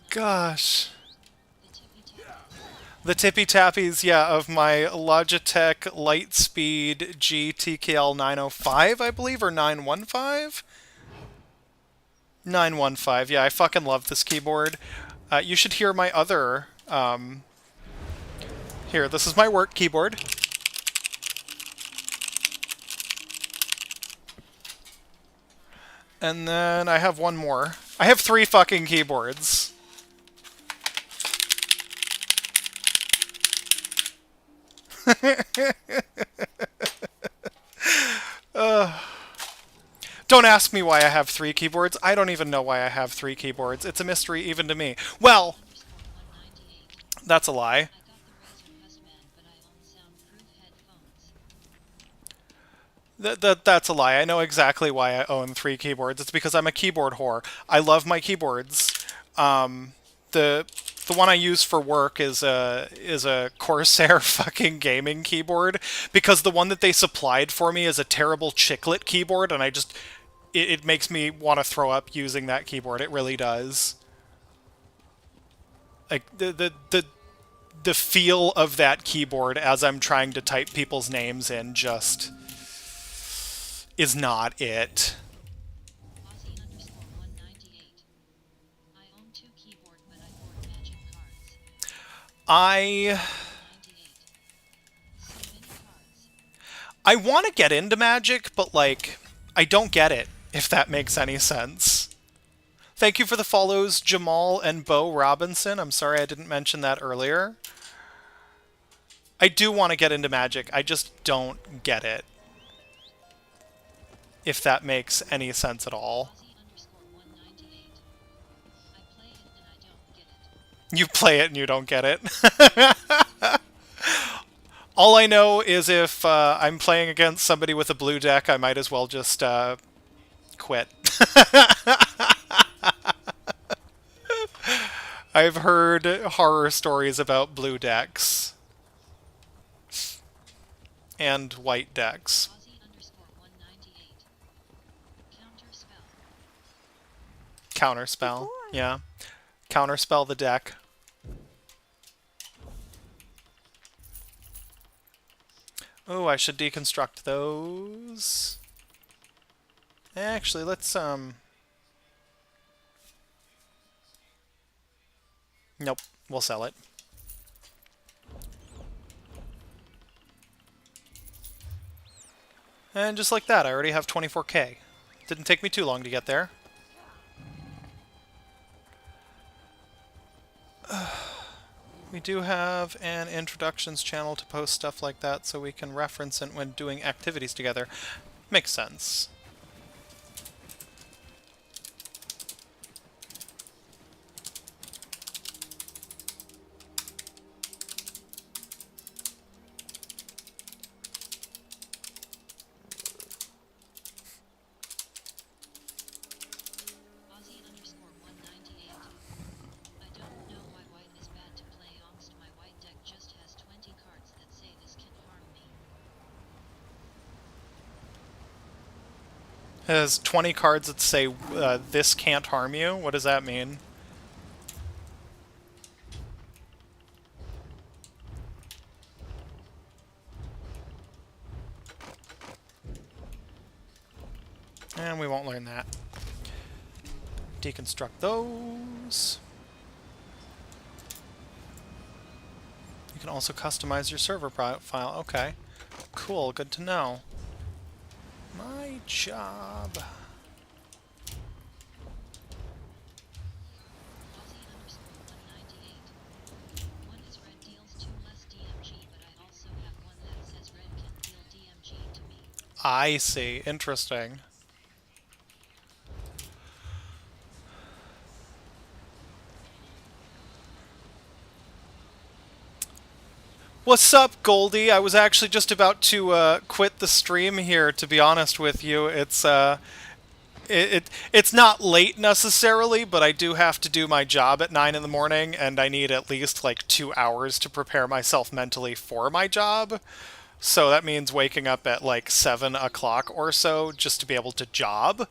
Gosh. The tippy tappies, yeah, of my Logitech Lightspeed GTKL 905, I believe, or 915? 915, yeah, I fucking love this keyboard. You should hear my other, here, this is my work keyboard. And then I have one more. I have 3 fucking keyboards. Don't ask me why I have 3 keyboards. I don't even know why I have 3 keyboards. It's a mystery even to me. Well, that's a lie. That's a lie. I know exactly why I own 3 keyboards. It's because I'm a keyboard whore. I love my keyboards. The one I use for work is a Corsair fucking gaming keyboard, because the one that they supplied for me is a terrible chiclet keyboard, and it makes me want to throw up using that keyboard. It really does. Like the feel of that keyboard as I'm trying to type people's names in just is not it. I want to get into Magic, but, like, I don't get it, if that makes any sense. Thank you for the follows, Jamal and Bo Robinson. I'm sorry I didn't mention that earlier. I do want to get into Magic, I just don't get it. If that makes any sense at all. You play it and you don't get it. All I know is if I'm playing against somebody with a blue deck, I might as well just quit. I've heard horror stories about blue decks. And white decks. Counterspell, yeah. Counterspell the deck. Oh, I should deconstruct those. Actually, let's, nope, we'll sell it. And just like that, I already have 24k. Didn't take me too long to get there. We do have an introductions channel to post stuff like that so we can reference it when doing activities together. Makes sense. It has 20 cards that say, this can't harm you? What does that mean? And we won't learn that. Deconstruct those. You can also customize your server profile. Okay. Cool, good to know. My job. I see. Interesting. What's up, Goldie? I was actually just about to quit the stream here, to be honest with you. It's not late necessarily, but I do have to do my job at 9 in the morning, and I need at least like 2 hours to prepare myself mentally for my job. So that means waking up at like 7 o'clock or so just to be able to job.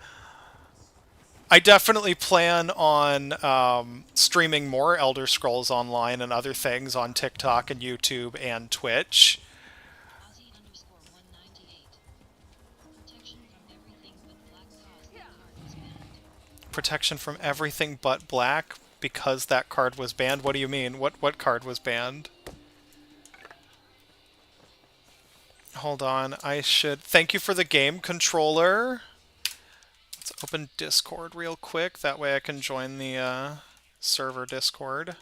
I definitely plan on streaming more Elder Scrolls Online and other things on TikTok and YouTube and Twitch. Protection from everything but black because that card was banned. What do you mean? What card was banned? Hold on, I should... Thank you for the game controller. Let's open Discord real quick. That way I can join the server Discord.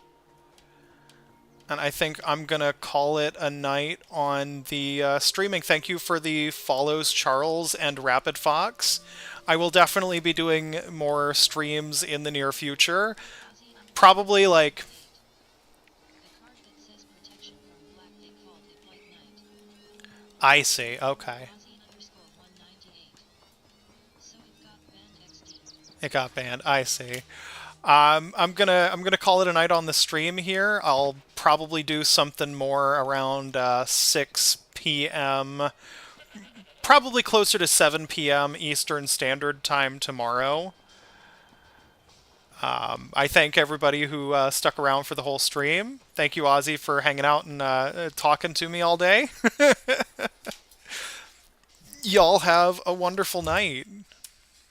And I think I'm going to call it a night on the streaming. Thank you for the follows, Charles and Rapid Fox. I will definitely be doing more streams in the near future. Probably like... I see, okay. It got banned, I see. I'm gonna call it a night on the stream here. I'll probably do something more around 6 p.m. Probably closer to 7 p.m. Eastern Standard Time tomorrow. I thank everybody who stuck around for the whole stream. Thank you, Ozzy, for hanging out and talking to me all day. Y'all have a wonderful night.